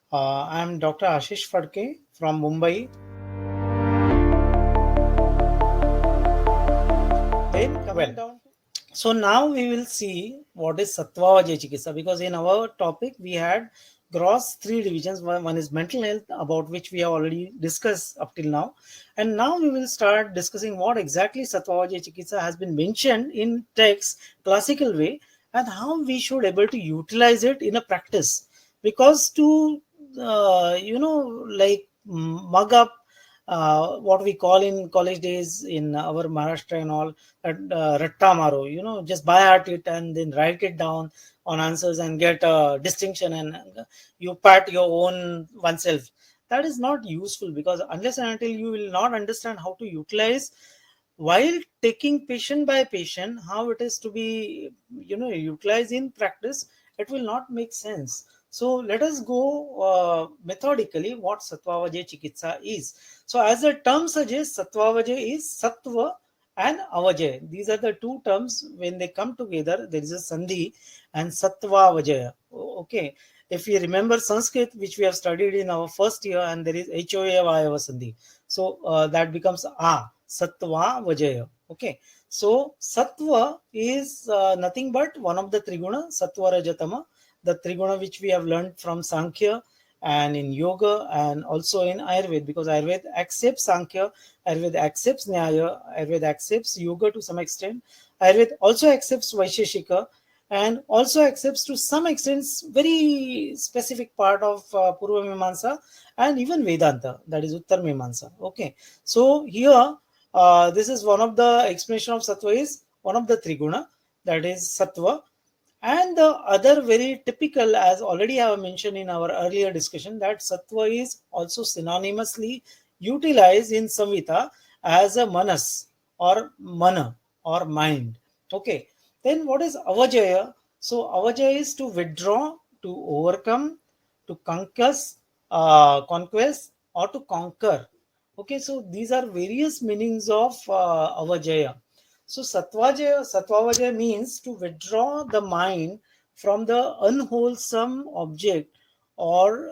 I'm Dr. Aashish Phadke from Mumbai. Then coming down. So now we will see what is Sattva-Vajaya Chikitsa, because in our topic we had gross three divisions. One is mental health, about which we have already discussed up till now. And now we will start discussing what exactly Sattva-Vajaya Chikitsa has been mentioned in text, classical way, and how we should able to utilize it in a practice. Because to, like mug up what we call in college days in our Maharashtra and all, that ratta maro, just by heart it and then write it down on answers and get a distinction, and you pat your own oneself. That is not useful, because unless and until you will not understand how to utilize while taking patient by patient, how it is to be utilized in practice, it will not make sense. So let us go methodically what Sattva-Vajaya Chikitsa is. So as the term suggests, Sattva-Vajaya is Sattva and Avajaya. These are the two terms. When they come together, there is a Sandhi and Sattva-Vajaya. Okay. If you remember Sanskrit, which we have studied in our first year, and there is HOA Vayava Sandhi. So that becomes Sattva-Vajaya. Okay. So Sattva is nothing but one of the Triguna, Sattva Rajatama, the Triguna which we have learned from Samkhya and in yoga and also in Ayurveda, because Ayurveda accepts Sankhya, Ayurveda accepts Nyaya, Ayurveda accepts yoga to some extent, Ayurveda also accepts Vaisheshika, and also accepts to some extent very specific part of Purva Mimamsa and even Vedanta, that is Uttar Mimamsa. Okay, so here this is one of the explanation of Sattva is one of the Triguna, that is Sattva. And the other very typical, as already I have mentioned in our earlier discussion, that Sattva is also synonymously utilized in Samhita as a manas or mana or mind. Okay. Then what is Avajaya? So Avajaya is to withdraw, to overcome, to conquest, or to conquer. Okay. So these are various meanings of Avajaya. So Sattvavajaya means to withdraw the mind from the unwholesome object, or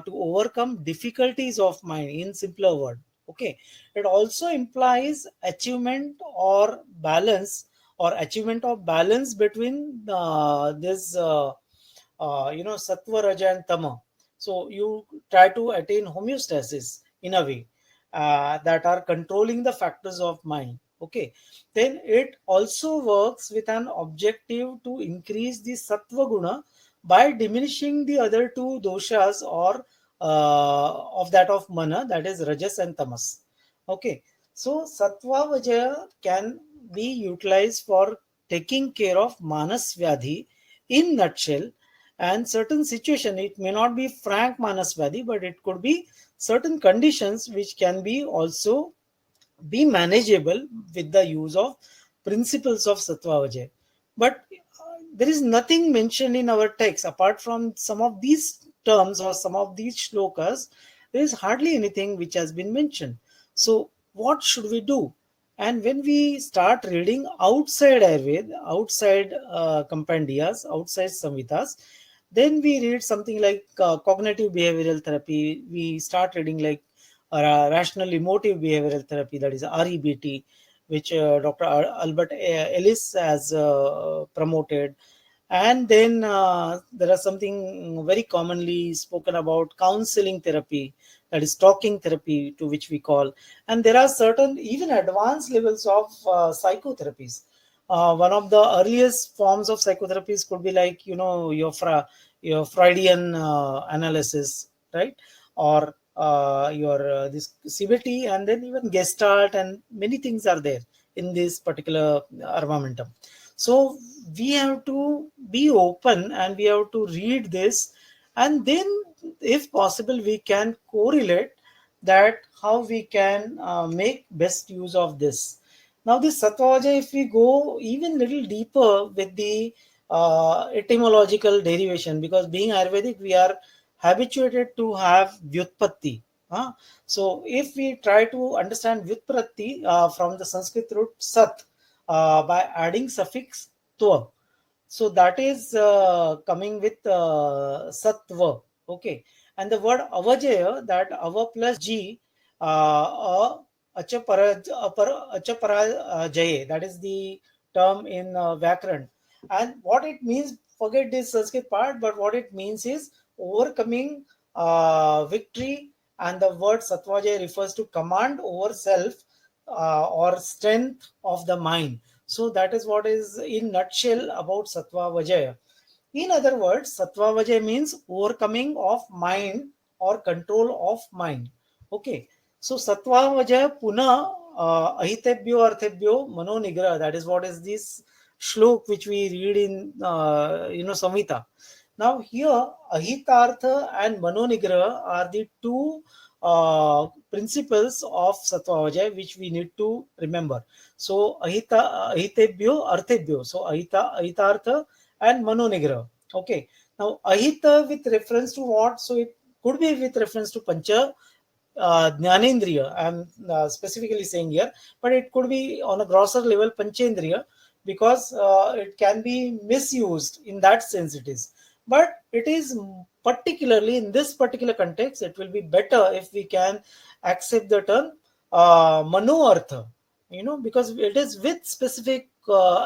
to overcome difficulties of mind, in simpler word. Okay. It also implies achievement or balance, or achievement of balance between this Sattva, Raja and Tama. So you try to attain homeostasis in a way that are controlling the factors of mind. Okay. Then it also works with an objective to increase the Sattva Guna by diminishing the other two doshas, or of that of Mana, that is Rajas and Tamas. Okay. So Sattva Vajaya can be utilized for taking care of Manas Vyadhi in nutshell, and certain situation. It may not be frank Manas Vyadhi, but it could be certain conditions which can be also be manageable with the use of principles of Sattva Vajaya. But there is nothing mentioned in our text apart from some of these terms or some of these shlokas. There is hardly anything which has been mentioned. So, what should we do? And when we start reading outside Ayurveda, outside compendias, outside Samhitas, then we read something like cognitive behavioral therapy. We start reading like rational emotive behavioral therapy, that is REBT, which Dr. Albert Ellis has promoted. And then there are something very commonly spoken about counseling therapy, that is talking therapy, to which we call. And there are certain even advanced levels of psychotherapies. One of the earliest forms of psychotherapies could be like your Freudian analysis, right? Or your this CBT, and then even Gestalt, and many things are there in this particular armamentum. So we have to be open and we have to read this, and then if possible we can correlate that how we can make best use of this. Now this Sattva, if we go even little deeper with the etymological derivation, because being Ayurvedic we are habituated to have vyutpatti. So if we try to understand vyutpatti from the Sanskrit root sat, by adding suffix tva, so that is coming with sattva. Okay, and the word avajaya, that ava plus g, achapara jaye, that is the term in Vyakaran. And what it means, forget this Sanskrit part, but what it means is overcoming, victory, and the word satvajaya refers to command over self, or strength of the mind. So that is what is in nutshell about sattva vajaya. In other words, sattva vajay means overcoming of mind or control of mind. Okay. So sattva vajay puna, ahitebhyo arthebhyo mano nigra. That is what is this shlok which we read in Samhita. Now here ahitartha and mano nigra are the two principles of sattva vajay which we need to remember. So ahitebhyo arthebhyo. So ahitartha and mano nigra. Okay. Now ahita with reference to what? So it could be with reference to pancha jnanendriya. I'm specifically saying here, but it could be on a grosser level panchendriya, because it can be misused in that sense. It is, but it is particularly in this particular context. It will be better if we can accept the term mano artha, because it is with specific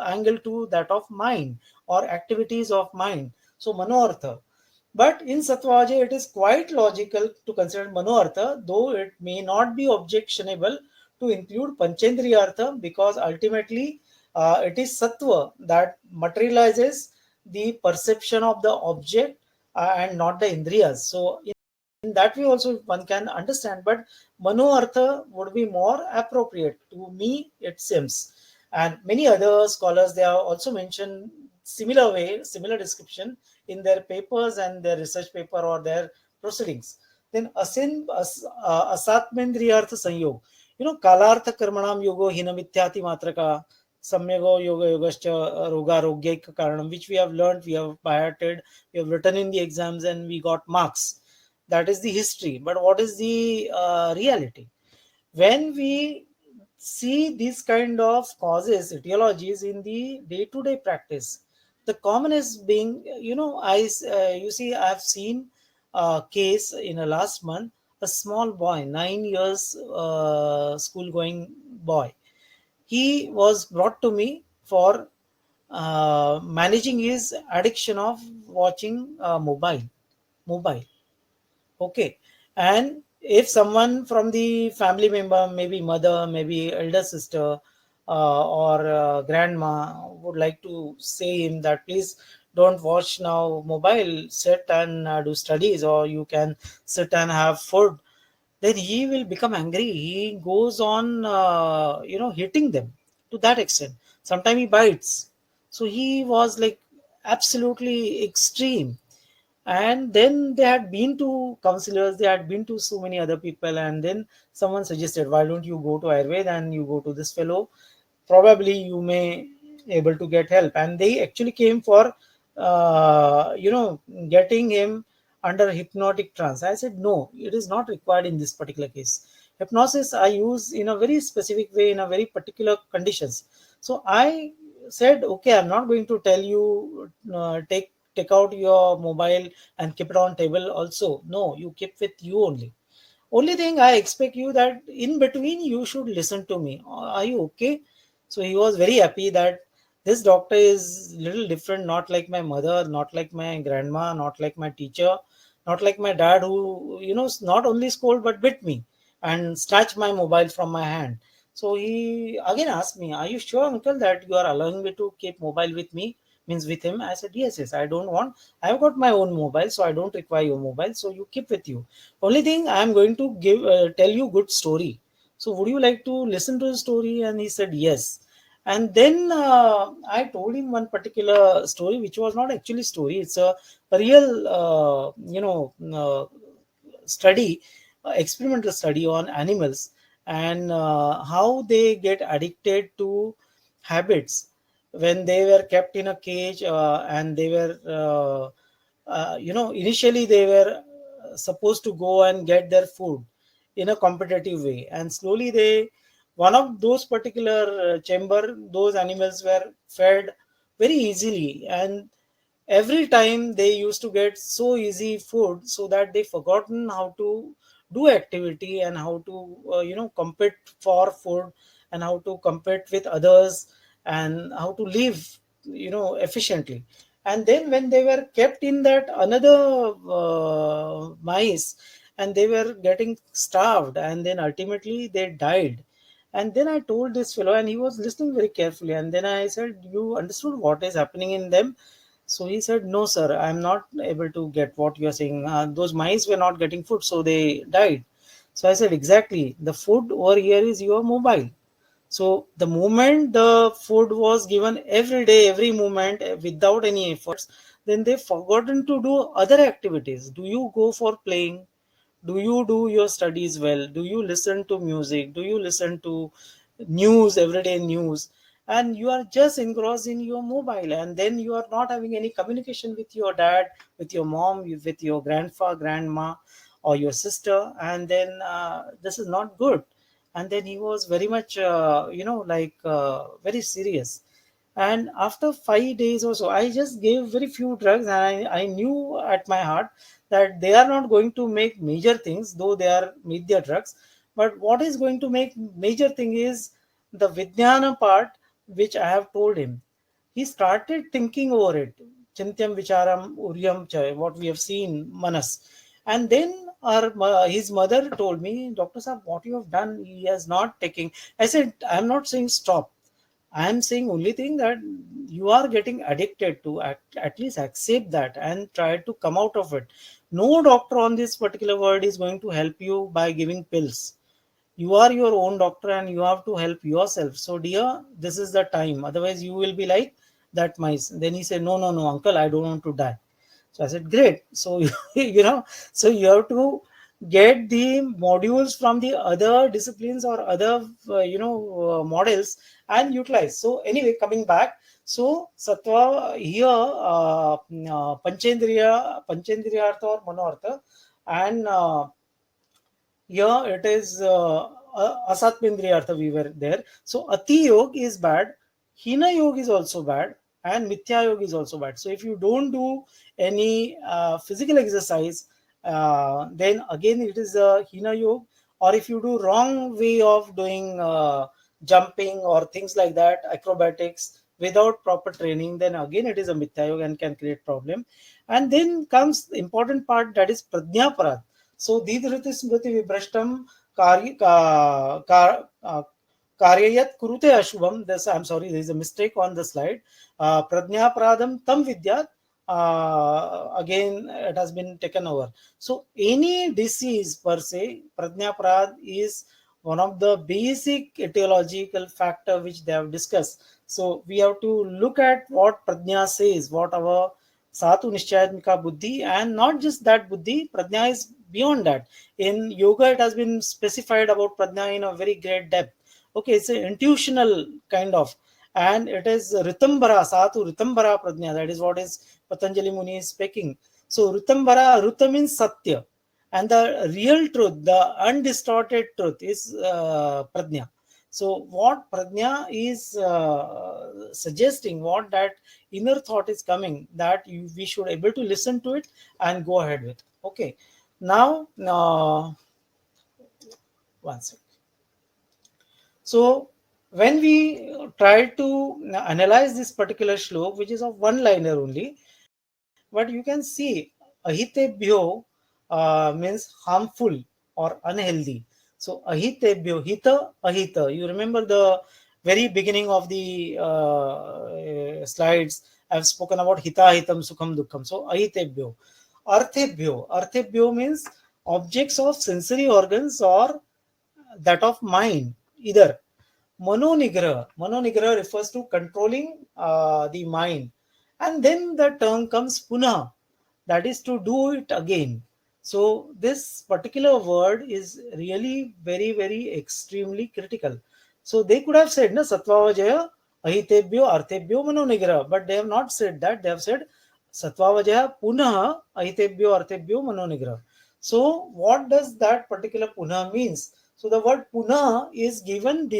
angle to that of mind or activities of mind. So manoartha. But in Sattvaja, it is quite logical to consider manoartha, though it may not be objectionable to include panchendriyartha, because ultimately it is sattva that materializes the perception of the object, and not the indriyas. So in that way also one can understand, but mano artha would be more appropriate to me, it seems. And many other scholars, they have also mentioned similar way, similar description in their papers and their research paper or their proceedings. Then asatmendriyartha sanyog, kalartha karmanam yogo hinamityati matraka samyago yoga yogascha roga rogyek karanam, which we have learned, we have biated, we have written in the exams, and we got marks. That is the history. But what is the reality? When we see these kind of causes, etiologies in the day-to-day practice, the commonest being, you see, I have seen a case in a last month. A small boy, 9 years, school going boy, he was brought to me for managing his addiction of watching mobile. Okay. And if someone from the family member, maybe mother, maybe elder sister, or grandma, would like to say him that please don't watch now mobile, sit and do studies, or you can sit and have food, then he will become angry. He goes on, hitting them to that extent. Sometimes he bites. So he was like absolutely extreme. And then they had been to counselors, they had been to so many other people, and then someone suggested, why don't you go to Ayurveda and you go to this fellow, probably you may able to get help. And they actually came for getting him under hypnotic trance. I said no, it is not required in this particular case. Hypnosis I use in a very specific way, in a very particular conditions. So I said, okay, I'm not going to tell you take out your mobile and keep it on table also. No, you keep with you only. Only thing I expect you that in between you should listen to me. Are you okay? So he was very happy that this doctor is little different, not like my mother, not like my grandma, not like my teacher, not like my dad, who not only scold but bit me and snatch my mobile from my hand. So he again asked me, are you sure, uncle, that you are allowing me to keep mobile with me, means with him? I said, yes, yes, I don't want, I've got my own mobile, so I don't require your mobile, so you keep with you. Only thing, I am going to tell you good story. So would you like to listen to the story? And he said yes. And then I told him one particular story, which was not actually story. It's a real, study, experimental study on animals, and how they get addicted to habits when they were kept in a cage, and they were initially they were supposed to go and get their food in a competitive way, and slowly they, one of those particular chamber, those animals were fed very easily, and every time they used to get so easy food, so that they forgotten how to do activity and how to compete for food, and how to compete with others, and how to live efficiently. And then when they were kept in that another mice, and they were getting starved, and then ultimately they died. And then I told this fellow, and he was listening very carefully. And then I said, "You understood what is happening in them?" So he said, "No, sir, I'm not able to get what you're saying. Those mice were not getting food, so they died." So I said, "Exactly. The food over here is your mobile. So the moment the food was given every day, every moment, without any efforts, then they forgotten to do other activities. Do you go for playing? Do you do your studies well? Do you listen to music? Do you listen to news, everyday news? And you are just engrossed in your mobile, and then you are not having any communication with your dad, with your mom, with your grandfather, grandma, or your sister. And then this is not good." And then he was very much very serious. And after 5 days or so, I just gave very few drugs, and I knew at my heart that they are not going to make major things, though they are media drugs. But what is going to make major thing is the Vijnana part, which I have told him. He started thinking over it. Chintyam Vicharam Uryam Cha, what we have seen, Manas. And then his mother told me, "Doctor Saab, what you have done, he has not taken." I said, "I am not saying stop. I am saying only thing that you are getting addicted to, at least accept that and try to come out of it. No doctor on this particular word is going to help you by giving pills. You are your own doctor and you have to help yourself. So, dear, this is the time. Otherwise, you will be like that mice." Then he said, "No, no, no, uncle, I don't want to die." So I said, "Great." So, so you have to get the modules from the other disciplines or other, models, and utilize. So anyway, coming back. So Sattva here, Panchendriya Artha or Mano and here it is Asatmendriyartha, we were there. So Ati Yog is bad, Hina Yog is also bad, and Mithya Yog is also bad. So if you don't do any physical exercise, then again it is a Hina Yog. Or if you do wrong way of doing jumping or things like that, acrobatics, without proper training, then again it is a Mithya Yoga and can create problem. And then comes the important part, that is Pradnya Parad. So Didhriti Smriti Vibrashtam Karya Karyayat Kurute Ashubham. This, I'm sorry, there is a mistake on the slide. Pradnya Pradam Tam Vidyat. Again, it has been taken over. So any disease per se, Pradnya Prad is one of the basic etiological factor which they have discussed. So we have to look at what Pradnya says, what our Satu Nishchayatmika Buddhi, and not just that Buddhi, Pradnya is beyond that. In yoga, it has been specified about Pradnya in a very great depth. Okay, it's an intuitional kind of, and it is Ritambara, Satu Ritambara Pradnya. That is what is Patanjali Muni is speaking. So Ritambara, Rita means Satya, and the real truth, the undistorted truth is Pradnya. So what Pradnya is suggesting, what that inner thought is coming, that we should able to listen to it and go ahead with. Okay, now one second. So when we try to analyze this particular shlok, which is of one liner only, but you can see ahitebhyo means harmful or unhealthy. So ahitebhyo, hita, ahita. You remember the very beginning of the slides. I've spoken about hita, hitam, sukham, dukkham. So ahitebhyo. Arthebhyo. Arthebhyo means objects of sensory organs or that of mind, either. Manonigraha refers to controlling the mind. And then the term comes punah, that is to do it again. So this particular word is really very, very extremely critical. So they could have said, na Satvavajaya, Ahitebhyo, Arthebhyo, Manonigraha. But they have not said that. They have said Satvavajaya, Punah, Ahitebhyo, Arthebhyo, Manonigraha. So what does that particular punah means? So the word Puna is giving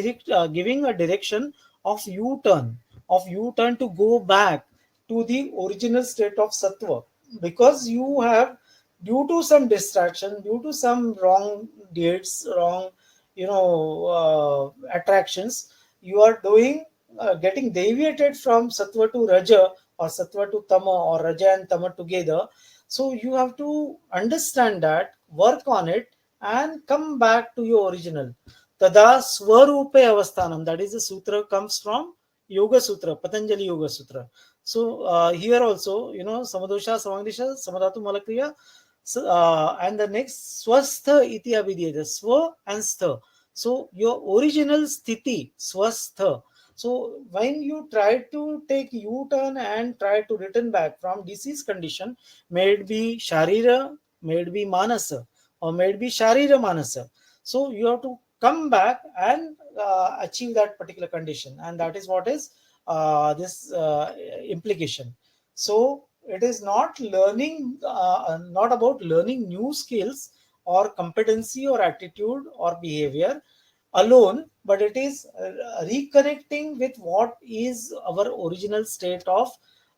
a direction of U-turn, to go back. to the original state of sattva, because you have, due to some distraction, due to some wrong deeds, wrong, attractions, you are doing, getting deviated from sattva to raja, or sattva to tama, or raja and tama together. So you have to understand that, work on it, and come back to your original. Tada Swarupe Avasthanam. That is the sutra comes from Yoga Sutra, Patanjali Yoga Sutra. So here also, Samadosha, Samagdisha, Samadhatu Malakriya, and the next Swastha iti abhidhyate, Swa and Stha. So your original sthiti, Swastha. So when you try to take U-turn and try to return back from disease condition, may it be Sharira, may it be Manasa, or may it be Sharira Manasa. So you have to come back and achieve that particular condition, and that is what is this implication. So it is not learning, not about learning new skills or competency or attitude or behavior alone, but it is reconnecting with what is our original state of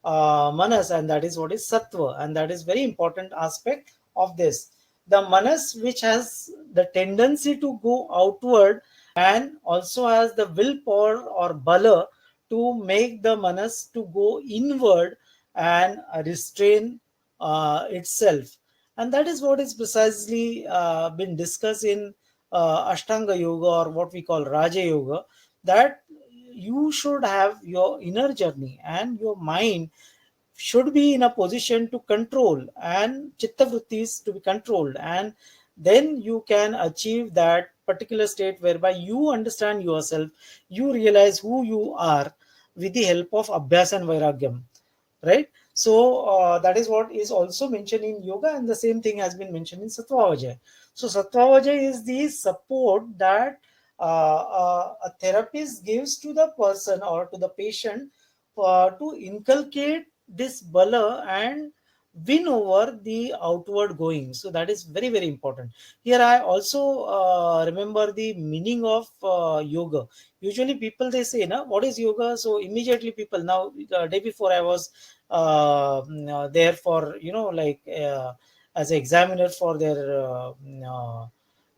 manas, and that is what is sattva, and that is very important aspect of this. The manas which has the tendency to go outward, and also has the willpower or bala to make the manas to go inward and restrain itself. And that is what is precisely been discussed in Ashtanga Yoga, or what we call Raja Yoga, that you should have your inner journey, and your mind should be in a position to control, and chitta vrittis to be controlled, and then you can achieve that particular state whereby you understand yourself, you realize who you are, with the help of abhyas and vairagyam, right? So that is what is also mentioned in yoga, and the same thing has been mentioned in Sattvavajaya. So Sattvavajaya is the support that a therapist gives to the person or to the patient to inculcate this bala and win over the outward going. So that is very, very important. Here I also remember the meaning of yoga. Usually people, they say, na, what is yoga? So immediately people, now day before I was there for, as an examiner for their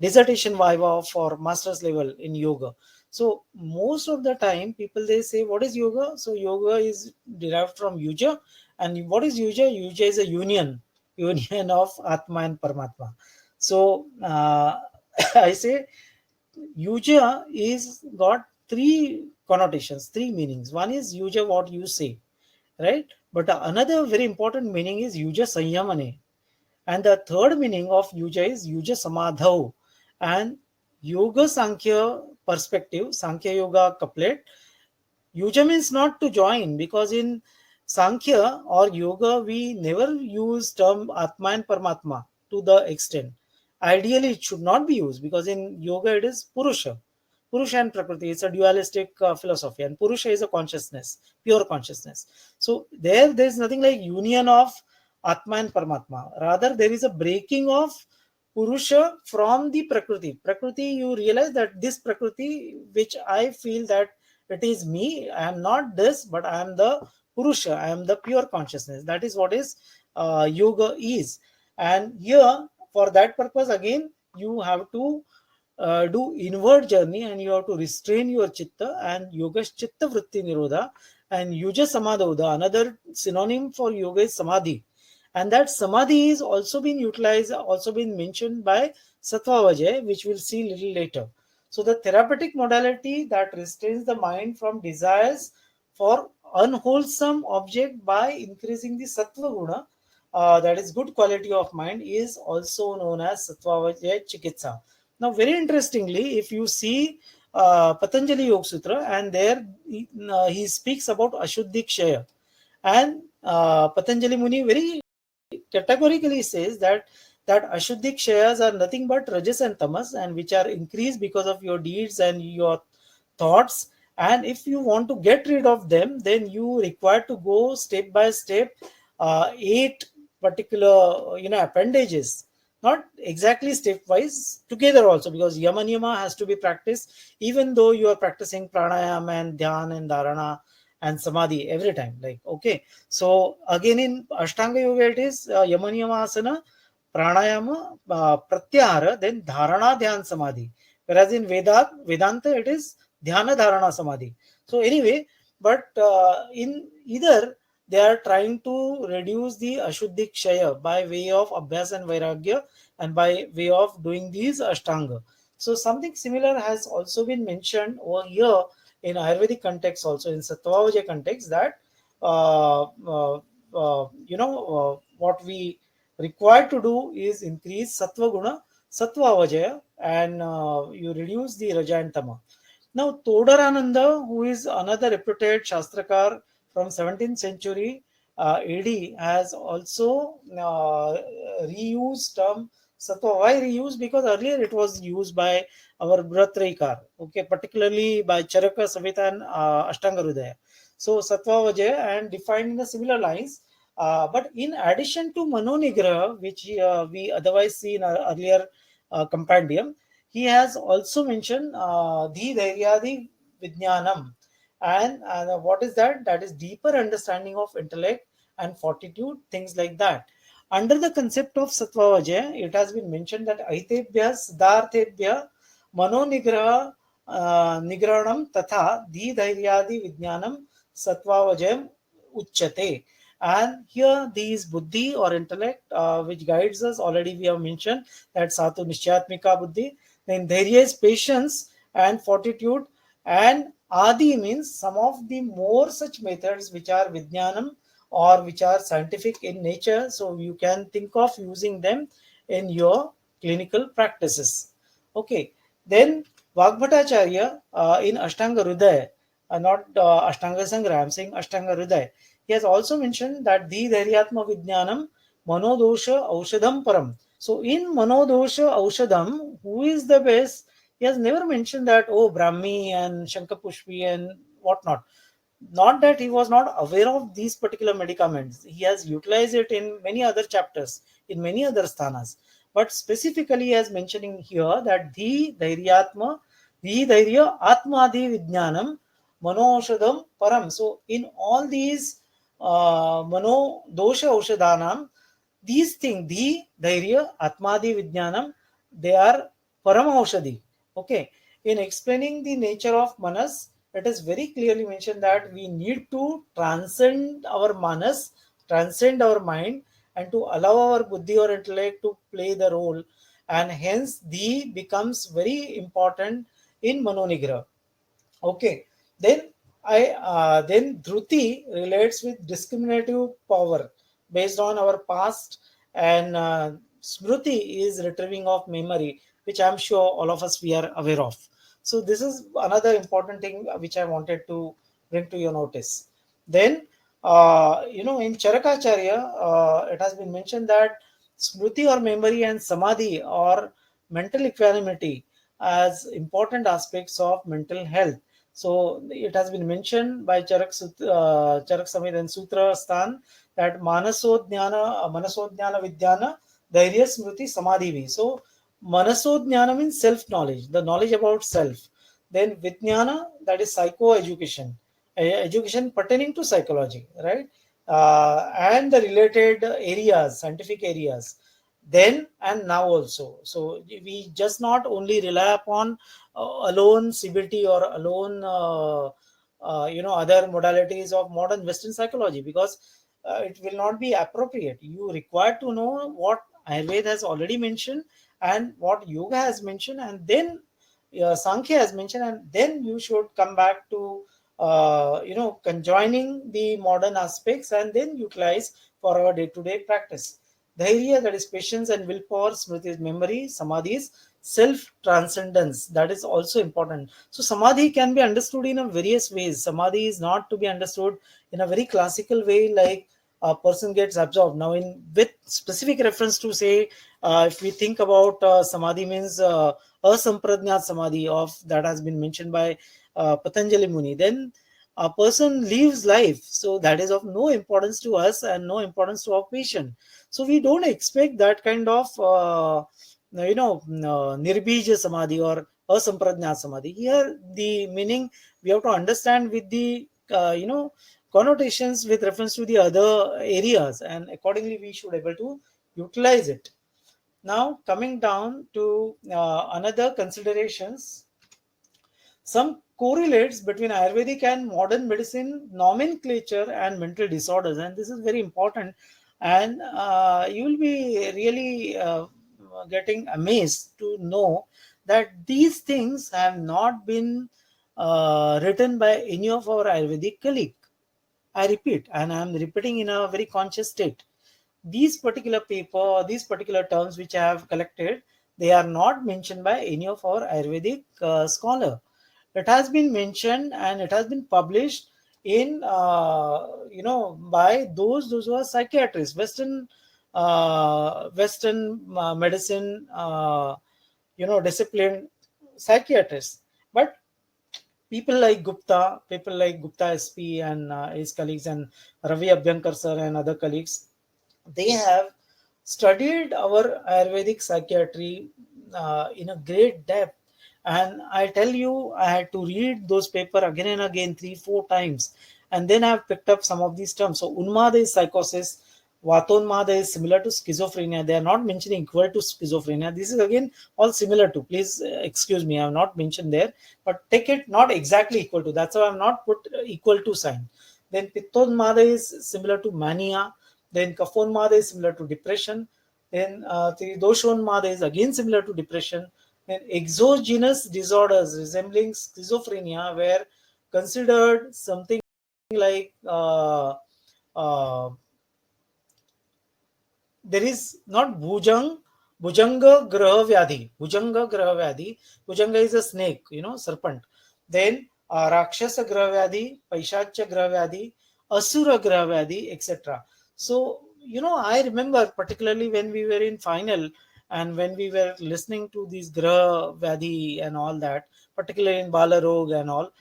dissertation viva for master's level in yoga. So most of the time people, they say, what is yoga? So yoga is derived from yuja. And what is yuja? Yuja is a union of atma and paramatma. So I say yuja is got three connotations, three meanings. One is yuja, what you say, right? But another very important meaning is yuja sanyamane, and the third meaning of yuja is yuja samadhau. And yoga sankhya perspective, sankhya yoga couplet, yuja means not to join, because in sankhya or yoga we never use term atma and paramatma to the extent. Ideally it should not be used, because in yoga it is Purusha and Prakriti. It's a dualistic philosophy, and Purusha is a consciousness, pure consciousness. So there is nothing like union of Atma and Paramatma. Rather, there is a breaking of Purusha from the Prakriti. Prakriti, you realize that this Prakriti, which I feel that it is me, I am not this, but I am the Purusha, I am the pure consciousness. That is what is yoga is. And here, for that purpose, again, you have to do inward journey, and you have to restrain your chitta, and yoga is chitta vritti nirodha, and yuja samadhoda. Another synonym for yoga is samadhi, and that samadhi is also been utilized, also been mentioned by Sattvavajaya, which we'll see little later. So the therapeutic modality that restrains the mind from desires for unwholesome object by increasing the sattva guna, that is good quality of mind, is also known as Sattvavajaya Chikitsa. Now, very interestingly, if you see Patanjali Yoga Sutra, and there he speaks about Ashuddhi Kshaya, and Patanjali Muni very categorically says that Ashuddhi Kshayas are nothing but Rajas and Tamas, and which are increased because of your deeds and your thoughts. And if you want to get rid of them, then you require to go step by step, eight particular appendages, not exactly stepwise, together also, because yama niyama has to be practiced even though you are practicing pranayama and dhyan and dharana and samadhi every time. Like, okay, so again in Ashtanga Yoga it is yama niyama asana, pranayama, pratyahara, then dharana, dhyan, samadhi. Whereas in Vedanta it is dhyana, dharana, samadhi. So anyway, but in either they are trying to reduce the ashuddhi kshaya by way of abhyas and vairagya, and by way of doing these ashtanga. So something similar has also been mentioned over here in Ayurvedic context, also in Sattva context, that what we required to do is increase Sattva Guna, Sattva Vajaya, and you reduce the Raja and Tama. Now, Todarananda, who is another reputed Shastrakar from 17th century AD, has also reused term Sattva. Why reused? Because earlier it was used by our Bratraikar, okay, particularly by Charaka, Savita, and Ashtanga Hridaya. So, Sattva Vajaya and defined in the similar lines. But in addition to Manonigraha, which we otherwise see in our earlier compendium, he has also mentioned the Dhairyadi Vijnanam. And what is that? That is deeper understanding of intellect and fortitude, things like that. Under the concept of Sattva Vajaya, it has been mentioned that Aitebhya Siddharthebhya Mano Nigraha Nigrahanam Tatha Dhi Dhairyadi Vijnanam Sattva Vajayam Uchyate. And here these buddhi or intellect which guides us, already we have mentioned that Satu Nishchatmika Buddhi, then Dhairya is patience and fortitude, and Adi means some of the more such methods which are Vijnanam or which are scientific in nature. So you can think of using them in your clinical practices. Okay, then Vagbhatacharya in Ashtanga Hridaya, not Ashtanga Sangra, I'm saying Ashtanga Hridaya. He has also mentioned that the Dhairyatma Vijnanam Manodosha Aushadam Param. So in Manodosha Aushadam, who is the best? He has never mentioned that, oh, Brahmi and Shankapushpi and whatnot. Not that he was not aware of these particular medicaments. He has utilized it in many other chapters, in many other sthanas. But specifically, he has mentioning here that the Dhairyatma, the Dhairya Atmadi Vijnanam, Manoshadam Param. So in all these Mano Dosha Oshadhanam, these things, the Dhairya, Atmadi Vijnanam, they are Paramaushadhi. Okay. In explaining the nature of Manas, it is very clearly mentioned that we need to transcend our Manas, transcend our mind, and to allow our Buddhi or intellect to play the role. And hence, the becomes very important in Manonigra. Okay, then Dhruti relates with discriminative power based on our past, and Smruti is retrieving of memory, which I'm sure all of us we are aware of. So this is another important thing which I wanted to bring to your notice. Then in Charakacharya, it has been mentioned that Smruti or memory and Samadhi or mental equanimity as important aspects of mental health. So it has been mentioned by Charak Samhita and Sutra Sthan that Manasodhyana Vidyana Dhairya Smriti Samadhi Vi. So Manasodhyana means self-knowledge, the knowledge about self. Then Vijnana, that is psycho-education, education pertaining to psychology, right? And the related areas, scientific areas, then and now also. So we just not only rely upon alone CBT or alone other modalities of modern Western psychology, because it will not be appropriate. You require to know what Ayurveda has already mentioned and what Yoga has mentioned, and then Sankhya has mentioned, and then you should come back to conjoining the modern aspects and then utilize for our day-to-day practice. Dhairya, that is patience and willpower. Smriti is memory. Samadhi is self-transcendence. That is also important. So Samadhi can be understood in a various ways. Samadhi is not to be understood in a very classical way, like a person gets absorbed. Now, in with specific reference to say, if we think about Samadhi means asampradnyat Samadhi of that has been mentioned by Patanjali Muni, then a person lives life. So that is of no importance to us and no importance to our patient. So we don't expect that kind of nirbija samadhi or asampradnyat samadhi. Here the meaning we have to understand with the connotations with reference to the other areas, and accordingly we should able to utilize it. Now coming down to another considerations, some correlates between Ayurvedic and modern medicine nomenclature and mental disorders, and this is very important. And you will be really getting amazed to know that these things have not been written by any of our Ayurvedic colleague. I repeat, and I am repeating in a very conscious state. These particular paper or these particular terms which I have collected, they are not mentioned by any of our Ayurvedic scholar. It has been mentioned and it has been published in by those who are psychiatrists, Western medicine discipline psychiatrists. But people like Gupta SP and his colleagues, and Ravi Abhyankar sir and other colleagues, they have studied our Ayurvedic psychiatry in a great depth. And I tell you, I had to read those paper again and again, 3 4 times, and then I've picked up some of these terms. So Unmada is psychosis, Vatonmada is similar to schizophrenia. They are not mentioning equal to schizophrenia. This is again all similar to. Please excuse me, I have not mentioned there, but take it not exactly equal to. That's why I have not put equal to sign. Then Pittonmada is similar to mania. Then Kaphonmada is similar to depression. Then Tridoshonmada is again similar to depression. Then exogenous disorders resembling schizophrenia were considered something like uh, there is not Bhujanga Graha Vyadhi. Bhujanga Graha Vyadhi. Bhujanga is a snake, serpent. Then Rakshasa Graha Vyadhi, Paishachya Graha Vyadhi, Asura Graha Vyadhi, etc. So, I remember particularly when we were in final and when we were listening to these Graha Vyadhi and all that, particularly in Balarog and all,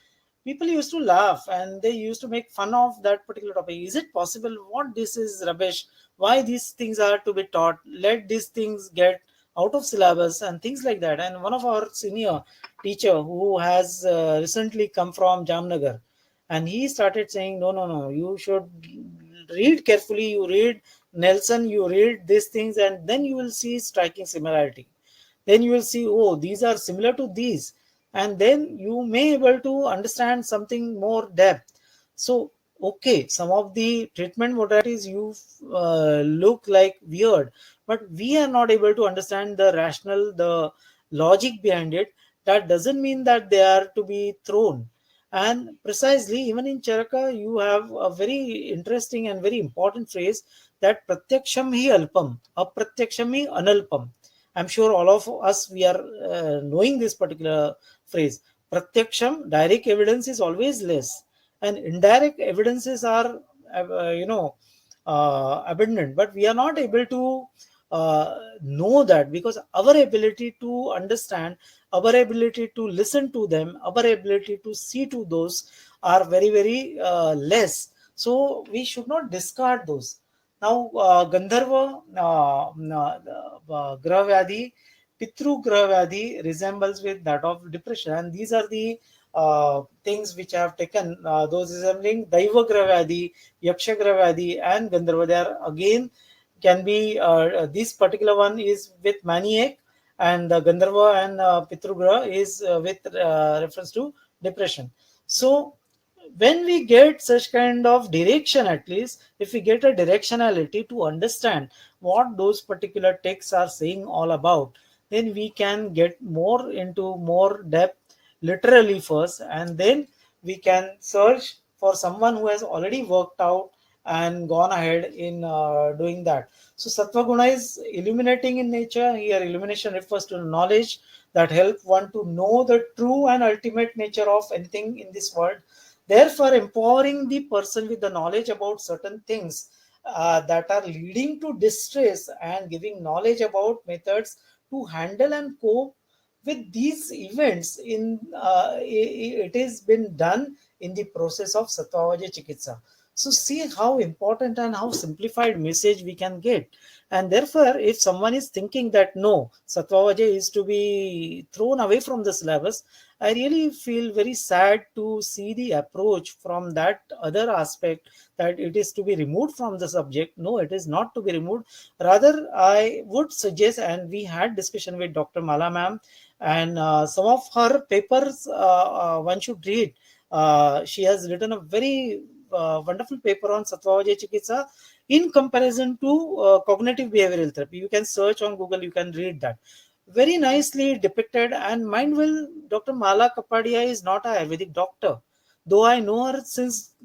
people used to laugh and they used to make fun of that particular topic. Is it possible? What this is rubbish? Why these things are to be taught? Let these things get out of syllabus and things like that. And one of our senior teacher who has recently come from Jamnagar, and he started saying, no, no, no, you should read carefully. You read Nelson, you read these things, and then you will see striking similarity. Then you will see, oh, these are similar to these, and then you may able to understand something more depth. So okay, some of the treatment modalities you look like weird, but we are not able to understand the rational, the logic behind it. That doesn't mean that they are to be thrown. And precisely, even in Charaka, you have a very interesting and very important phrase, that pratyaksham hi alpam, apratyaksham hi analpam. I'm sure all of us, we are knowing this particular phrase. Pratyaksham, direct evidence is always less, and indirect evidences are, abundant. But we are not able to know that, because our ability to understand, our ability to listen to them, our ability to see to those are very, very less. So we should not discard those. Now, Gandharva Grahavyadhi, Pitru Grahavyadhi resembles with that of depression. And these are the things which I have taken, those resembling Daiva Grahavyadhi, Yaksha Grahavyadhi, and Gandharva. They are again can be, this particular one is with maniac, and the Gandharva and Pitru Graha is with reference to depression. So, when we get such kind of direction, at least if we get a directionality to understand what those particular texts are saying all about, then we can get more into more depth literally first, and then we can search for someone who has already worked out and gone ahead in doing that. So sattva guna is illuminating in nature. Here illumination refers to knowledge that help one to know the true and ultimate nature of anything in this world. Therefore, empowering the person with the knowledge about certain things that are leading to distress, and giving knowledge about methods to handle and cope with these events it is been done in the process of Sattva Chikitsa. So see how important and how simplified message we can get. And therefore, if someone is thinking that no, Sattva is to be thrown away from the syllabus, I really feel very sad to see the approach from that other aspect, that it is to be removed from the subject. No, it is not to be removed. Rather, I would suggest, and we had discussion with Dr. Mala ma'am, and some of her papers one should read. She has written a very wonderful paper on Sattva Chikitsa in comparison to cognitive behavioral therapy. You can search on Google, you can read that. Very nicely depicted. And mind will, Dr. Mala Kapadia is not a Ayurvedic doctor, though I know her since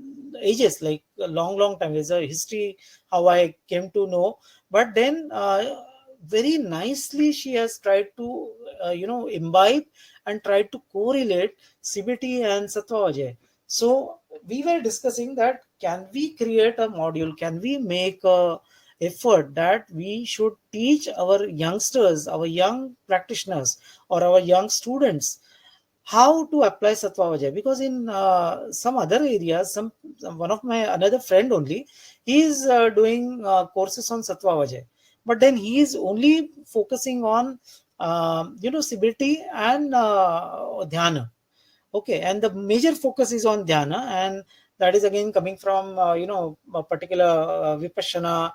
ages, like a long, long time. There's a history how I came to know. But then, very nicely, she has tried to, imbibe and tried to correlate CBT and Sattva. So we were discussing that can we create a module, can we make a effort that we should teach our youngsters, our young practitioners, or our young students how to apply Sattva Vajaya. Because in some other areas, some one of my another friend only, he is doing courses on Sattva Vajaya, but then he is only focusing on CBT and dhyana. Okay, and the major focus is on dhyana, and that is again coming from a particular vipassana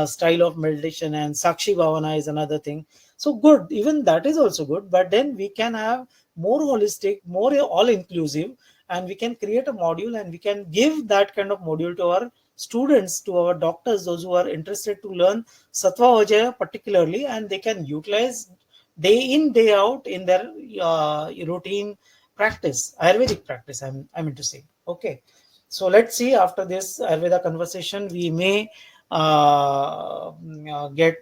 style of meditation, and sakshi bhavana is another thing. So good, even that is also good, but then we can have more holistic, more all inclusive, and we can create a module, and we can give that kind of module to our students, to our doctors, those who are interested to learn Sattva Vajaya particularly, and they can utilize day in day out in their routine practice, Ayurvedic practice. I'm into say. Okay, so let's see, after this Ayurveda conversation, we may get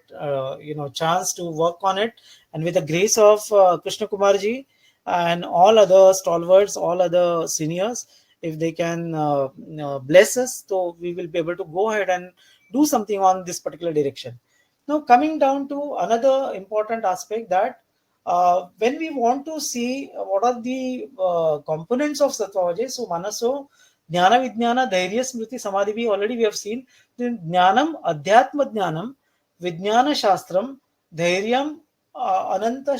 chance to work on it, and with the grace of Krishna Kumarji and all other stalwarts, all other seniors, if they can bless us, so we will be able to go ahead and do something on this particular direction. Now, coming down to another important aspect, that when we want to see what are the components of Sattva, so Manaso, Jnana Vijnana, Dhairya Smriti, Samadhi, already we have seen. Then Jnanam, Adhyatma Jnanam, Vijnana Shastram, Dhairyam, Ananta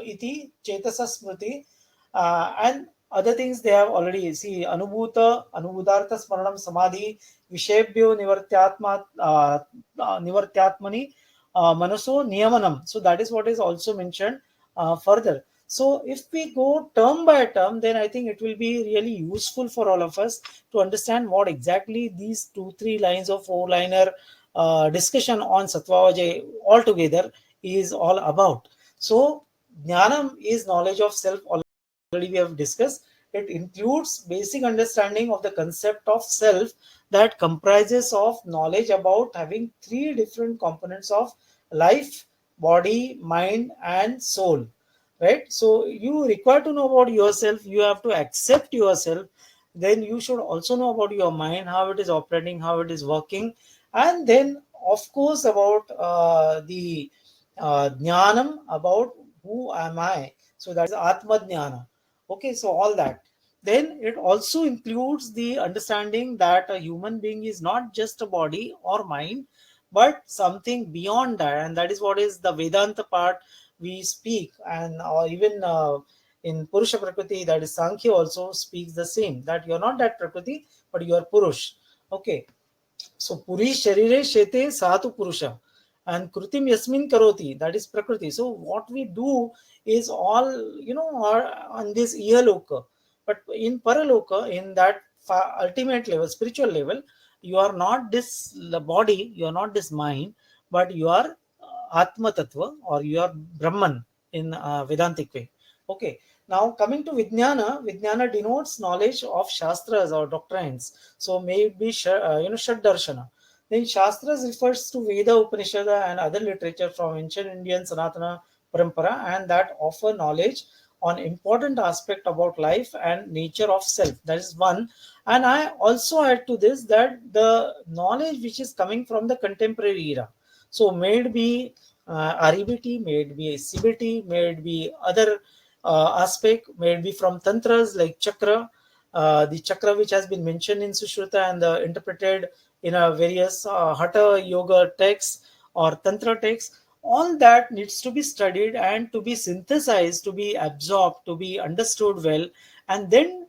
Iti, Chetasa Smriti, and other things they have already see. Anubhutartha Smaranam Samadhi, Vishebhyo Nivartyatmani, Manaso Niyamanam. So that is what is also mentioned further. So if we go term by term, then I think it will be really useful for all of us to understand what exactly these 2-3 lines or 4-liner discussion on Sattva Vajaya altogether is all about. So Jnanam is knowledge of self, already we have discussed. It includes basic understanding of the concept of self, that comprises of knowledge about having 3 different components of life, body, mind, and soul. Right? So you require to know about yourself, you have to accept yourself, then you should also know about your mind, how it is operating, how it is working, and then of course about the jnanam, about who am I. So that is atma jnana. Okay, so all that. Then it also includes the understanding that a human being is not just a body or mind, but something beyond that, and that is what is the Vedanta part we speak. And or even in Purusha Prakriti, that is Samkhya, also speaks the same, that you are not that Prakriti, but you are Purush. Okay, so Puri Sharire Shete Satu Purusha, and Krutim Yasmin Karoti, that is Prakriti. So what we do is all, are on this Ihaloka. But in Paraloka, in that ultimate level, spiritual level, you are not this body, you are not this mind, but you are Atma Tattva, or you are Brahman in Vedantic way. Okay. Now coming to Vijnana, Vijnana denotes knowledge of Shastras or doctrines. So maybe Shad Darshana. Then Shastras refers to Veda, Upanishada, and other literature from ancient Indian Sanatana Parampara, and that offer knowledge on important aspect about life and nature of self. That is one. And I also add to this that the knowledge which is coming from the contemporary era. So may it be REBT, may it be CBT, may it be other aspect, may it be from tantras like chakra, the chakra which has been mentioned in Sushruta and interpreted in a various Hatha yoga texts or Tantra texts, all that needs to be studied and to be synthesized, to be absorbed, to be understood well, and then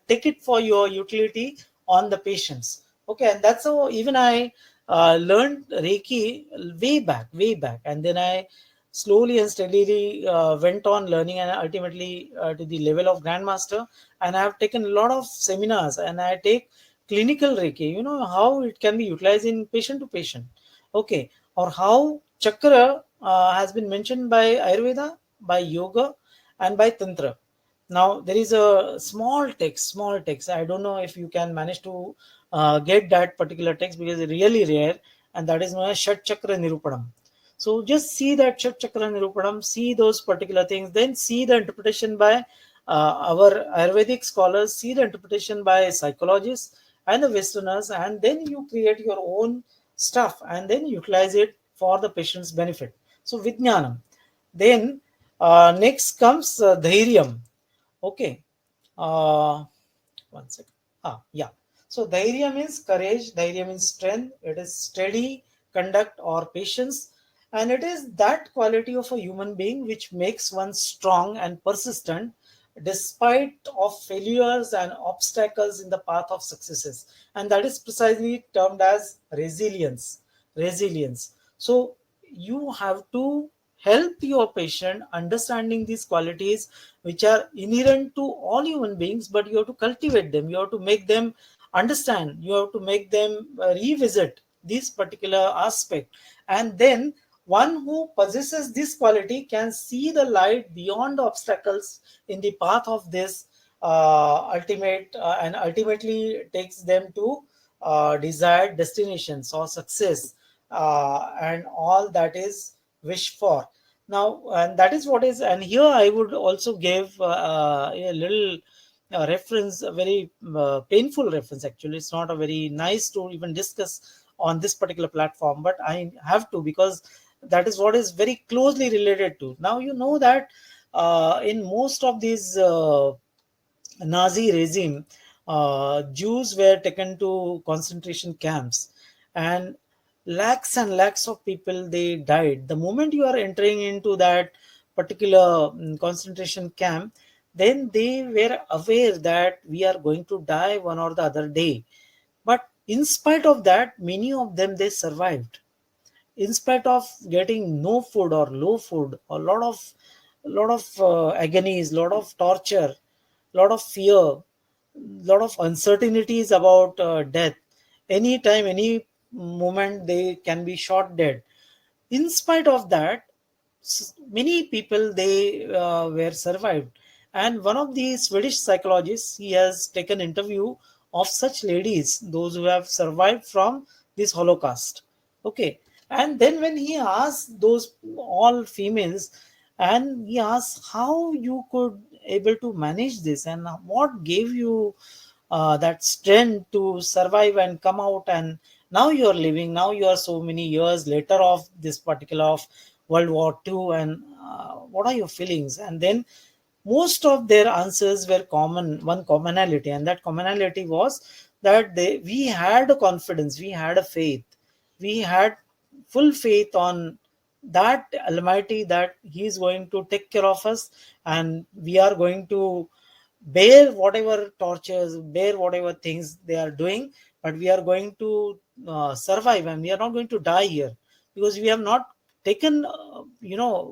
take it for your utility on the patients. Okay, and that's how even I learned Reiki way back, and then I slowly and steadily went on learning, and ultimately to the level of grandmaster. And I have taken a lot of seminars, and I take clinical Reiki. You know how it can be utilized in patient to patient. Okay, or how chakra has been mentioned by Ayurveda, by yoga, and by tantra. Now there is a small text. I don't know if you can manage to get that particular text because it's really rare, and that is known as Shat Chakra Nirupanam. So just see that Shat Chakra Nirupanam, see those particular things, then see the interpretation by our Ayurvedic scholars, see the interpretation by psychologists and the Westerners, and then you create your own stuff and then utilize it for the patient's benefit. So Vijnanam. Then next comes Dhairyam. Okay. Uh, One second. Yeah. So dhairya means courage, dhairya means strength. It is steady conduct or patience, and it is that quality of a human being which makes one strong and persistent despite of failures and obstacles in the path of successes, and that is precisely termed as resilience. Resilience. So you have to help your patient understanding these qualities which are inherent to all human beings, but you have to cultivate them, you have to make them understand, you have to make them revisit this particular aspect, and then one who possesses this quality can see the light beyond the obstacles in the path of this ultimate and ultimately takes them to desired destinations or success, and all that is wished for. Now, and that is what is, and here I would also give a little reference, a very painful reference. Actually, it's not a very nice to even discuss on this particular platform, but I have to because that is what is very closely related to. Now, you know that in most of these Nazi regime, Jews were taken to concentration camps, and and lakhs of people they died. The moment you are entering into that particular concentration camp, then they were aware that we are going to die one or the other day. But in spite of that, many of them they survived in spite of getting no food or low food, a lot of agonies, lot of torture, lot of fear, lot of uncertainties about death. Anytime, any moment, they can be shot dead. In spite of that, many people they were survived, and one of the Swedish psychologists, he has taken interview of such ladies, those who have survived from this Holocaust. Okay, and then when he asked those all females, and he asked how you could able to manage this and what gave you that strength to survive and come out, and now you are living, now you are so many years later of this particular of World War II, and what are your feelings? And then most of their answers were common, one commonality, and that commonality was that we had a confidence, we had a faith, we had full faith on that Almighty, that He is going to take care of us, and we are going to bear whatever tortures, bear whatever things they are doing, but we are going to survive, and we are not going to die here because we have not taken,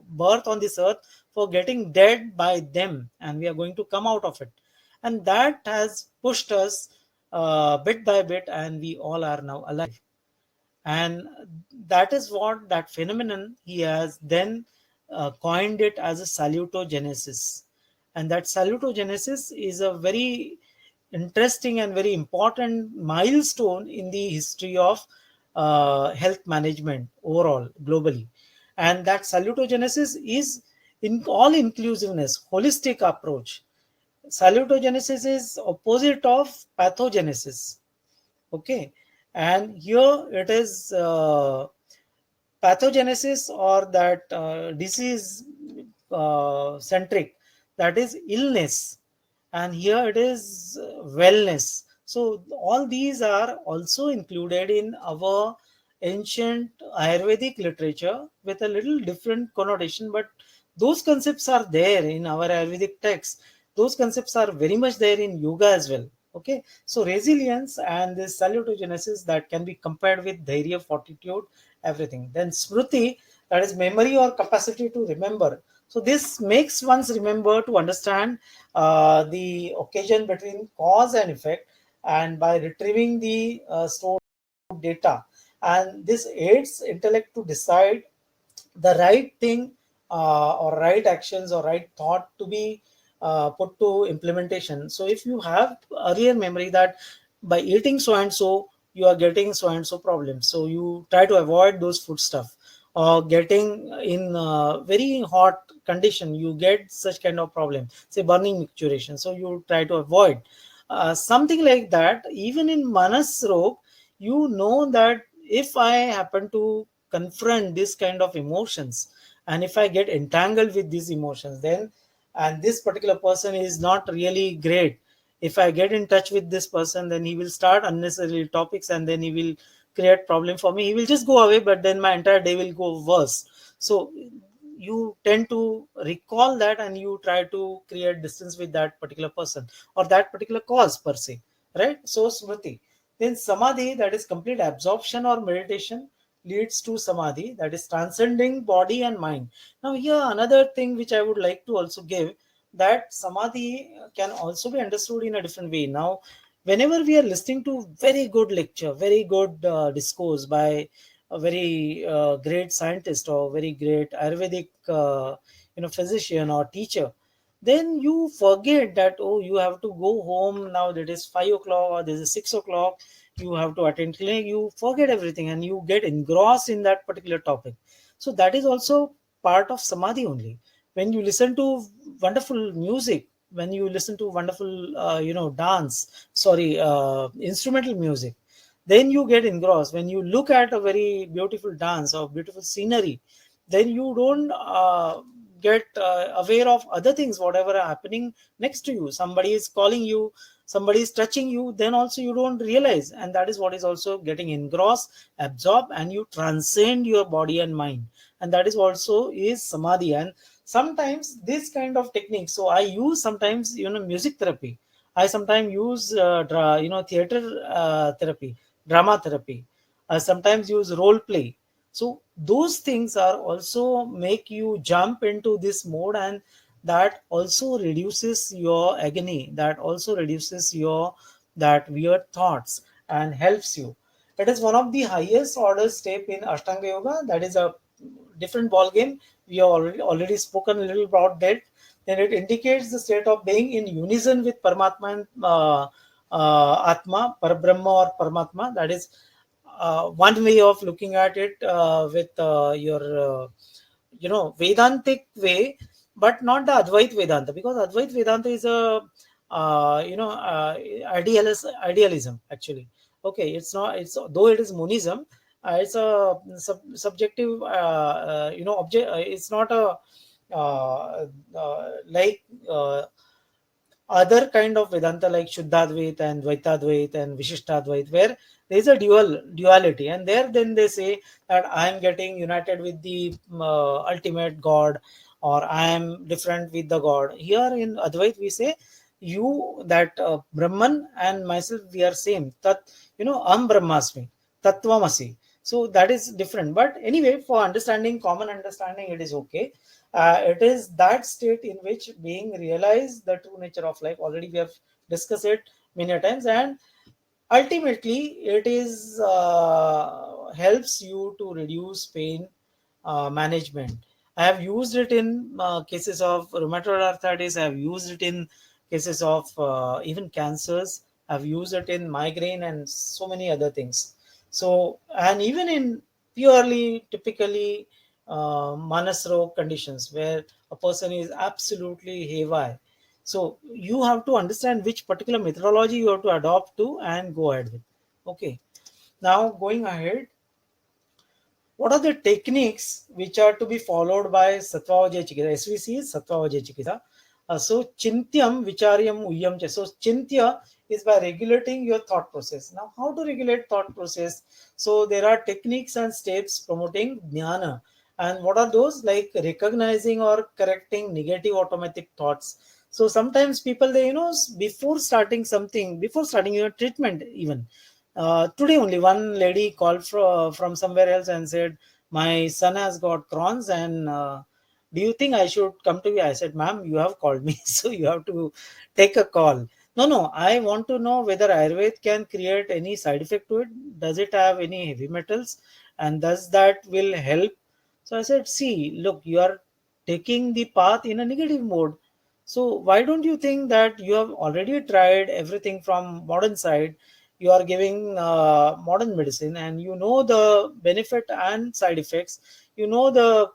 birth on this earth for getting dead by them, and we are going to come out of it. And that has pushed us bit by bit, and we all are now alive. And that is what that phenomenon he has then coined it as a salutogenesis. And that salutogenesis is a very interesting and very important milestone in the history of health management overall globally. And that salutogenesis is in all inclusiveness, holistic approach. Salutogenesis is opposite of pathogenesis. Okay, and here it is pathogenesis, or that disease centric, that is illness, and here it is wellness. So all these are also included in our ancient Ayurvedic literature with a little different connotation, but those concepts are there in our Ayurvedic texts. Those concepts are very much there in yoga as well. Okay, so resilience and this salutogenesis that can be compared with dhairya, fortitude, everything. Then smriti, that is memory or capacity to remember. So this makes one's remember to understand the occasion between cause and effect, and by retrieving the stored data, and this aids intellect to decide the right thing, or right actions or right thought to be put to implementation. So if you have earlier memory that by eating so and so you are getting so and so problems, so you try to avoid those food stuff, or getting in very hot condition you get such kind of problem, say burning micturition, so you try to avoid something like that. Even in manas rog, you know that if I happen to confront this kind of emotions, and if I get entangled with these emotions, then, and this particular person is not really great, if I get in touch with this person, then he will start unnecessary topics, and then he will create problem for me. He will just go away, but then my entire day will go worse. So you tend to recall that, and you try to create distance with that particular person or that particular cause per se, right? So smriti. Then samadhi, that is complete absorption or meditation, leads to samadhi, that is transcending body and mind. Now here another thing which I would like to also give, that samadhi can also be understood in a different way. Now whenever we are listening to very good lecture, very good discourse by a very great scientist or very great Ayurvedic physician or teacher, then you forget that, oh, you have to go home now, that is 5 o'clock or this is 6 o'clock, you have to attend clinic, you forget everything and you get engrossed in that particular topic. So that is also part of samadhi only. When you listen to wonderful music, when you listen to wonderful dance, sorry, instrumental music, then you get engrossed. When you look at a very beautiful dance or beautiful scenery, then you don't get aware of other things whatever are happening next to you. Somebody is calling you, somebody is touching you, then also you don't realize, and that is what is also getting engrossed, absorbed, and you transcend your body and mind, and that is also is samadhi. And sometimes this kind of technique, so I use sometimes music therapy, I sometimes use theater therapy, drama therapy, I sometimes use role play. So those things are also make you jump into this mode, and that also reduces your agony, that also reduces your that weird thoughts and helps you. It is one of the highest order step in Ashtanga Yoga. That is a different ball game. We have already spoken a little about that. Then it indicates the state of being in unison with Paramatma and Atma, Parabrahma or Paramatma. That is one way of looking at it with your Vedantic way, but not the Advait Vedanta, because Advait Vedanta is a idealism actually. Okay, it's not. It's though it is monism, it's a subjective. Object. It's not a like. Other kind of Vedanta like Shuddhadvait and Dvaitadvait and Vishishtadvait, where there is a duality, and there then they say that I am getting united with the ultimate God, or I am different with the God. Here in Advait we say you that Brahman and myself we are same. Tat Am Brahmasmi, Tattvamasi. So that is different. But anyway, for understanding, common understanding, it is okay. It is that state in which being realize the true nature of life. Already we have discussed it many times, and ultimately it is helps you to reduce pain management. I have used it in cases of rheumatoid arthritis. I have used it in cases of even cancers. I've used it in migraine and so many other things. So, and even in purely typically manas rog conditions where a person is absolutely haywire. So you have to understand which particular methodology you have to adopt to and go ahead with. Okay. Now going ahead, what are the techniques which are to be followed by Sattva Vajaya Chikitsa? SVC is Sattva Vajaya Chikitsa. So chintyam vicharyam uyyam cha. So chintya is by regulating your thought process. Now, how to regulate thought process? So there are techniques and steps promoting jnana. And what are those? Like recognizing or correcting negative automatic thoughts. So sometimes people, they, before starting something, before starting your treatment even, today only one lady called from somewhere else and said, my son has got Crohn's, and do you think I should come to you? I said, ma'am, you have called me, so you have to take a call. No, no, I want to know whether Ayurveda can create any side effect to it. Does it have any heavy metals? And does that will help? So I said, see, look, you are taking the path in a negative mode. So why don't you think that you have already tried everything from modern side? You are giving modern medicine, and you know the benefit and side effects. You know the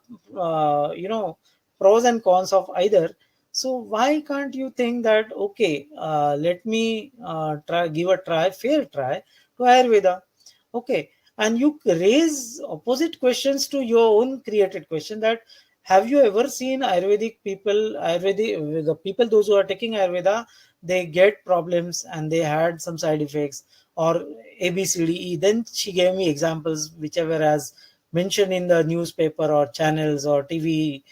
pros and cons of either. So why can't you think that, okay, let me try, give a try, fair try to Ayurveda? Okay, and you raise opposite questions to your own created question, that have you ever seen Ayurvedic people, Ayurvedic the people those who are taking Ayurveda, they get problems and they had some side effects, or ABCDE. Then she gave me examples whichever as mentioned in the newspaper or channels or TV,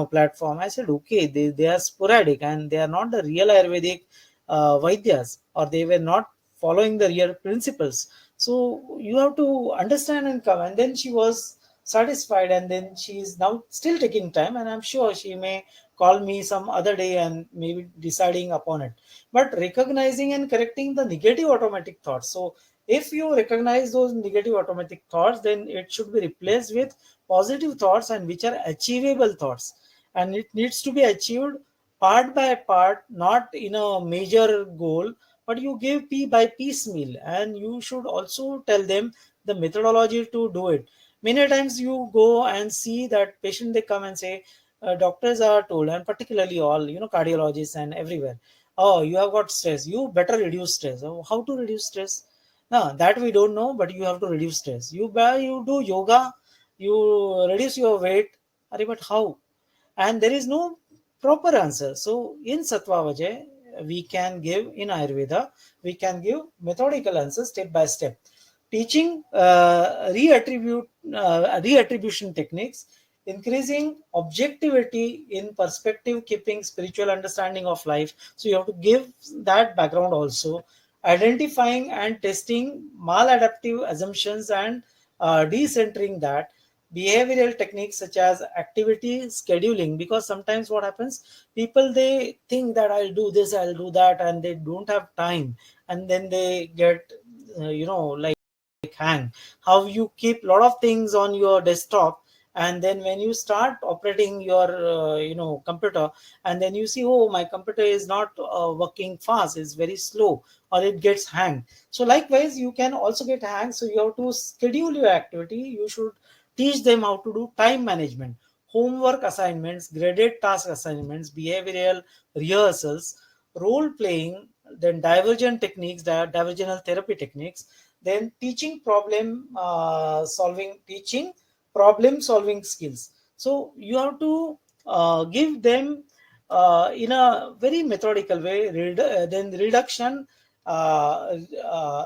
platform. I said, okay, they are sporadic and they are not the real Ayurvedic Vaidyas, or they were not following the real principles. So you have to understand and come. And then she was satisfied, and then she is now still taking time, and I'm sure she may call me some other day and maybe deciding upon it. But recognizing and correcting the negative automatic thoughts. So if you recognize those negative automatic thoughts, then it should be replaced with positive thoughts, and which are achievable thoughts, and it needs to be achieved part by part, not in a major goal, but you give by piecemeal. And you should also tell them the methodology to do it. Many times you go and see that patient, they come and say, doctors are told, and particularly all, cardiologists and everywhere, oh, you have got stress, you better reduce stress. Oh, how to reduce stress? No, that we don't know, but you have to reduce stress. You do yoga, you reduce your weight. Arey, but how? And there is no proper answer. So in Sattva we can give, in Ayurveda, we can give methodical answers step by step. Teaching reattribution techniques, increasing objectivity in perspective, keeping spiritual understanding of life. So you have to give that background also. Identifying and testing maladaptive assumptions and decentering that. Behavioral techniques such as activity scheduling, because sometimes what happens, people, they think that I'll do this, I'll do that, and they don't have time, and then they get like hang. How you keep a lot of things on your desktop, and then when you start operating your computer, and then you see, oh, my computer is not working fast, it's very slow, or it gets hang. So likewise you can also get hang. So you have to schedule your activity. You should teach them how to do time management, homework assignments, graded task assignments, behavioral rehearsals, role playing, then divergent techniques, divergental therapy techniques, then teaching problem solving skills. So you have to give them in a very methodical way, then reduction,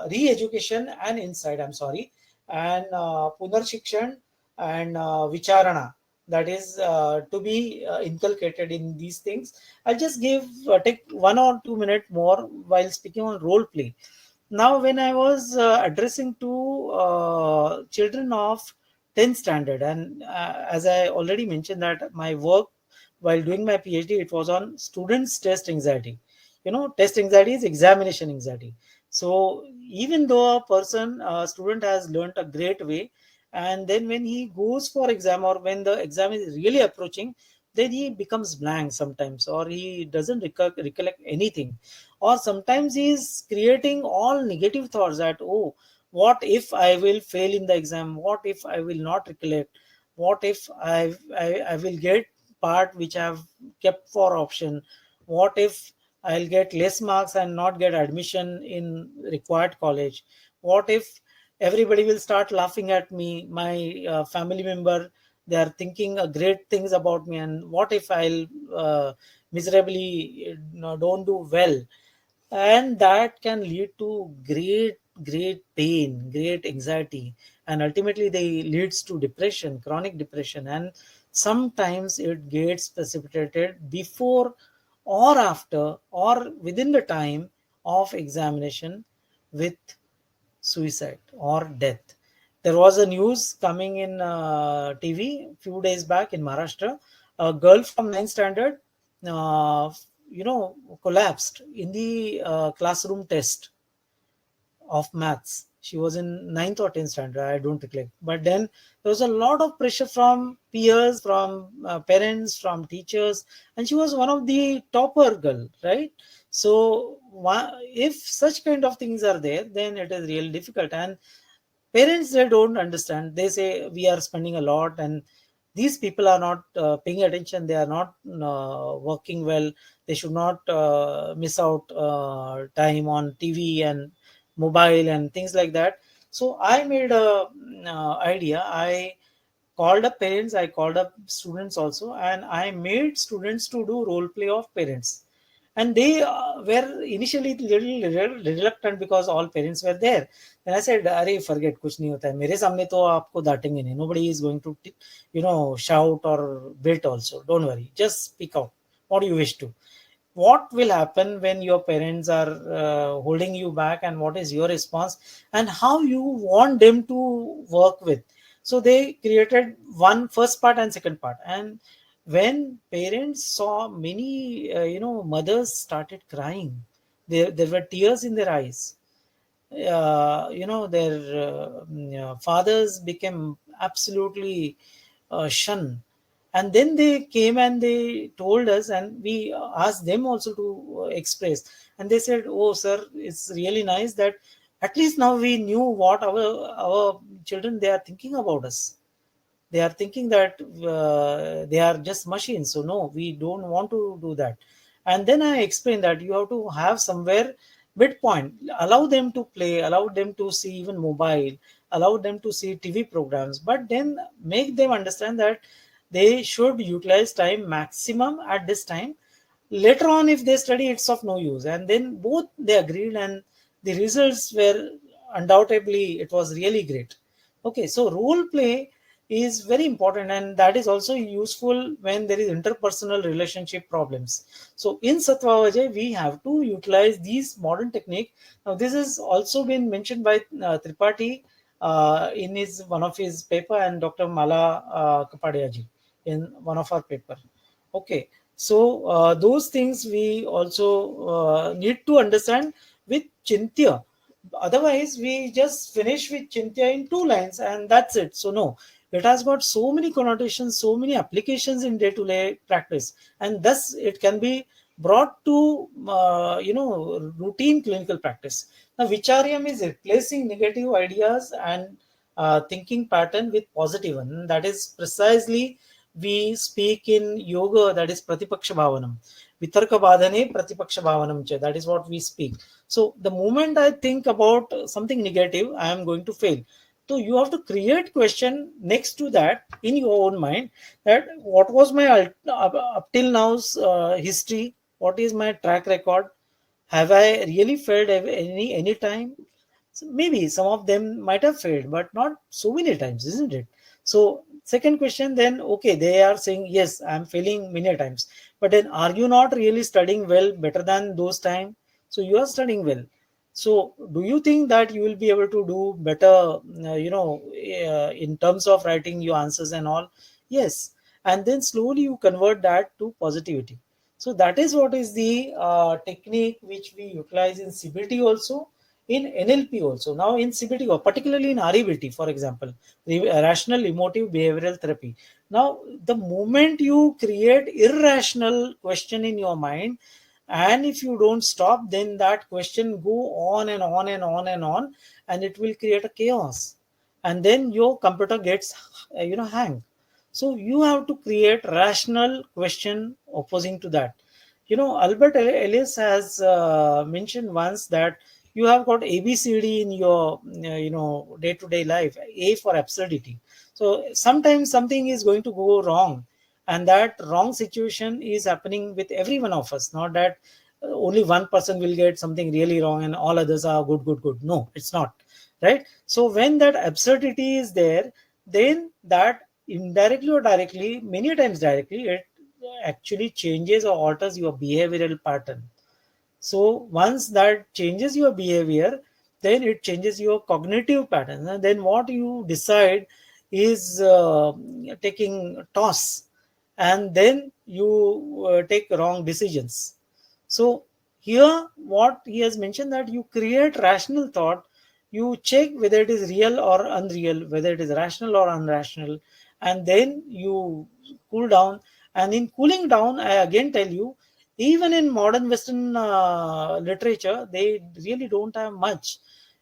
re-education and insight, I'm sorry, and punarshikshan and vicharana, that is to be inculcated in these things. I'll just take 1 or 2 minutes more while speaking on role play. Now, when I was addressing to children of 10th standard, and as I already mentioned that my work while doing my PhD, it was on students' test anxiety. Test anxiety is examination anxiety. So even though a student has learnt a great way, and then when he goes for exam, or when the exam is really approaching, then he becomes blank sometimes, or he doesn't recollect anything, or sometimes he is creating all negative thoughts that, oh, what if I will fail in the exam, what if I will not recollect, what if I will get part which I have kept for option, what if I'll get less marks and not get admission in required college, what if everybody will start laughing at me, my family member they are thinking great things about me, and what if I'll miserably don't do well, and that can lead to great pain, great anxiety, and ultimately they leads to depression, chronic depression, and sometimes it gets precipitated before or after or within the time of examination with suicide or death. There was a news coming in TV few days back in Maharashtra. A girl from ninth standard, uh, collapsed in the classroom test of maths. She was in ninth or 10th standard, I don't recollect. But then there was a lot of pressure from peers, from parents, from teachers, and she was one of the topper girl, right? So if such kind of things are there, then it is really difficult. And parents, they don't understand. They say we are spending a lot, and these people are not paying attention. They are not working well. They should not miss out time on TV and mobile and things like that. So I made a idea. I called up parents, I called up students also, and I made students to do role play of parents. And they were initially little reluctant because all parents were there. Then I said, "अरे forget, कुछ नहीं होता है. मेरे सामने तो आपको डांटेंगे नहीं. Nobody is going to, shout or beat also. Don't worry. Just speak out. What do you wish to? What will happen when your parents are holding you back, and what is your response, and how you want them to work with." So they created one first part and second part. And when parents saw many mothers started crying, there were tears in their eyes. Their fathers became absolutely shunned. And then they came and they told us, and we asked them also to express. And they said, "Oh sir, it's really nice that at least now we knew what our children, they are thinking about us. They are thinking that they are just machines, so no, we don't want to do that." And then I explained that you have to have somewhere midpoint. Allow them to play, allow them to see even mobile, allow them to see TV programs, but then make them understand that they should utilize time maximum at this time. Later on, if they study, it's of no use. And then both they agreed, and the results were undoubtedly, it was really great. Okay, so role play is very important, and that is also useful when there is interpersonal relationship problems. So in Sattva we have to utilize these modern technique. Now this has also been mentioned by Tripathi in his one of his paper, and Dr. Mala Kapadia in one of our paper. Okay, so those things we also need to understand with Chintya. Otherwise, we just finish with Chintya in 2 lines and that's it. So no, it has got so many connotations, so many applications in day-to-day practice, and thus it can be brought to routine clinical practice. Now, Vicharyam is replacing negative ideas and thinking pattern with positive one. That is precisely we speak in yoga, that is Pratipaksha Bhavanam. Vitarka Badhane Pratipaksha Bhavanam cha. That is what we speak. So the moment I think about something negative, I am going to fail. So you have to create question next to that in your own mind, that what was my up till now's history, what is my track record, have I really failed any time? So maybe some of them might have failed, but not so many times, isn't it? So second question, then okay, they are saying yes, I'm failing many times, but then are you not really studying well, better than those time? So you are studying well. So do you think that you will be able to do better, in terms of writing your answers and all? Yes, and then slowly you convert that to positivity. So that is what is the technique which we utilize in CBT also, in NLP also. Now in CBT, or particularly in REBT, for example, rational emotive behavioral therapy. Now the moment you create irrational question in your mind, and if you don't stop, then that question go on and on and on and on, and it will create a chaos, and then your computer gets hang. So you have to create rational question opposing to that. Albert Ellis has mentioned once that you have got ABCD in your day-to-day life. A for absurdity. So sometimes something is going to go wrong, and that wrong situation is happening with every one of us. Not that only one person will get something really wrong and all others are good, good, good. No, it's not, right? So when that absurdity is there, then that indirectly or directly, many times directly, it actually changes or alters your behavioral pattern. So once that changes your behavior, then it changes your cognitive pattern. And then what you decide is taking toss, and then you take wrong decisions. So here, what he has mentioned, that you create rational thought, you check whether it is real or unreal, whether it is rational or unrational, and then you cool down. And in cooling down, I again tell you, even in modern Western literature, they really don't have much.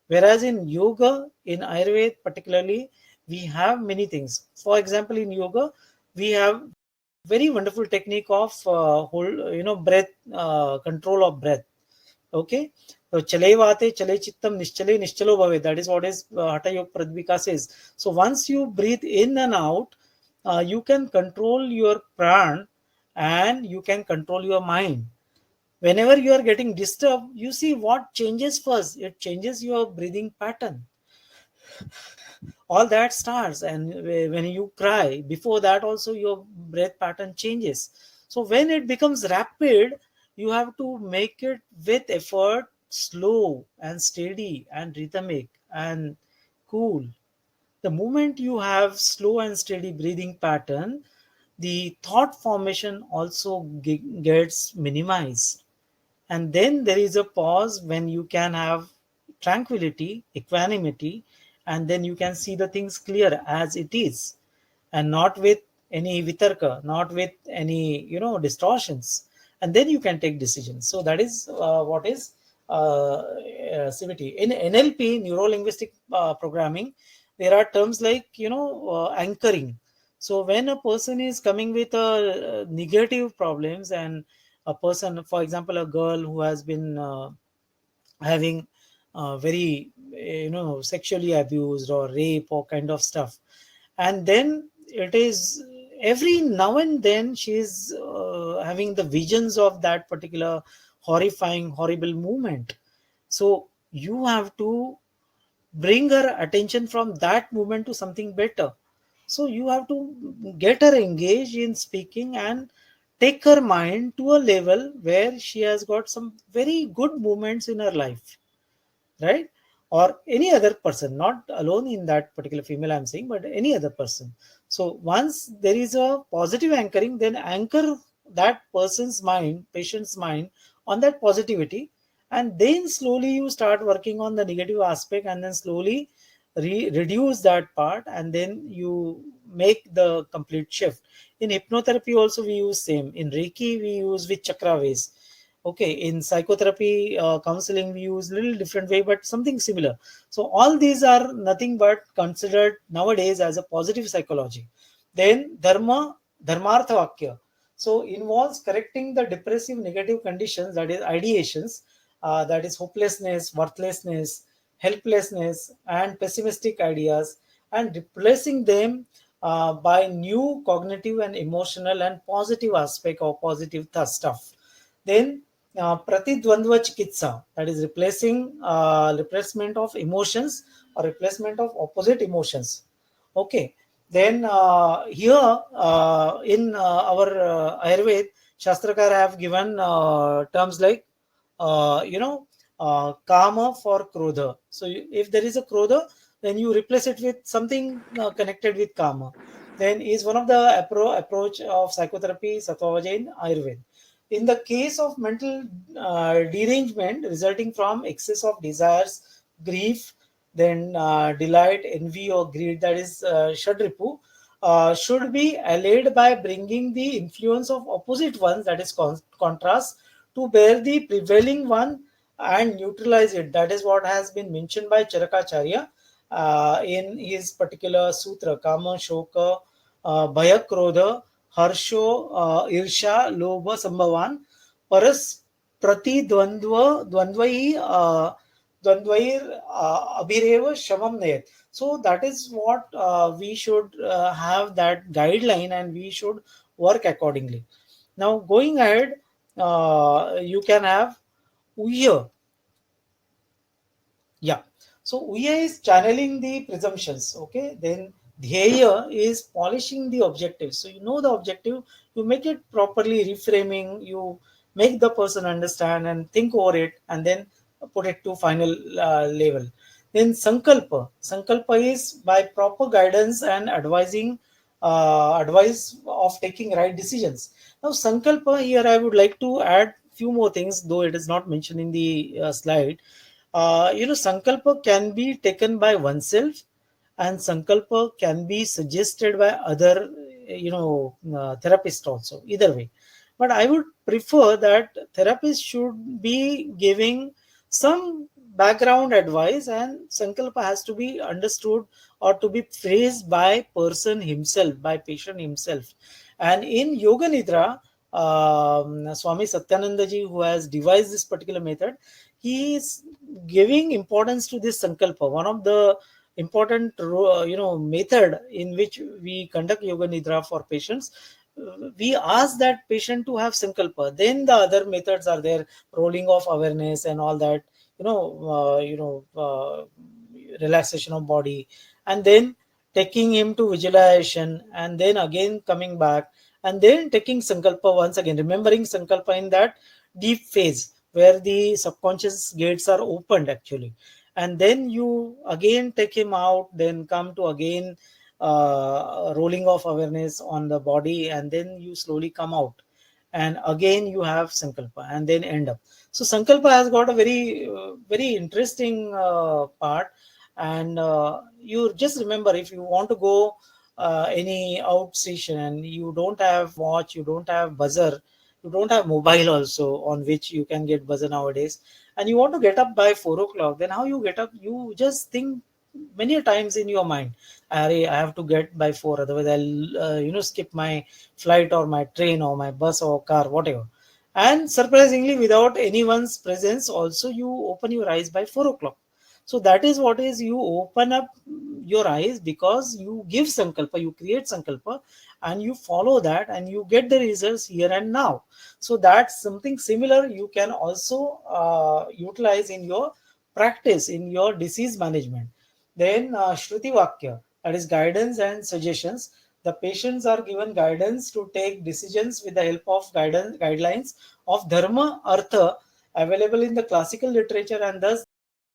Whereas in yoga, in Ayurveda particularly, we have many things. For example, in yoga, we have very wonderful technique of breath, control of breath. Okay, so chale vate chale chittam nischale nischalo bhave. That is what is Hatha Yoga Pradvika says. So once you breathe in and out, you can control your pran, and you can control your mind. Whenever you are getting disturbed, you see what changes first. It changes your breathing pattern. All that starts, and when you cry, before that also your breath pattern changes. So when it becomes rapid, you have to make it with effort, slow and steady and rhythmic and cool. The moment you have slow and steady breathing pattern, the thought formation also gets minimized. And then there is a pause when you can have tranquility, equanimity, and then you can see the things clear as it is, and not with any vitarka, not with any distortions. And then you can take decisions. So that is what is CVT. In NLP, neuro linguistic programming, there are terms like anchoring. So when a person is coming with negative problems, and a person, for example, a girl who has been having very sexually abused or rape or kind of stuff, and then it is every now and then she is having the visions of that particular horrifying, horrible movement. So you have to bring her attention from that movement to something better. So you have to get her engaged in speaking and take her mind to a level where she has got some very good moments in her life, right? Or any other person, not alone in that particular female I'm saying, but any other person. So once there is a positive anchoring, then anchor that person's mind, patient's mind, on that positivity, and then slowly you start working on the negative aspect, and then slowly reduce that part, and then you make the complete shift. In hypnotherapy also we use same. In Reiki we use with chakra ways. Okay, in psychotherapy counseling we use little different way, but something similar. So all these are nothing but considered nowadays as a positive psychology. Then dharmartha vakya, so involves correcting the depressive negative conditions, that is ideations, that is hopelessness, worthlessness, helplessness and pessimistic ideas, and replacing them by new cognitive and emotional and positive aspect or positive stuff. Then pratidvandva chikitsa, that is replacement of emotions or replacement of opposite emotions. Okay. Then here in our Ayurveda, Shastrakar have given terms like kama for krodha. So if there is a krodha, then you replace it with something connected with kama. Then is one of the approach of psychotherapy, Sattva in Ayurveda. In the case of mental derangement resulting from excess of desires, grief, then delight, envy, or greed, that is Shadripu, should be allayed by bringing the influence of opposite ones, that is contrast, to bear the prevailing one and neutralize it. That is what has been mentioned by Charakacharya in his particular sutra, Kama, Shoka, Bhaya, Krodha, Harsho, Irsha, Lobha, Sambhavan, Paras, Prati, Dvandva, Dvandvai, Dvandvair abhireva shamam nayat. So that is what we should have that guideline, and we should work accordingly. Now going ahead, you can have Uya. Yeah. So Uya is channeling the presumptions. Okay. Then Dhyaya is polishing the objective. So you know the objective, you make it properly, reframing, you make the person understand and think over it, and then put it to final level. Then Sankalpa. Sankalpa is by proper guidance and advice of taking right decisions. Now Sankalpa here, I would like to add few more things, though it is not mentioned in the slide. Sankalpa can be taken by oneself, and sankalpa can be suggested by other, therapist also. Either way, but I would prefer that therapist should be giving some background advice, and sankalpa has to be understood or to be phrased by person himself, by patient himself. And in Yoga Nidra, Swami Satyananda ji, who has devised this particular method, he is giving importance to this sankalpa. One of the important method in which we conduct yoga nidra for patients, we ask that patient to have sankalpa. Then the other methods are there, rolling of awareness and all that, you know relaxation of body, and then taking him to visualization, and then again coming back, and then taking sankalpa once again, remembering sankalpa in that deep phase where the subconscious gates are opened actually. And then you again take him out, then come to again rolling of awareness on the body, and then you slowly come out, and again you have sankalpa, and then end up. So sankalpa has got a very interesting part. And you just remember, if you want to go any out station, and you don't have watch, you don't have buzzer, you don't have mobile also on which you can get buzzer nowadays, and you want to get up by 4 o'clock, then how you get up? You just think many times in your mind, "Arey, I have to get by 4, otherwise I'll skip my flight or my train or my bus or car, whatever." And surprisingly, without anyone's presence, also you open your eyes by 4 o'clock. So that is what is, you open up your eyes because you give sankalpa, you create sankalpa, and you follow that, and you get the results here and now. So that's something similar you can also utilize in your practice, in your disease management. Then Shruti Vakya, that is guidance and suggestions. The patients are given guidance to take decisions with the help of guidance guidelines of Dharma Artha available in the classical literature, and thus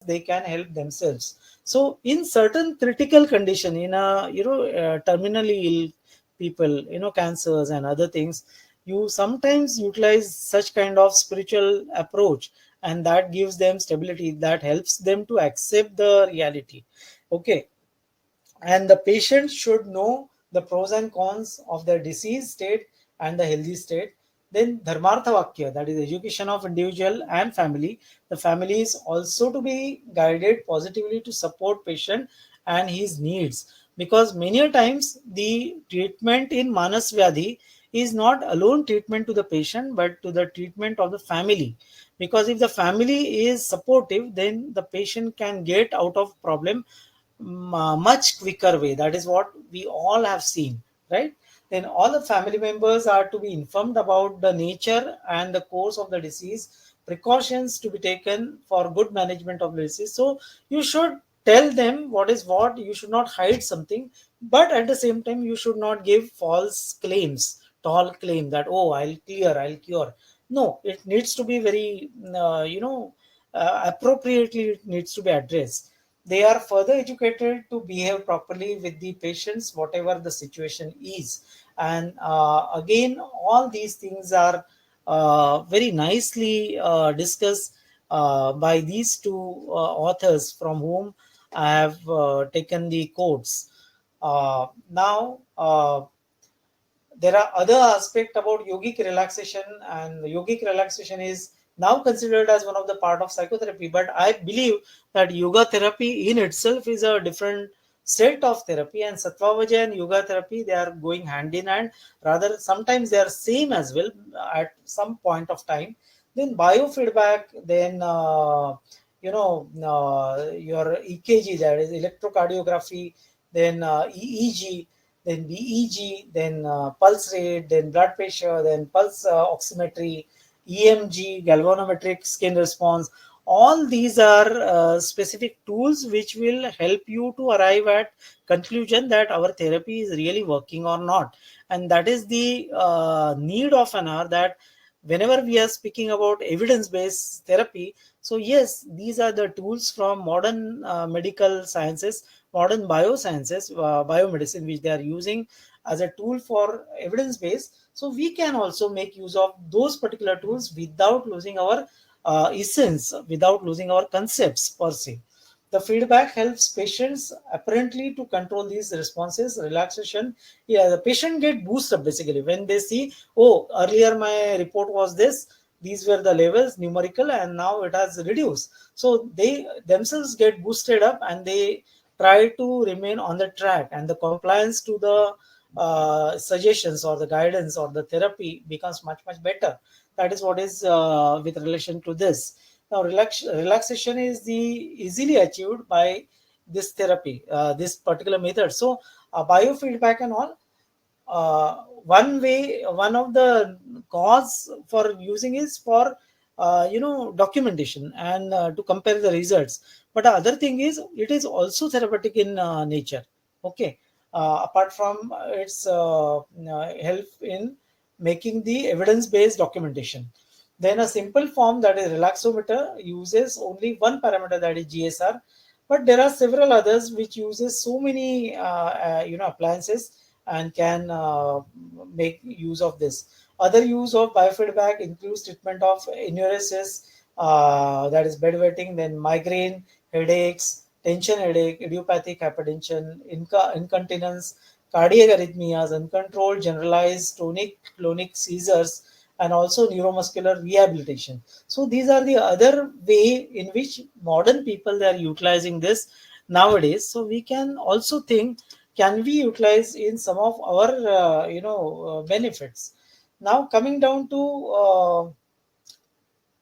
they can help themselves. So in certain critical condition, in a terminally ill people, cancers and other things, you sometimes utilize such kind of spiritual approach, and that gives them stability, that helps them to accept the reality. Okay. And the patient should know the pros and cons of the disease state and the healthy state. Then dharmartha vakya, that is education of individual and family. The family is also to be guided positively to support patient and his needs, because many a times the treatment in manas vyadhi is not alone treatment to the patient, but to the treatment of the family. Because if the family is supportive, then the patient can get out of problem much quicker way. That is what we all have seen, right? Then all the family members are to be informed about the nature and the course of the disease, precautions to be taken for good management of the disease. So you should tell them what is what, you should not hide something, but at the same time you should not give false claims, tall claim that, oh, I'll clear, I'll cure. No, it needs to be very appropriately, it needs to be addressed. They are further educated to behave properly with the patients, whatever the situation is. And again, all these things are very nicely discussed by these two authors from whom I have taken the quotes. Now, there are other aspect about yogic relaxation, and yogic relaxation is now considered as one of the part of psychotherapy, but I believe that yoga therapy in itself is a different set of therapy, and sattva and yoga therapy, they are going hand in hand. Rather, sometimes they are same as well at some point of time. Then biofeedback, then your EKG, that is electrocardiography, then EEG, then BEG, then pulse rate, then blood pressure, then pulse oximetry, EMG, galvanometric skin response. All these are specific tools which will help you to arrive at conclusion that our therapy is really working or not. And that is the need of an hour, that whenever we are speaking about evidence based therapy, so yes, these are the tools from modern medical sciences, modern biosciences, biomedicine, which they are using as a tool for evidence based. So we can also make use of those particular tools without losing our essence, without losing our concepts per se. The feedback helps patients apparently to control these responses, relaxation. Yeah, the patient get boost up basically when they see, oh, earlier my report was this, these were the levels numerical, and now it has reduced. So they themselves get boosted up, and they try to remain on the track, and the compliance to the suggestions or the guidance or the therapy becomes much better. That is what is with relation to this. Now, relaxation is the easily achieved by this therapy, this particular method. So, biofeedback and all, one way, one of the cause for using is for documentation and to compare the results. But the other thing is, it is also therapeutic in nature. Okay, apart from its help in making the evidence based documentation, then a simple form, that is relaxometer, uses only one parameter, that is GSR, but there are several others which uses so many appliances and can make use of this. Other use of biofeedback includes treatment of enuresis, that is bedwetting, then migraine, headaches, tension headache, idiopathic hypertension, incontinence, cardiac arrhythmias, uncontrolled generalized tonic-clonic seizures, and also neuromuscular rehabilitation. So these are the other way in which modern people, they are utilizing this nowadays. So we can also think, can we utilize in some of our benefits. Now coming down to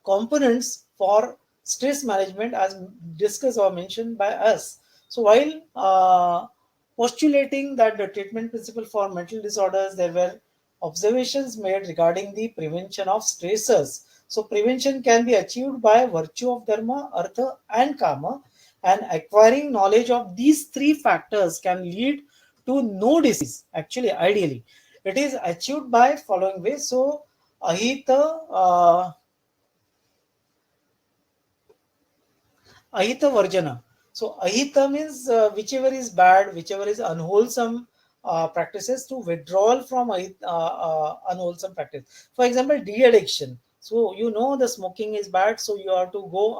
components for stress management, as discussed or mentioned by us. So while postulating that the treatment principle for mental disorders, there were observations made regarding the prevention of stressors. So prevention can be achieved by virtue of dharma, artha, and kama, and acquiring knowledge of these three factors can lead to no disease. Actually, ideally, it is achieved by following ways. So ahita, ahita varjana. So ahita means whichever is bad, whichever is unwholesome practices, to withdrawal from unwholesome practice. For example, de-addiction. So you know the smoking is bad, so you have to go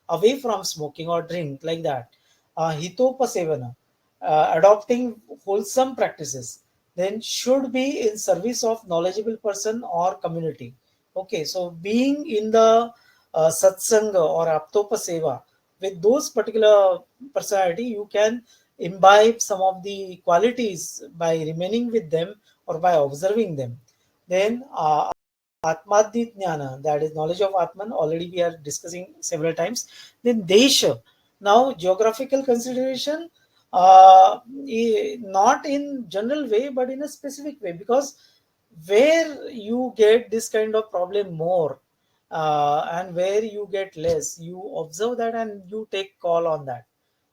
away from smoking or drink, like that. Hitopasevana, adopting wholesome practices, then should be in service of knowledgeable person or community. Okay, so being in the satsanga or aptopaseva with those particular personality, you can imbibe some of the qualities by remaining with them or by observing them. Then Atmadit Jnana, that is knowledge of Atman, already we are discussing several times. Then Desha, now geographical consideration, not in general way, but in a specific way, because where you get this kind of problem more, and where you get less, you observe that and you take call on that.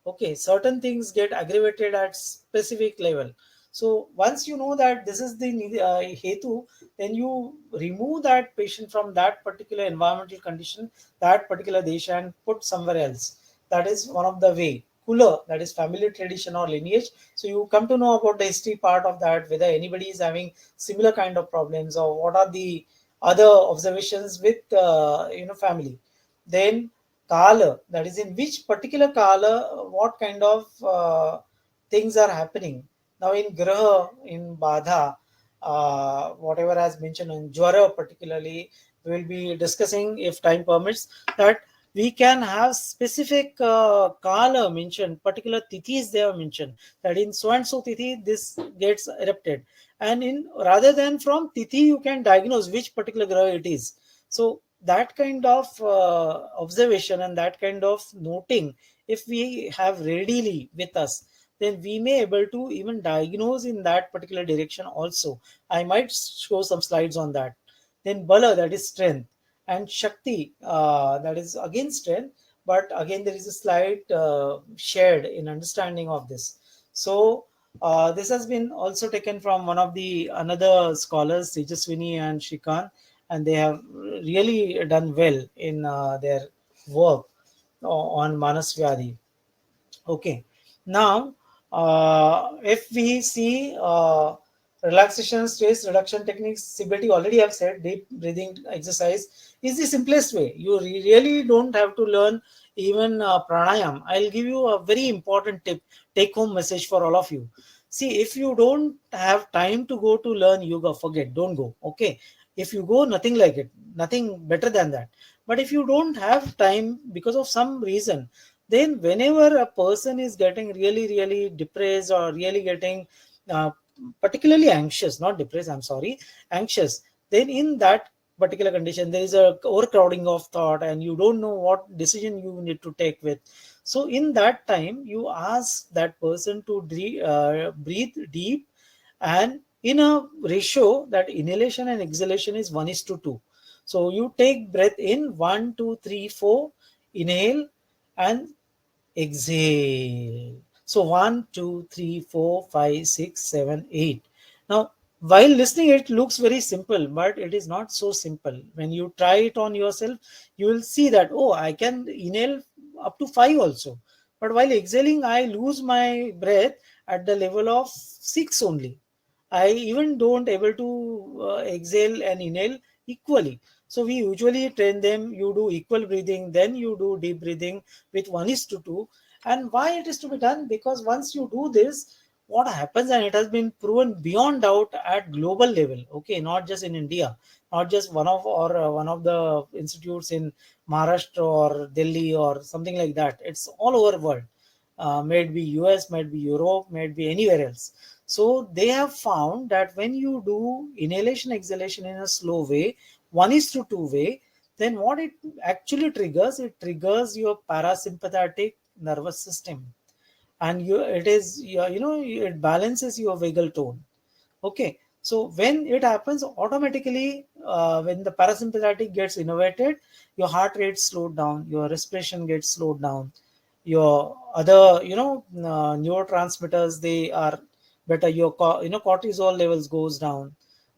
Okay, certain things get aggravated at specific level. So once you know that this is the hetu, then you remove that patient from that particular environmental condition, that particular desha, and put somewhere else. That is one of the way. Kula, that is family tradition or lineage. So you come to know about the history part of that, whether anybody is having similar kind of problems, or what are the other observations with family. Then kala, that is in which particular kala what kind of things are happening. Now in graha, in badha, whatever has mentioned in jwara particularly, we will be discussing if time permits, that we can have specific kala mentioned, particular tithis they have mentioned, that in so and so tithi this gets erupted, and in rather than from tithi you can diagnose which particular graha it is. So that kind of observation and that kind of noting, if we have readily with us, then we may able to even diagnose in that particular direction also. I might show some slides on that. Then bala, that is strength, and shakti, that is again strength, but again there is a slight shared in understanding of this. So this has been also taken from one of the another scholars, Tejaswini and Shrikant, and they have really done well in their work on Manas Vyadhi. Okay. Now, if we see relaxation, stress reduction techniques, CBT already have said deep breathing exercise is the simplest way. You really don't have to learn even pranayam. I'll give you a very important tip, take home message for all of you. See, if you don't have time to go to learn yoga, forget, don't go. Okay. If you go, nothing like it, nothing better than that. But if you don't have time because of some reason, then whenever a person is getting really really depressed or really getting uh, particularly anxious, not depressed, I'm sorry, anxious, then in that particular condition there is a overcrowding of thought and you don't know what decision you need to take with. So in that time you ask that person to breathe deep, and in a ratio that inhalation and exhalation is 1 is to 2. So you take breath in 1 2 3 4, inhale, and exhale. So 1, 2, 3, 4, 5, 6, 7, 8. Now, while listening, it looks very simple, but it is not so simple. When you try it on yourself, you will see that, oh, I can inhale up to 5 also. But while exhaling, I lose my breath at the level of 6 only. I even don't able to exhale and inhale equally. So we usually train them. You do equal breathing, then you do deep breathing with 1 is to 2. And why it is to be done? Because once you do this, what happens, and it has been proven beyond doubt at global level. Okay, not just in India, not just one of the institutes in Maharashtra or Delhi or something like that. It's all over world. May it be US, may it be Europe, may it be anywhere else. So they have found that when you do inhalation exhalation in a slow way, 1 is to 2 way, then what it actually triggers, it triggers your parasympathetic nervous system, and it is it balances your vagal tone. Okay, so when it happens automatically, when the parasympathetic gets innervated, your heart rate slowed down, your respiration gets slowed down, your other neurotransmitters, they are better, your cortisol levels goes down,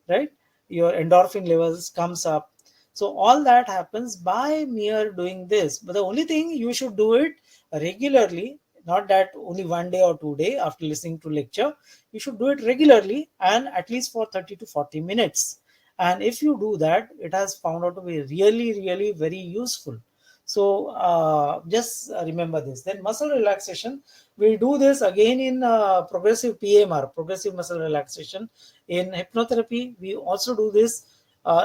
right? Your endorphin levels comes up. So all that happens by mere doing this, but the only thing, you should do it regularly, not that only 1 day or 2 day after listening to lecture. You should do it regularly and at least for 30 to 40 minutes. And if you do that, it has found out to be really really very useful. So just remember this. Then muscle relaxation, we do this again in progressive PMR, progressive muscle relaxation. In hypnotherapy, we also do this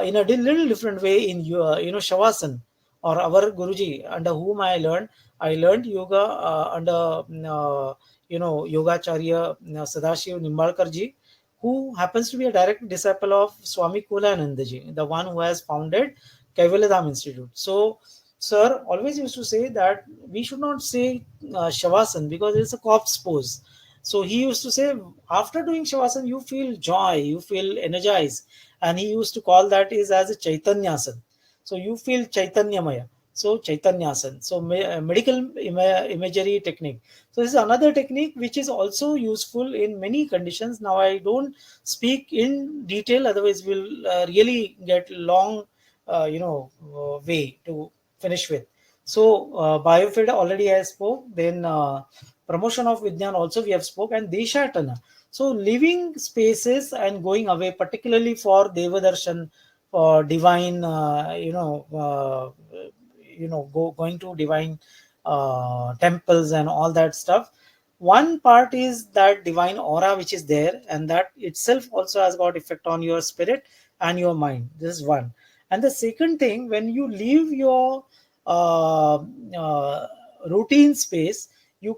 in a little different way in Shavasana, or our Guruji under whom I learned yoga under Yogacharya Sadashiv Nimbalkarji, who happens to be a direct disciple of Swami Kulanandaji, the one who has founded Kaivalyadham Institute. So, sir always used to say that we should not say Shavasana because it's a corpse pose. So he used to say, after doing Shavasana, you feel joy, you feel energized, and he used to call that is as a Chaitanyasana. So you feel Chaitanyamaya. So Chaitanyasana. So medical imagery technique. So this is another technique which is also useful in many conditions. Now I don't speak in detail, otherwise we'll really get long, way to finish with. So Biofed already I spoke. Then promotion of Vijnan also we have spoke, and Deshatana. So living spaces and going away, particularly for Devadarshan, for divine, going to divine temples and all that stuff. One part is that divine aura which is there, and that itself also has got effect on your spirit and your mind. This is one. And the second thing, when you leave your uh, uh, routine space, you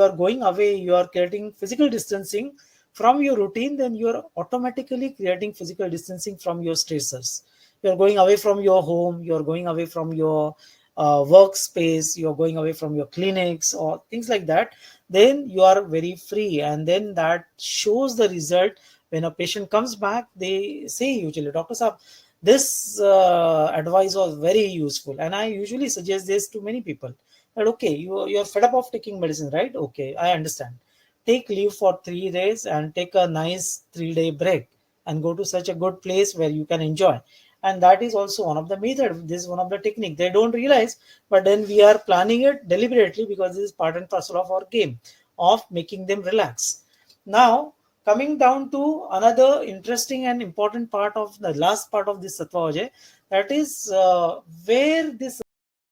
are going away, you are creating physical distancing from your routine, then you are automatically creating physical distancing from your stressors. You're going away from your home, you're going away from your workspace, you're going away from your clinics or things like that, then you are very free. And then that shows the result. When a patient comes back, they say usually, Doctor Saab, this advice was very useful. And I usually suggest this to many people, that okay, you're fed up of taking medicine, right? Okay, I understand. Take leave for 3 days and take a nice 3 day break and go to such a good place where you can enjoy. And that is also one of the method. This is one of the technique they don't realize, but then we are planning it deliberately because this is part and parcel of our game of making them relax. Now, coming down to another interesting and important part of the last part of this Sattva, that is where this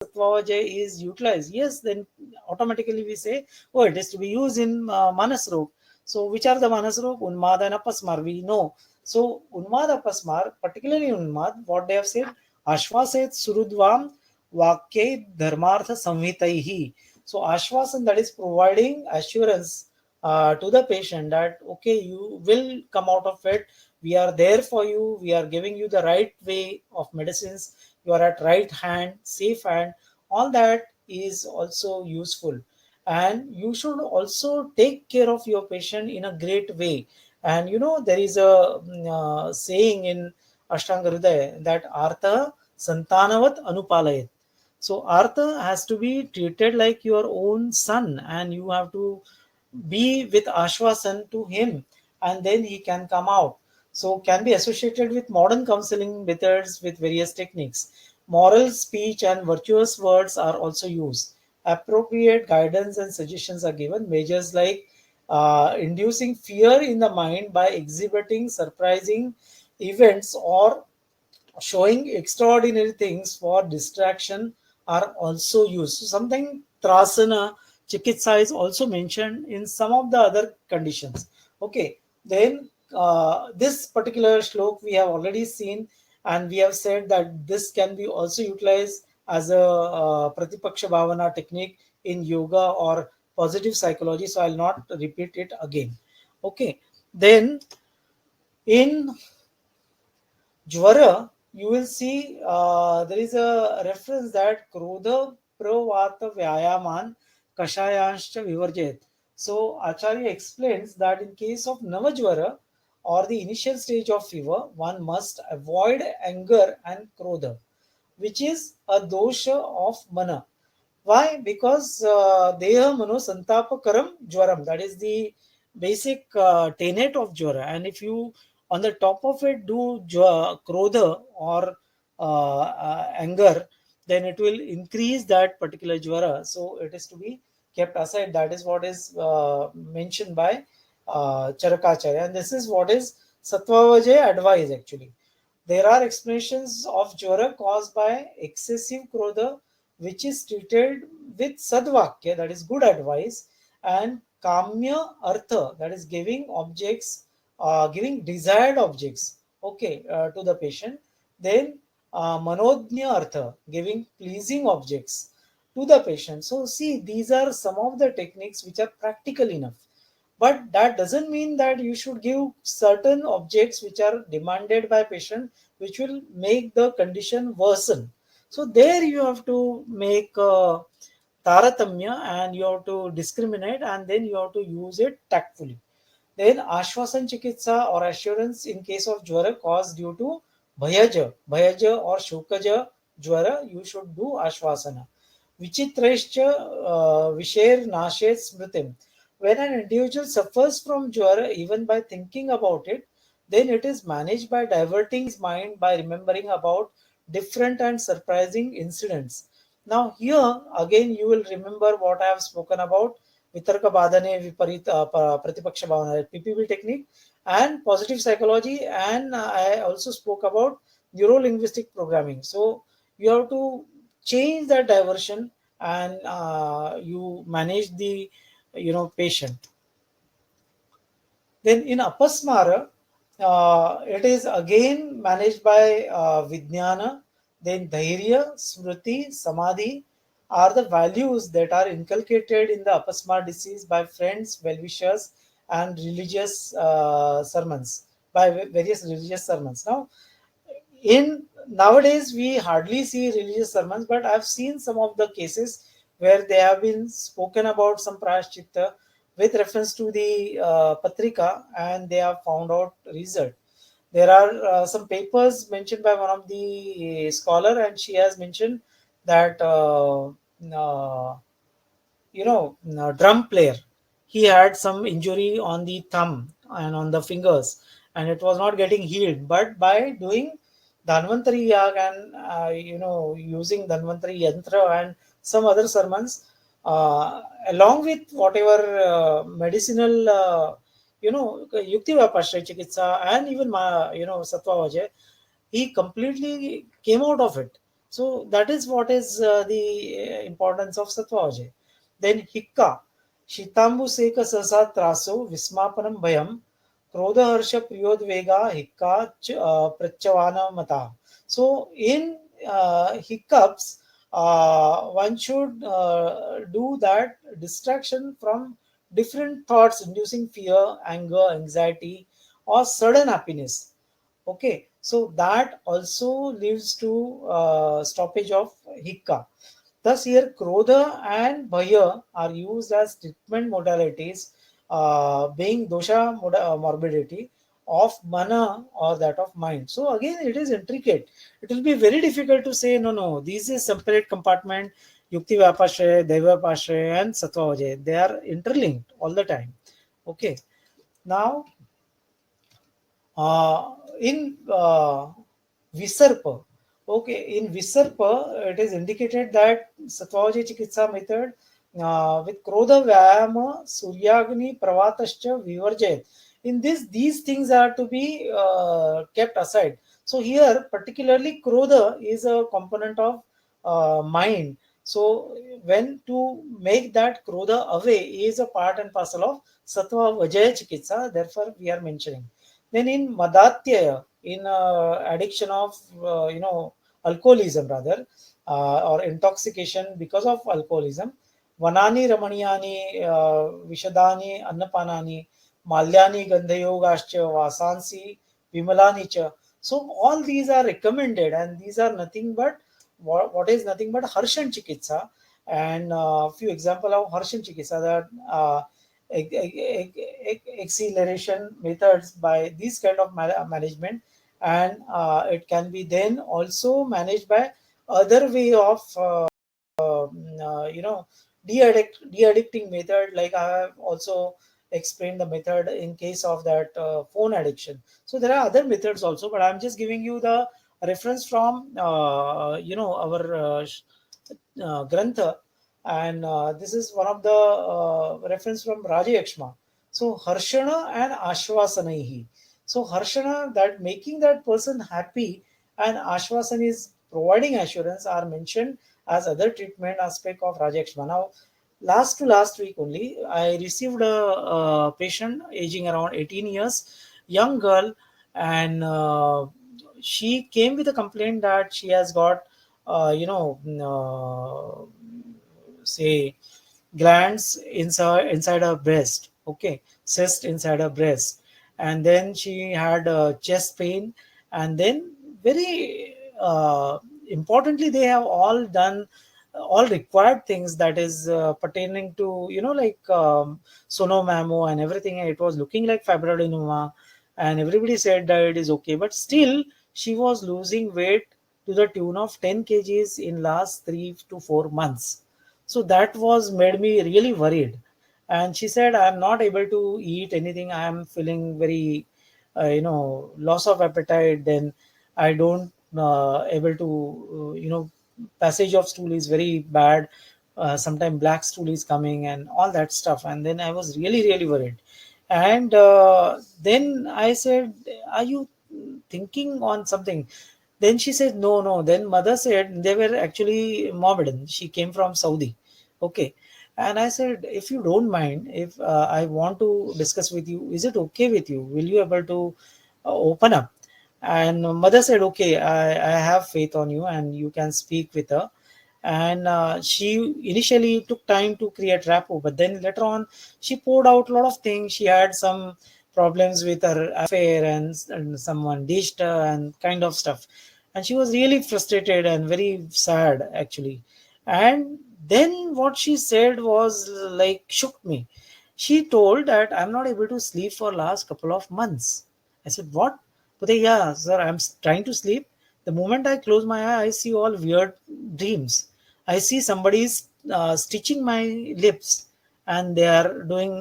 Sattva is utilized. Yes, then automatically we say, oh, it is to be used in Manas Rog. So, which are the Manas Rog? Unmad and Apasmar, we know. So, Unmad Apasmar, particularly Unmad, what they have said, Ashvaset Surudvam Vakye Dharmartha Samhitaihi. So, Ashvasan, that is providing assurance to the patient that okay, you will come out of it. We are there for you. We are giving you the right way of medicines. You are at right hand, safe hand. All that is also useful. And you should also take care of your patient in a great way. And there is a saying in Ashtanga Hridaya that Artha Santanavat Anupalayat. So Artha has to be treated like your own son, and you have to be with Ashwasan to him, and then he can come out. So can be associated with modern counseling methods with various techniques. Moral speech and virtuous words are also used. Appropriate guidance and suggestions are given. Measures like inducing fear in the mind by exhibiting surprising events or showing extraordinary things for distraction are also used. So something trasana, chikitsa is also mentioned in some of the other conditions. Okay, then this particular shlok we have already seen, and we have said that this can be also utilized as a pratipaksha bhavana technique in yoga or positive psychology. So I'll not repeat it again. Okay, then in Jvara, you will see there is a reference that Krodha Pravata Vyayaman Kashayanscha Vivarjet. So Acharya explains that in case of Navajvara or the initial stage of fever, one must avoid anger and Krodha, which is a dosha of mana. Why? Because Deha Mano Santapakaram Jwaram. That is the basic tenet of Jwara. And if you on the top of it do Krodha or anger, then it will increase that particular Jwara. So it is to be kept aside. That is what is mentioned by Charakacharya. And this is what is Sattva advice actually. There are explanations of Jwara caused by excessive Krodha, which is treated with Sadvakya, that is good advice, and Kamya Artha, that is giving objects, giving desired objects, okay, to the patient. Then Manodnya Artha, giving pleasing objects to the patient. So, see, these are some of the techniques which are practical enough, but that doesn't mean that you should give certain objects which are demanded by patient, which will make the condition worsen. So there you have to make taratamya, and you have to discriminate, and then you have to use it tactfully. Then Ashwasan Chikitsa or assurance in case of Jwara caused due to Bhayaja or Shokaja Jwara, you should do Ashwasana. Vichitreshcha Visher Nashet Smritim. When an individual suffers from Jwara, even by thinking about it, then it is managed by diverting his mind by remembering about different and surprising incidents. Now, here again, you will remember what I have spoken about Vitarka Badhane Viparita Pratipaksha Bhavana, PPB technique, and positive psychology. And I also spoke about neuro linguistic programming. So, you have to change that diversion, and you manage the patient. Then in Apasmara, it is again managed by Vijnana. Then Dhairya, Smriti, Samadhi are the values that are inculcated in the Apasmara disease by friends, well-wishers, and religious sermons, by various religious sermons. Now, in nowadays we hardly see religious sermons, but I've seen some of the cases where they have been spoken about some prayashchitta with reference to the patrika, and they have found out result. There are some papers mentioned by one of the scholar, and she has mentioned that drum player, he had some injury on the thumb and on the fingers, and it was not getting healed, but by doing dhanvantari yag and using dhanvantari yantra and some other sermons, along with whatever medicinal yukti vyapashraya chikitsa and even sattva vajay, he completely came out of it. So that is what is the importance of sattva vajay. Then hikka, shitambu seka sasa traso vismapanam bhayam krodha harsha priyodvega hikka prachavana mata. So in hiccups, one should do that distraction from different thoughts inducing fear, anger, anxiety, or sudden happiness. Okay, so that also leads to stoppage of hikka. Thus, here Krodha and Bhaya are used as treatment modalities, being dosha morbidity of mana or that of mind. So, again, it is intricate. It will be very difficult to say, no, no, these is separate compartment, Yukti Vyapashraya, Daivavyapashraya, and Sattva Vajay. They are interlinked all the time. Okay, now in Visarpa, okay, in Visarpa, it is indicated that Sattvaji Chikitsa method with Krodha Vyayama Suryagni Pravatascha Vivarjayat. In this, these things are to be kept aside. So here, particularly Krodha is a component of mind. So when to make that Krodha away is a part and parcel of Sattva Vajaya Chikitsa. Therefore, we are mentioning. Then in Madatyaya, in addiction of alcoholism rather, or intoxication because of alcoholism, Vanani Ramaniyani Vishadani Annapanani Malyani Gandhayogascha Vasansi Vimalani cha. So all these are recommended, and these are nothing but what is nothing but Harshan Chikitsa, and few example of Harshan Chikitsa, that acceleration methods by these kind of management, and it can be then also managed by other way of you know de-addicting method, like I have also explained the method in case of that phone addiction. So there are other methods also, but I'm just giving you the reference from our grantha, and this is one of the reference from Raja Yakshma. So Harshana and Ashvasanaihi. So Harshana, that making that person happy, and Ashvasan is providing assurance, are mentioned as other treatment aspect of Raja Yakshma. Now, last to last week only, I received a patient aging around 18 years, young girl, and she came with a complaint that she has got, say, glands inside her breast. Okay, cyst inside her breast, and then she had chest pain, and then very importantly, they have all done all required things that is pertaining to like sonomammo and everything. It was looking like fibroadenoma, and everybody said that it is okay, but still she was losing weight to the tune of 10 kgs in last 3 to 4 months. So that was made me really worried, and she said, I'm not able to eat anything, I am feeling very loss of appetite, then I don't able to passage of stool is very bad, sometimes black stool is coming and all that stuff. And then I was really really worried, and then I said, are you thinking on something? Then she said, no, no. Then mother said they were actually Mohammedan. She came from Saudi. Okay. And I said, if you don't mind, if I want to discuss with you, is it okay with you? Will you able to open up? And mother said, okay, I have faith on you and you can speak with her. And she initially took time to create rapport, but then later on she poured out a lot of things. She had some problems with her affair, and someone ditched her and kind of stuff. And she was really frustrated and very sad actually. And then what she said was like shook me. She told that I'm not able to sleep for last couple of months. I said, what? But yeah, sir, I'm trying to sleep. The moment I close my eye, I see all weird dreams. I see somebody's stitching my lips, and they are doing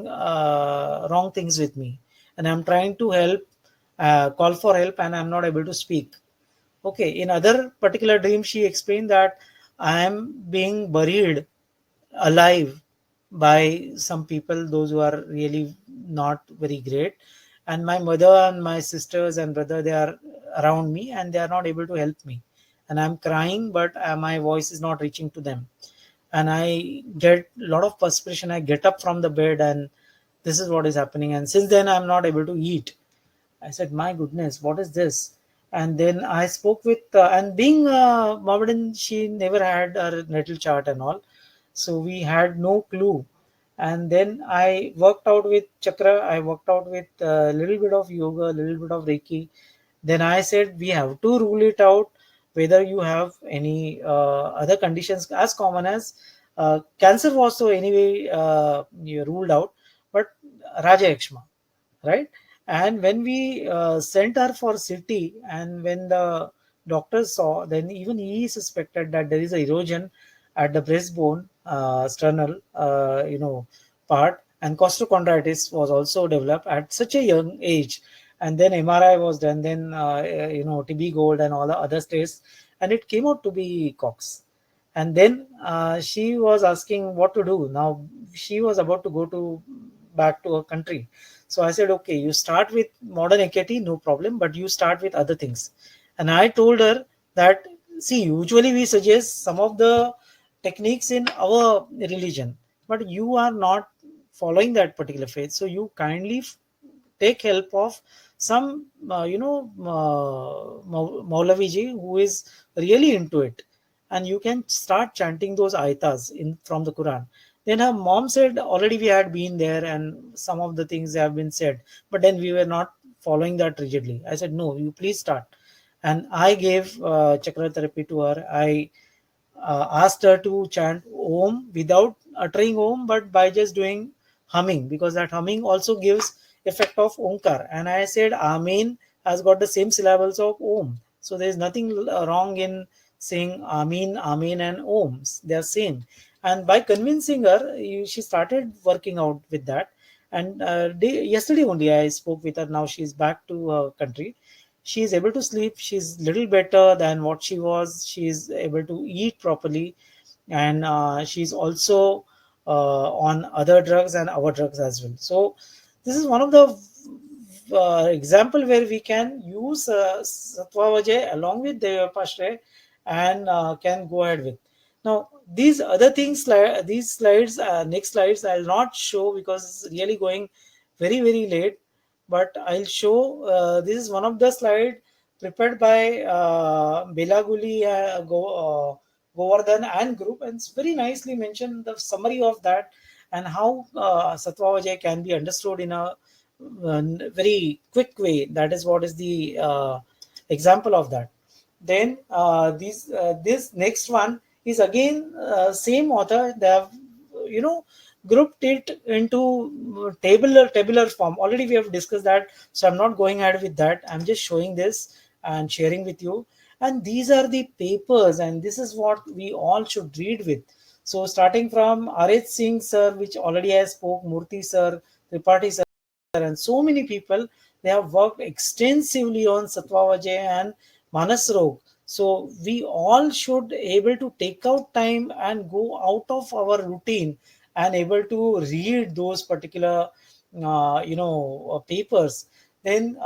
wrong things with me. And I'm trying to help, call for help, and I'm not able to speak. Okay, in other particular dream, she explained that I am being buried alive by some people, those who are really not very great. And my mother and my sisters and brother, they are around me and they are not able to help me. And I'm crying, but my voice is not reaching to them. And I get a lot of perspiration. I get up from the bed, and this is what is happening. And since then, I'm not able to eat. I said, my goodness, what is this? And then I spoke with, and being Mohammedan, she never had a natal chart and all. So we had no clue. And then I worked out with Chakra, I worked out with a little bit of yoga, a little bit of Reiki. Then I said, we have to rule it out whether you have any other conditions as common as cancer was so anyway you ruled out, but Raja Yakshma, right? And when we sent her for CT, and when the doctors saw, then even he suspected that there is a erosion at the breastbone, sternal, part, and costochondritis was also developed at such a young age. And then MRI was done, then TB gold and all the other tests, and it came out to be Cox. And then she was asking what to do. Now she was about to go to back to her country. So I said, okay, you start with modern AKT, no problem, but you start with other things. And I told her that, see, usually we suggest some of the techniques in our religion, but you are not following that particular faith. So you kindly take help of some, Maulaviji who is really into it. And you can start chanting those ayatas in from the Quran. Then her mom said, already we had been there and some of the things have been said, but then we were not following that rigidly. I said, no, you please start. And I gave chakra therapy to her. I asked her to chant Om without uttering Om, but by just doing humming, because that humming also gives effect of Omkar. And I said Amin has got the same syllables of Om. So there is nothing wrong in saying Amin, Amin and Oms. They are same. And by convincing her, she started working out with that. And yesterday only I spoke with her. Now she's back to her country. She is able to sleep. She's little better than what she was. She is able to eat properly, and she's also on other drugs and our drugs as well. So this is one of the example where we can use Sattva Vajay along with Daivavyapashraya, and can go ahead with. Now these other things, these slides, next slides I'll not show because it's really going very very late, but I'll show. This is one of the slide prepared by Belaguli, Govardhan and group, and it's very nicely mentioned the summary of that, and how Sattva Vajay can be understood in a very quick way. That is what is the example of that. Then this next one is again same author. They have, you know grouped it into tabular form. Already we have discussed that, so I'm not going ahead with that. I'm just showing this and sharing with you. And these are the papers, and this is what we all should read with. So starting from RH Singh sir, which already I spoke, Murthy sir, Tripathi sir, and so many people, they have worked extensively on Sattva Vajay and Manas Rog. So we all should able to take out time and go out of our routine and able to read those particular papers. Then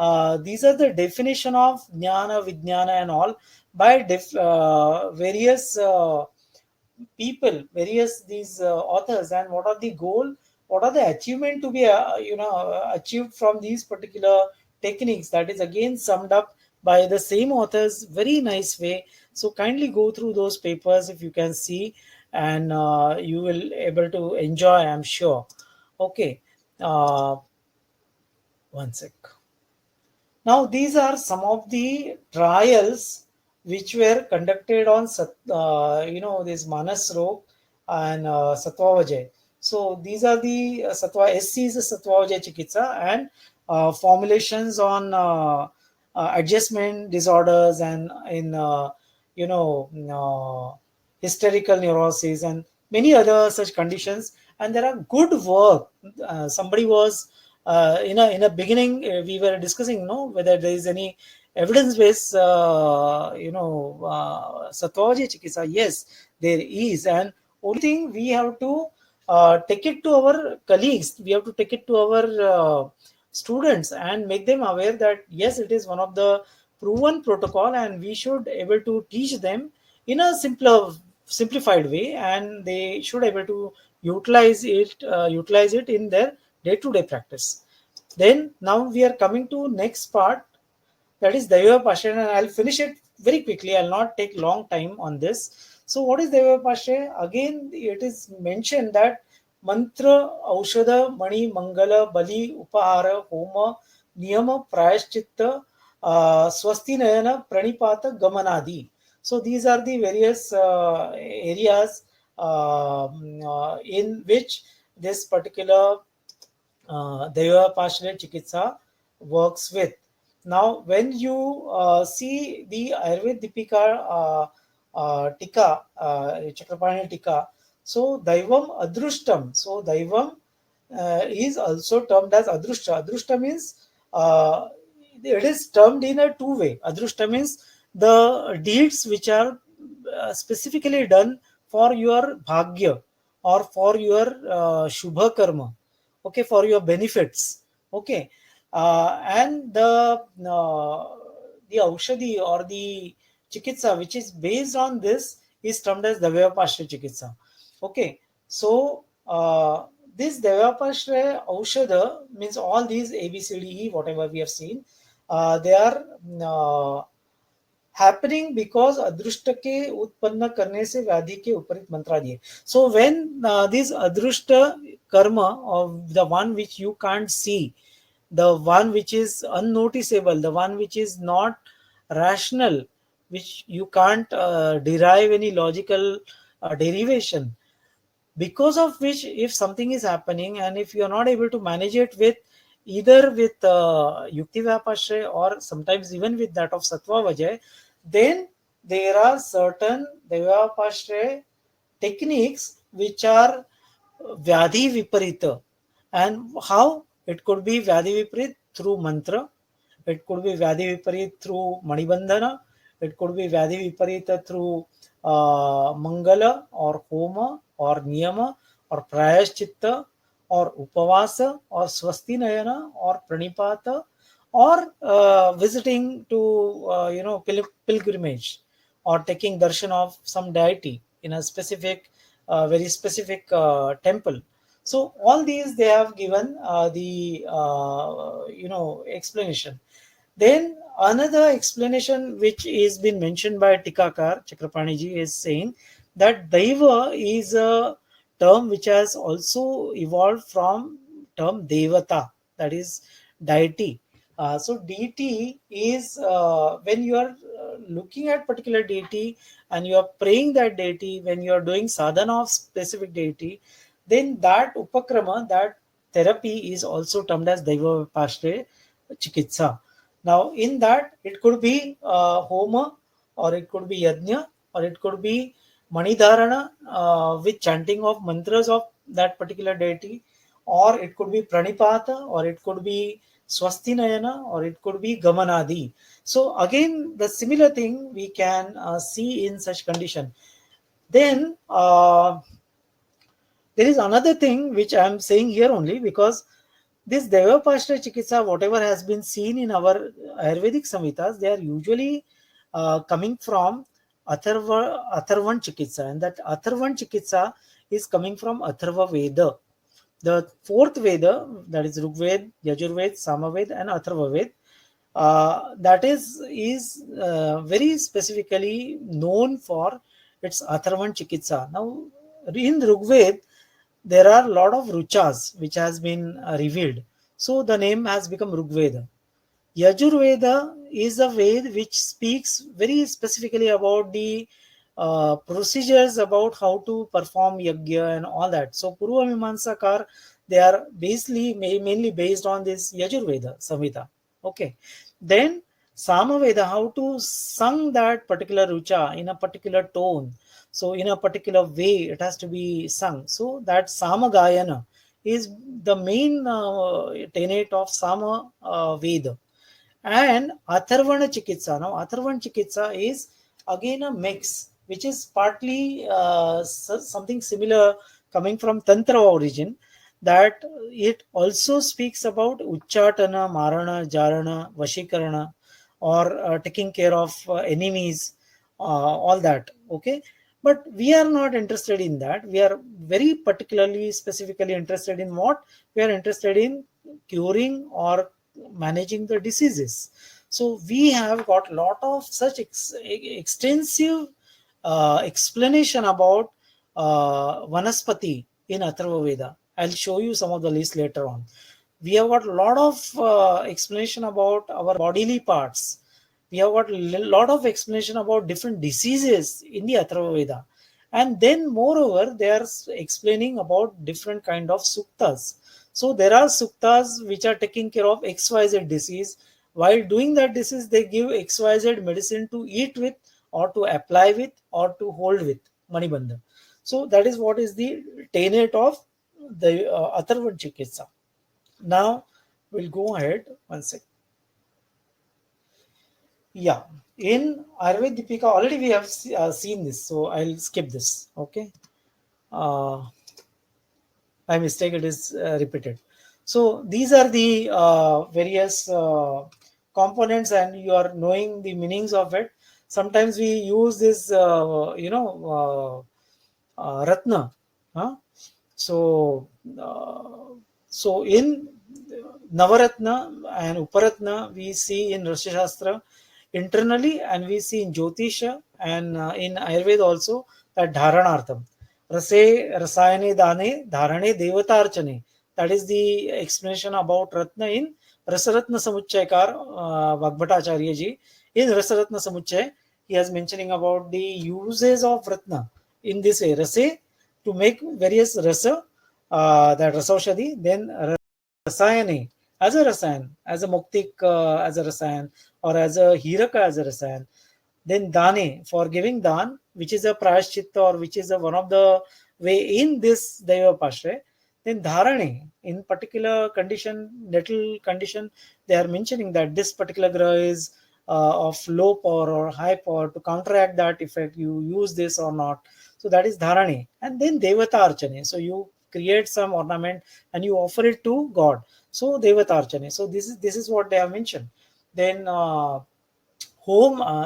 these are the definition of jnana, vijnana and all by various people, various these authors, and what are the goal, what are the achievement to be achieved from these particular techniques. That is again summed up by the same authors, very nice way. So kindly go through those papers if you can see, and you will able to enjoy, I'm sure. Okay. uh, One sec. Now, these are some of the trials which were conducted on, this Manas Rog and Satvavajay. So, these are the SC is the Satvavajay Chikitsa, and formulations on adjustment disorders and in, you know, hysterical neurosis and many other such conditions. And there are good work. Somebody was in a beginning, we were discussing, whether there is any evidence based sattvaji chikitsa. Yes, there is. And only thing, we have to take it to our colleagues, we have to take it to our students and make them aware that yes, it is one of the proven protocol, and we should able to teach them in a simplified way, and they should able to utilize it in their day-to-day practice. Then now we are coming to next part, that is Daivavyapashraya, and I'll finish it very quickly. I'll not take long time on this. So what is Daivavyapashraya? Again, it is mentioned that mantra, aushadha, mani, mangala, bali, upahara, homa, niyama, prayashchitta, swasti nayana, pranipata, gamanadi. So these are the various areas in which this particular Daivavyapashraya Chikitsa works with. Now, when you see the Ayurveda Dipika Tika, Chakrapani Tika, so Daivam Adrushtam. So Daivam is also termed as Adrushta. Adrushta means it is termed in a two way. Adrushta means the deeds which are specifically done for your bhagya or for your shubha karma, okay, for your benefits, okay. And the aushadhi or the chikitsa which is based on this is termed as Daivavyapashraya Chikitsa, okay. So this Daivavyapashraya aushadha means all these A B C D E whatever we have seen, they are happening because adrushta के उत्पन्न करने से व्याधि के उपरित मंत्रा दिए. So when this adrushta karma of the one which you can't see, the one which is unnoticeable, the one which is not rational, which you can't derive any logical derivation, because of which if something is happening and if you are not able to manage it with either with Yukti Vyapashraya or sometimes even with that of Sattva Vajay, then there are certain Daivavyapashraya techniques which are Vyadhi Viparita. And how? It could be Vyadhi Viparit through mantra, it could be Vyadhi Viparit through Manibandhana, it could be Vyadhi Viparita through Mangala or Homa or Niyama or Prayashchitta or Upavasa or Swasti Nayana or Pranipata or visiting to pilgrimage or taking darshan of some deity in a specific very specific temple. So all these they have given the explanation. Then another explanation which is been mentioned by Tikakar Chakrapani ji is saying that Daiva is a term which has also evolved from term Devata, that is deity. So deity is when you are looking at particular deity and you are praying that deity, when you are doing sadhana of specific deity, then that upakrama, that therapy is also termed as Daivavyapashraya Chikitsa. Now, in that, it could be Homa, or it could be Yajna, or it could be Manidharana with chanting of mantras of that particular deity, or it could be Pranipata, or it could be Swasti Nayana, or it could be Gamanadi. So, again, the similar thing we can see in such condition. Then, there is another thing which I am saying here only because this Daivavyapashraya Chikitsa, whatever has been seen in our Ayurvedic Samhitas, they are usually coming from Atharvan Chikitsa, and that Atharvan Chikitsa is coming from Atharva Veda. The fourth Veda, that is Rigveda, Yajurveda, Samaveda, and Atharva Veda, that is very specifically known for its Atharvan Chikitsa. Now, in Rigveda, there are a lot of ruchas which has been revealed. So the name has become Rigveda. Yajurveda is a Ved which speaks very specifically about the procedures about how to perform yajna and all that. So Purva Mimamsakar, they are basically mainly based on this Yajurveda Samhita. Okay. Then Samaveda, how to sing that particular rucha in a particular tone. So in a particular way, it has to be sung. So that Samagayana is the main tenet of Sama Veda. And Atharvana Chikitsa. Now, Atharvana Chikitsa is again a mix, which is partly something similar coming from Tantra origin, that it also speaks about Uchchatana, Marana, Jarana, Vashikarana, or taking care of enemies, all that. Okay. But we are not interested in that. We are very particularly, specifically interested in what? We are interested in curing or managing the diseases. So we have got a lot of such extensive explanation about Vanaspati in Atharva Veda. I'll show you some of the list later on. We have got a lot of explanation about our bodily parts. We have got a lot of explanation about different diseases in the Atharva Veda. And then moreover, they are explaining about different kind of suktas. So there are suktas which are taking care of XYZ disease. While doing that disease, they give XYZ medicine to eat with, or to apply with, or to hold with, Manibandha. So that is what is the tenet of the Atharvan Chikitsa. Now we'll go ahead one sec. Yeah, in Ayurveda Deepika already we have seen this, so I'll skip this. Okay, uh, by mistake it is repeated. So these are the various components, and you are knowing the meanings of it. Sometimes we use this, Ratna. Huh? So, so in Navaratna and Uparatna, we see in Rasya Shastra internally, and we see in Jyotisha and in Ayurveda also, that Dharanartham. Rase Rasayane Dane Dharane Devatarchane. That is the explanation about Ratna in Rasaratna Samuchayakar Vagbhatacharya ji. In Rasaratna Samuchay, he is mentioning about the uses of Ratna in this way. Rase, to make various rasa, that rasaushadhi, then rasayane, as a rasayan, as a muktik, as a rasayan, or as a hiraka as a rasayan. Then dane, for giving dan, which is a prayashchitta, or which is a one of the way in this Daivavyapashraya. Then dharane, in particular condition, nettle condition, they are mentioning that this particular graha is of low power or high power. To counteract that effect, you use this or not. So that is dharane. And then devata archane. So you create some ornament and you offer it to God. So devata archane. So this is what they have mentioned. Then home,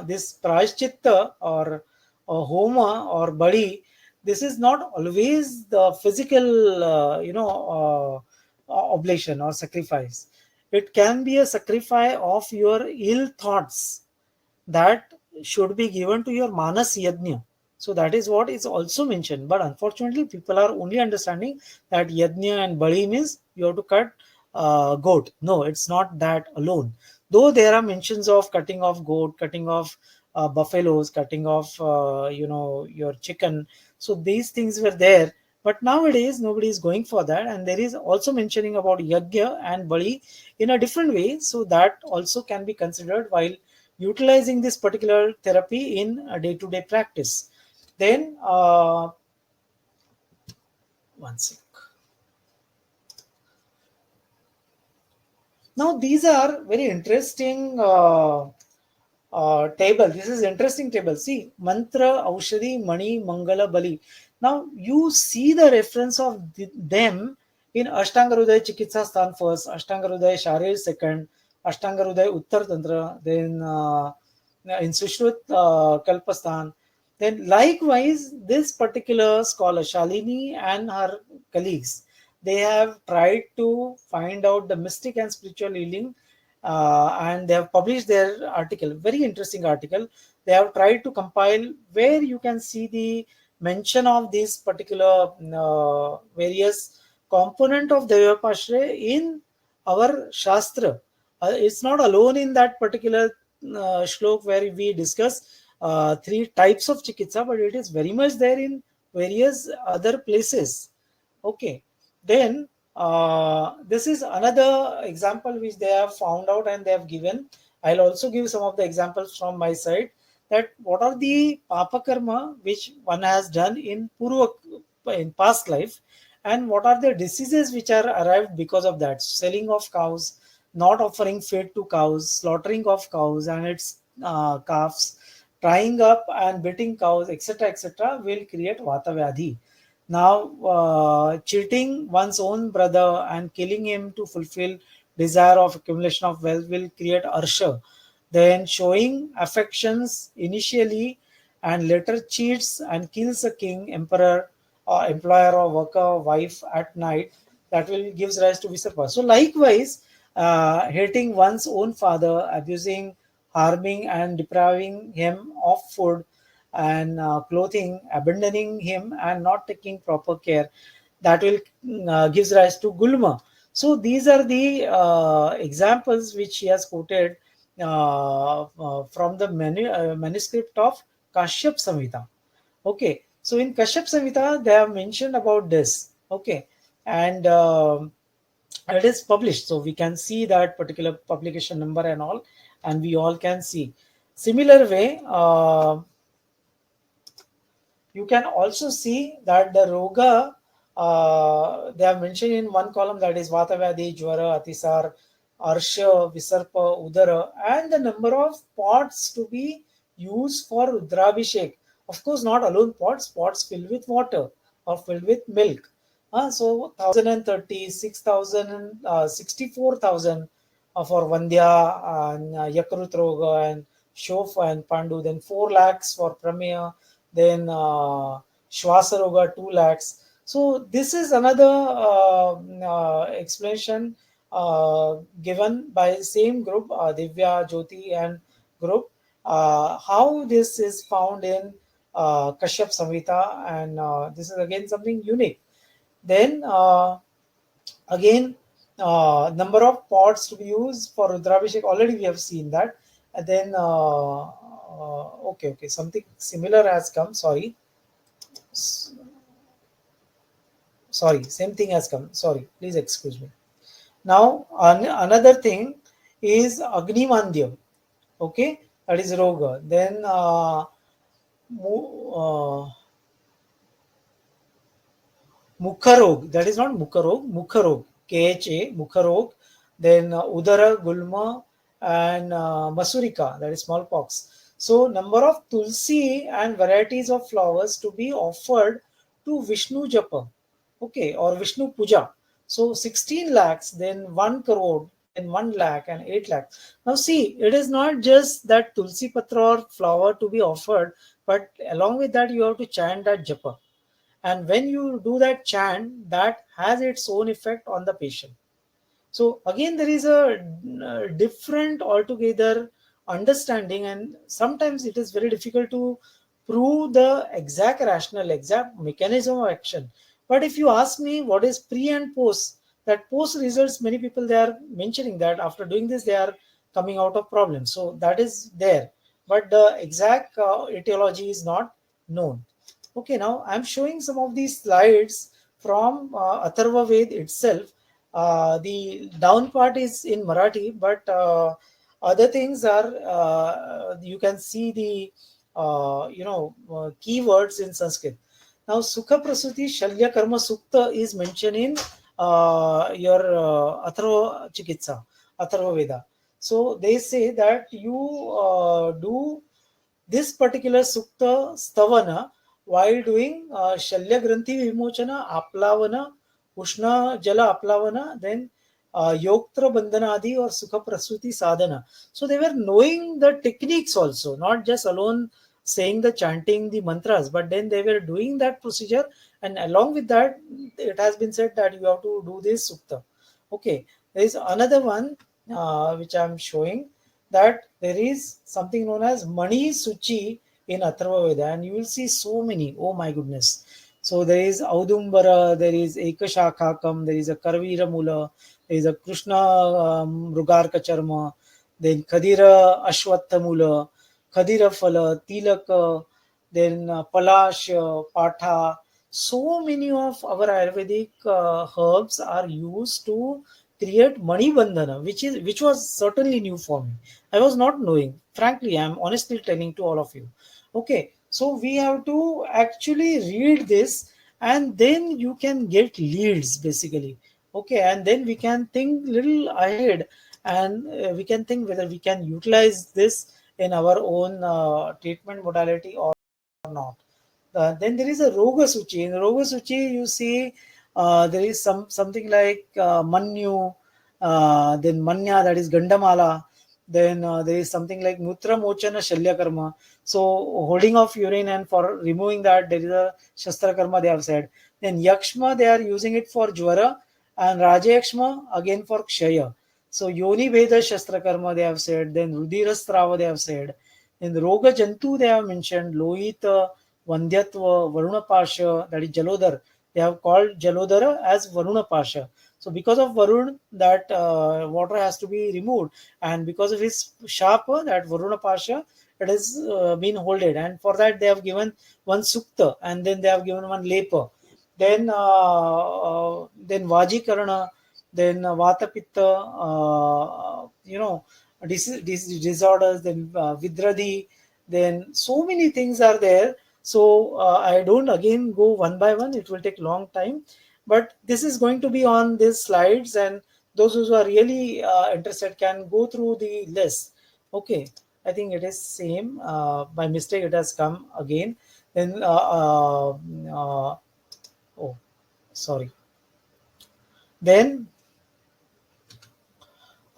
this prashchitta, or homa or badi, this is not always the physical, oblation or sacrifice. It can be a sacrifice of your ill thoughts that should be given to your manas yajna. So that is what is also mentioned. But unfortunately, people are only understanding that yajna and bali means you have to cut goat. No, it's not that alone. Though there are mentions of cutting off goat, cutting off buffaloes, cutting off your chicken. So these things were there. But nowadays nobody is going for that, and there is also mentioning about yajna and bali in a different way. So that also can be considered while utilizing this particular therapy in a day-to-day practice. Then one sec. Now these are very interesting table. This is interesting table. See, mantra, aushadhi, mani, mangala, bali. Now you see the reference of them in Ashtangarudaya Chikitsa Sthan first, Ashtangarudaya Sharir second, Ashtangarudaya Uttar Tantra, then in Sushrut Kalpasthan. Then likewise, this particular scholar Shalini and her colleagues, they have tried to find out the mystic and spiritual healing, and they have published their article, very interesting article. They have tried to compile where you can see the mention of these particular various component of the Devapashraya in our Shastra. It's not alone in that particular shlok where we discuss three types of Chikitsa, but it is very much there in various other places. Okay, then this is another example which they have found out and they have given. I'll also give some of the examples from my side, that what are the papa karma which one has done in purva, in past life, and what are the diseases which are arrived because of that. Selling of cows, not offering feed to cows, slaughtering of cows and its calves, tying up and beating cows, etc., etc., will create vata vyadhi. Now, cheating one's own brother and killing him to fulfill desire of accumulation of wealth will create arsha. Then showing affections initially and later cheats and kills a king, emperor, or employer or worker, wife at night, that will gives rise to Visarpa. So likewise, hating one's own father, abusing, harming and depriving him of food and clothing, abandoning him and not taking proper care, that will gives rise to Gulma. So these are the examples which he has quoted from the manuscript of Kashyap Samhita. Okay, so in Kashyap Samhita they have mentioned about this. Okay, and it is published, so we can see that particular publication number and all, and we all can see. Similar way, you can also see that the roga, they have mentioned in one column, that is Vata Vyadhi, Jwara, Atisar, Arsha, Visarpa, Udara, and the number of pots to be used for Rudrabhishek. Of course, not alone pots, pots filled with water or filled with milk. So 1030, 6000, 64,000 for Vandya and Yakrut Roga and Shof and Pandu, then 4 lakhs for Prameya, then Shwasaroga 2 lakhs. So this is another explanation given by same group, Divya, Jyoti and group, how this is found in Kashyap Samhita, and this is again something unique. Then again, number of pots to be used for Rudrabhishek, already we have seen that. And then okay, something similar has come, sorry. Sorry, same thing has come, sorry, please excuse me. Now another thing is Agni Mandya. Okay, that is Roga. Then Mukharog, that is not Mukharog, Mukharog, KHA, Mukharog, then Udara, Gulma, and Masurika, that is smallpox. So, number of Tulsi and varieties of flowers to be offered to Vishnu Japa, okay, or Vishnu Puja. So, 16 lakhs, then 1 crore, then 1 lakh, and 8 lakhs. Now, see, it is not just that Tulsi Patra or flower to be offered, but along with that, you have to chant that Japa, and when you do that chant, that has its own effect on the patient. So again, there is a different altogether understanding, and sometimes it is very difficult to prove the exact rationale, exact mechanism of action. But if you ask me what is pre and post, that post results, many people they are mentioning that after doing this they are coming out of problems. So that is there, but the exact etiology is not known. Okay, now I'm showing some of these slides from Atharva Ved itself. The down part is in Marathi, but other things are, you can see the keywords in Sanskrit. Now, Sukha Prasuti Shalya Karma Sukta is mentioned in your Atharva Chikitsa, Atharva Veda. So they say that you do this particular sukta stavana while doing Shalya Granthi Vimochana, Aplavana, Ushna Jala Aplavana, then Yoktra Bandhanadi or Sukha Prasuti Sadhana. So they were knowing the techniques also, not just alone saying the chanting the mantras, but then they were doing that procedure, and along with that, it has been said that you have to do this sukta. Okay, there is another one which I am showing, that there is something known as Mani Suchi in Atharva Veda, and you will see so many. Oh my goodness! So there is Audumbara, there is Ekashakakam, there is a Karvira Mula, there is a Krishna Mrugarka Charma, then Khadira Ashwatta Mula, Khadira Phala, Tilaka, then Palash, Patha. So many of our Ayurvedic herbs are used to create Mani Bandhana, which was certainly new for me. I was not knowing. Frankly, I am honestly telling to all of you. Okay, so we have to actually read this, and then you can get leads basically. Okay, and then we can think little ahead, and we can think whether we can utilize this in our own treatment modality or not. Then there is a Roga Suchi. In Roga Suchi, you see there is something like Manyu, then Manya, that is Gandamala. Then there is something like Mutra Mochana Shalya Karma. So holding of urine, and for removing that, there is a Shastra Karma they have said. Then Yakshma, they are using it for Jwara, and Raja Yakshma again for Kshaya. So Yoni Veda Shastra Karma they have said. Then Rudira Strava they have said. In Roga Jantu, they have mentioned Lohita, Vandyatva, Varuna Pasha, that is Jalodhar. They have called Jalodhara as Varuna Pasha. So, because of Varun, that water has to be removed, and because of his sharp, that Varuna Pasha, it has been holded, and for that they have given one Sukta, and then they have given one Lepa. Then Vajikarana, then Vata Pitta, disorders, then Vidradhi, then so many things are there. So I don't again go one by one, it will take long time, but this is going to be on these slides, and those who are really interested can go through the list. Okay, I think it is same. By mistake it has come again. Then oh, sorry. Then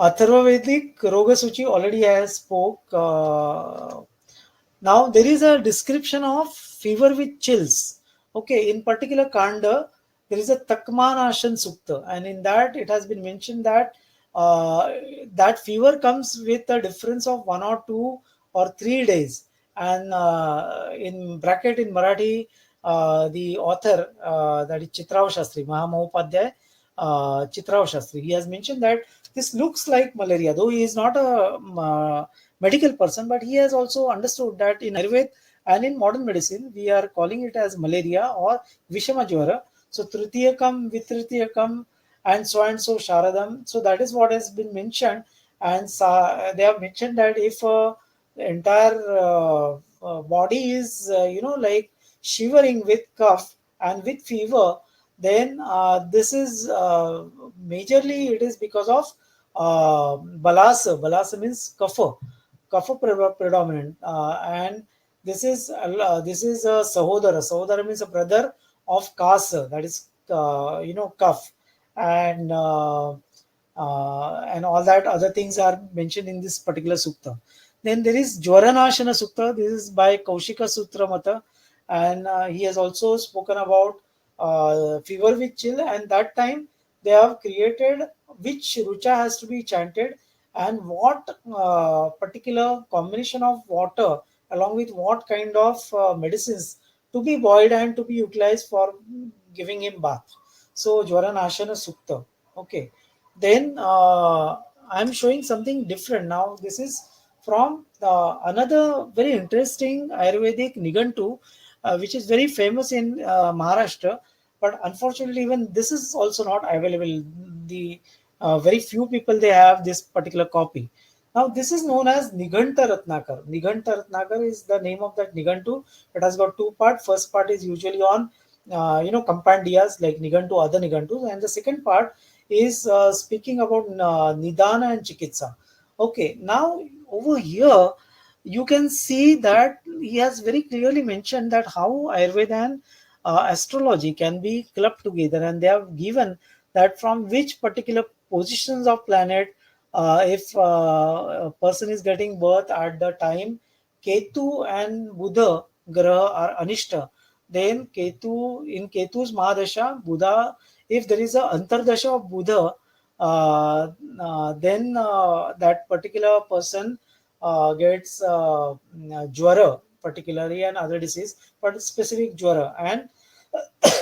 Atharvavedic Roga Suchi already has spoke. Now there is a description of fever with chills. Okay, in particular Kanda, there is a Takmanashan Sukta, and in that it has been mentioned that uh, that fever comes with a difference of 1 or 2 or 3 days. And in bracket in Marathi, the author, that is Chitrao Shastri, Mahamahopad Chitrao Shastri, he has mentioned that this looks like malaria, though he is not a medical person, but he has also understood that in Ayurveda and in modern medicine, we are calling it as malaria or Vishama Jwara. So Tritiyakam, Vitritiyakam, and so Sharadam. So that is what has been mentioned. And they have mentioned that if the entire body is, like shivering with cough and with fever, then this is majorly it is because of balasa. Balasa means kapha, predominant, and this is a sahodara. Sahodara means a brother of kasa, that is cough, and and all that other things are mentioned in this particular sukta. Then there is Jwaranashana Sukta. This is by Kaushika Sutra Mata, and he has also spoken about fever with chill. And that time they have created which rucha has to be chanted, and what particular combination of water along with what kind of medicines to be boiled and to be utilized for giving him bath. So Jwaranashana Sukta. Okay. Then I'm showing something different now. This is from another very interesting Ayurvedic Nigantu, which is very famous in Maharashtra. But unfortunately, even this is also not available. The very few people they have this particular copy. Now, this is known as Niganta Ratnakar. Niganta Ratnakar is the name of that Nigantu. It has got two parts. First part is usually on, compendias like Nigantu, other Nigantus, and the second part is speaking about Nidana and Chikitsa. Okay, now over here you can see that he has very clearly mentioned that how Ayurveda and astrology can be clubbed together, and they have given that from which particular positions of planet, if a person is getting birth at the time Ketu and Buddha Graha are Anishta, then Ketu's Mahadasha, Buddha, if there is a Antardasha of Buddha, then that particular person gets Jwara particularly and other disease, but specific Jwara. And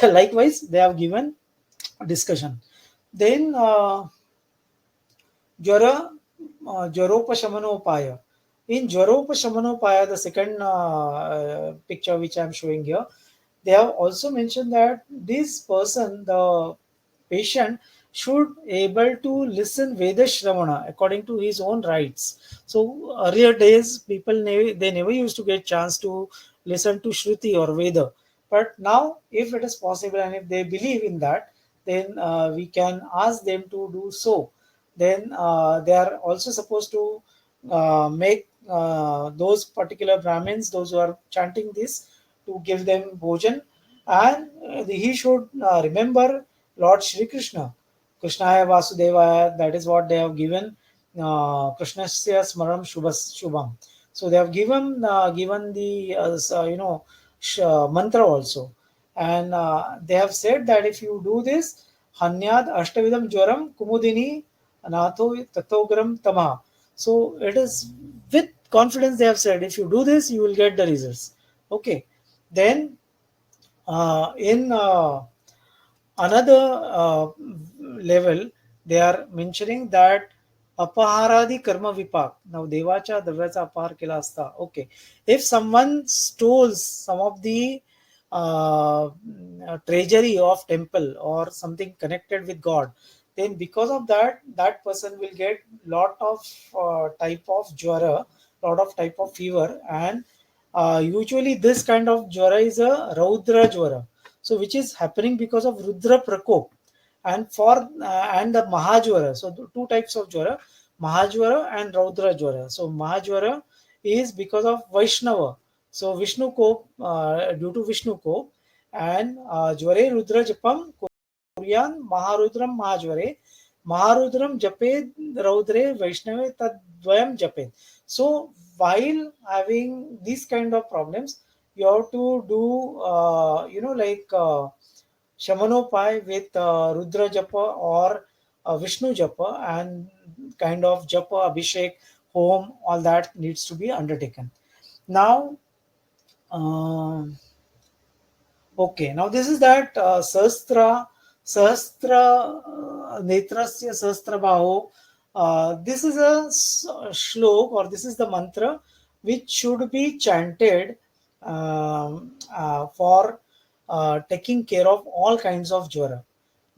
Likewise, they have given discussion. Then Jwara, Jwaropashamanopaya. In Jwaropashamanopaya, the second picture which I am showing here, they have also mentioned that this person, the patient, should able to listen Veda Shravana according to his own rights. So earlier days, people they never used to get chance to listen to Shruti or Veda. But now, if it is possible and if they believe in that, then we can ask them to do so. Then they are also supposed to make those particular Brahmins, those who are chanting this, to give them bhojan, and he should remember Lord Shri Krishna. Krishnaya Vasudevaya, that is what they have given. Krishnasya Smaram Shubham. So they have given the mantra also, and they have said that if you do this, Hanyad Ashtavidam Jwaram Kumudini Anatho Tatogram Tama. So it is with confidence they have said, if you do this, you will get the results. Okay. Then in another level, they are mentioning that apaharadi karma vipak. Now, devacha davyacha apahar kilasta. Okay. If someone stole some of the treasury of temple or something connected with God, then because of that, that person will get lot of type of jwara, lot of type of fever, and usually this kind of jwara is a raudra jwara, so which is happening because of rudra prakop, and for and the mahajwara. So two types of jwara, mahajwara and raudra jwara. So mahajwara is because of Vaishnava, so Vishnu kop, due to Vishnu kop, and jware rudra japam Kuryan Maharudram Mahajware Maharudram Jape Raudre Vaishnave Tadvayam Jape. So while having these kind of problems, you have to do like Shamanopai with Rudra Japa or Vishnu Japa, and kind of Japa, Abhishek, home, all that needs to be undertaken. Now, okay, now this is that Sahasra Netrasya Sahasra Baho. This is a shlok, or this is the mantra which should be chanted for taking care of all kinds of jwara.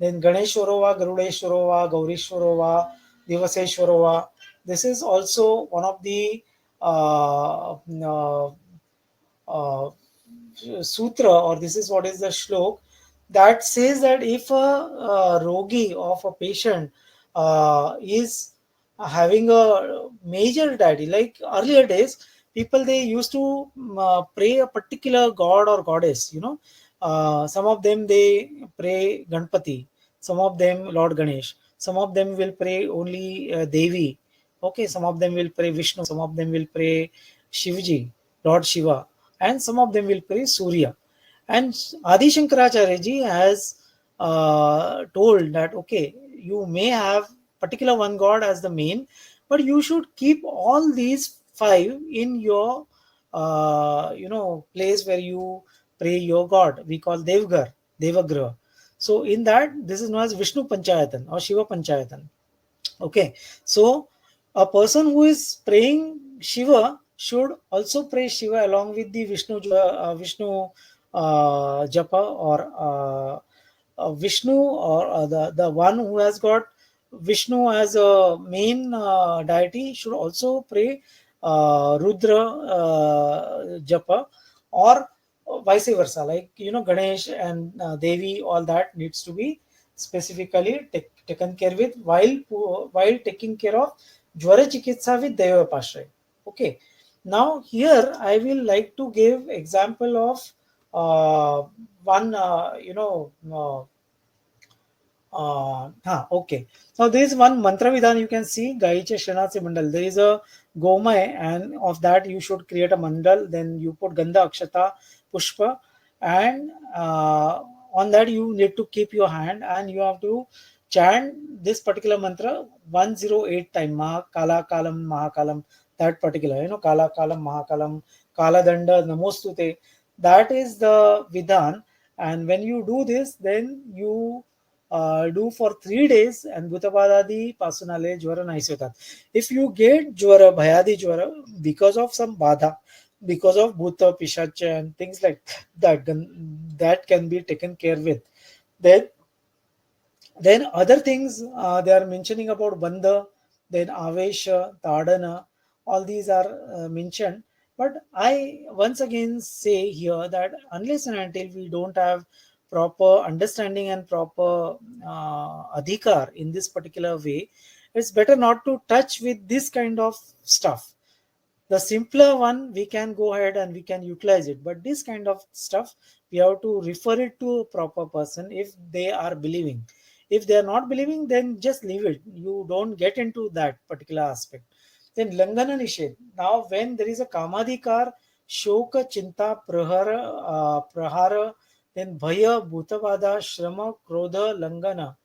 Then Ganeshwarova, Garudeshwarova, Gaurishwarova, Divaseshwarova. This is also one of the uh, sutra, or this is what is the shlok that says that if a rogi of a patient is having a major diety, like earlier days, people they used to pray a particular god or goddess, some of them they pray Ganpati, some of them Lord Ganesh, some of them will pray only Devi, okay, some of them will pray Vishnu, some of them will pray Shivji, Lord Shiva, and some of them will pray Surya. And Adi Shankaracharya ji has told that okay, you may have particular one god as the main, but you should keep all these five in your place where you pray your god. We call Devgar, Devagraha. So in that, this is known as Vishnu Panchayatan or Shiva Panchayatan. Okay, so a person who is praying Shiva should also pray Shiva along with the Vishnu Japa, or Vishnu, or the one who has got Vishnu as a main deity should also pray Rudra Japa, or vice versa, like Ganesh and Devi, all that needs to be specifically taken care with while taking care of Jwara Chikitsa with Daivavyapashraya. Okay. Now here I will like to give example of one okay. Now there is one mantra vidhan you can see, Gaicha Shanasi Mandal. There is a Gomai, and of that you should create a mandal. Then you put Gandha Akshata Pushpa, and on that you need to keep your hand, and you have to chant this particular mantra 108 time. Mahakala Kalam Mahakalam. That particular, Kala Kalam Mahakalam Kala Danda Namostute. That is the vidhan, And when you do this, then you do for 3 days, and Bhutapadadi Pasunale Jwara Naisyotat. If you get Jwara, Bhayadi Jwara, because of some Badha, because of Bhuta, Pishacha, and things like that, that can be taken care with. Then other things they are mentioning about Bandha, then Avesha, Tadana, all these are mentioned. But I once again say here that unless and until we don't have proper understanding and proper adhikar in this particular way, it's better not to touch with this kind of stuff. The simpler one we can go ahead and we can utilize it, but this kind of stuff we have to refer it to a proper person if they are believing. If they are not believing, then just leave it, you don't get into that particular aspect. Then Langana Nished. Now when there is a Kamadikar, Shoka, Chinta, Prahara, then Bhaya, Bhutavada, Shrama, Krodha, Langana,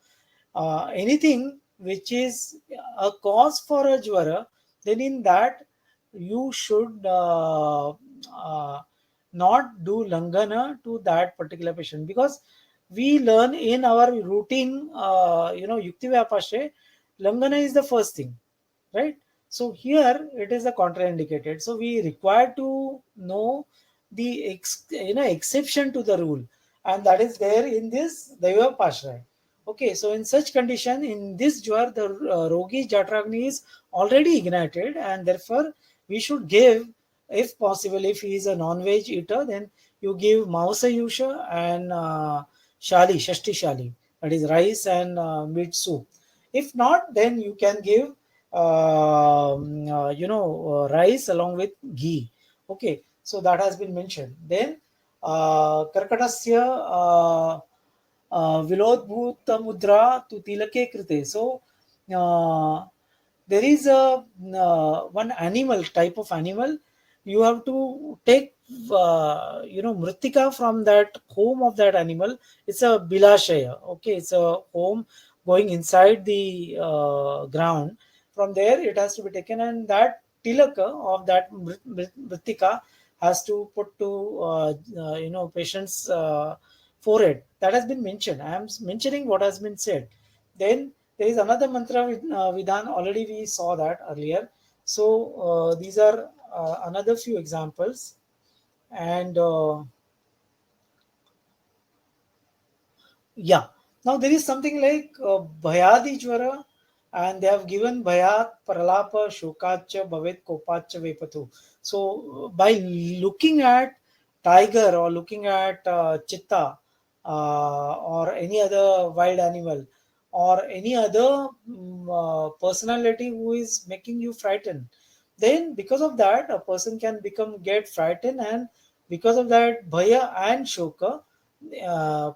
anything which is a cause for a jwara, then in that you should not do langana to that particular patient, because we learn in our routine, Yukti Vyapashraya, langana is the first thing, right? So here it is a contraindicated. So we require to know the exception to the rule, and that is there in this Daivavyapashraya. Okay, so in such condition, in this jwar, the Rogi Jatragni is already ignited, and therefore we should give, if possible, if he is a non-veg eater, then you give Mausa Yusha and Shali, Shashti Shali, that is rice and meat soup. If not, then you can give rice along with ghee. Okay, so that has been mentioned. Then Karkatasya Vilodbhuta Mudra to Tilake Krite. So there is a one animal, type of animal, you have to take mritika from that home of that animal. It's a bilashaya. Okay, it's a home going inside the ground. From there it has to be taken, and that tilaka of that mritika has to put to patient's forehead. That has been mentioned. I am mentioning what has been said. Then there is another mantra with Vidhan. Already we saw that earlier. So these are another few examples. And yeah, now there is something like Bhayadi Jwara, and they have given Bhayat, Pralapa, Shokacha, Bhavet, Kopacha, Vepatu. So by looking at tiger or looking at chitta or any other wild animal or any other personality who is making you frightened, then because of that a person can get frightened, and because of that Bhaya and Shoka,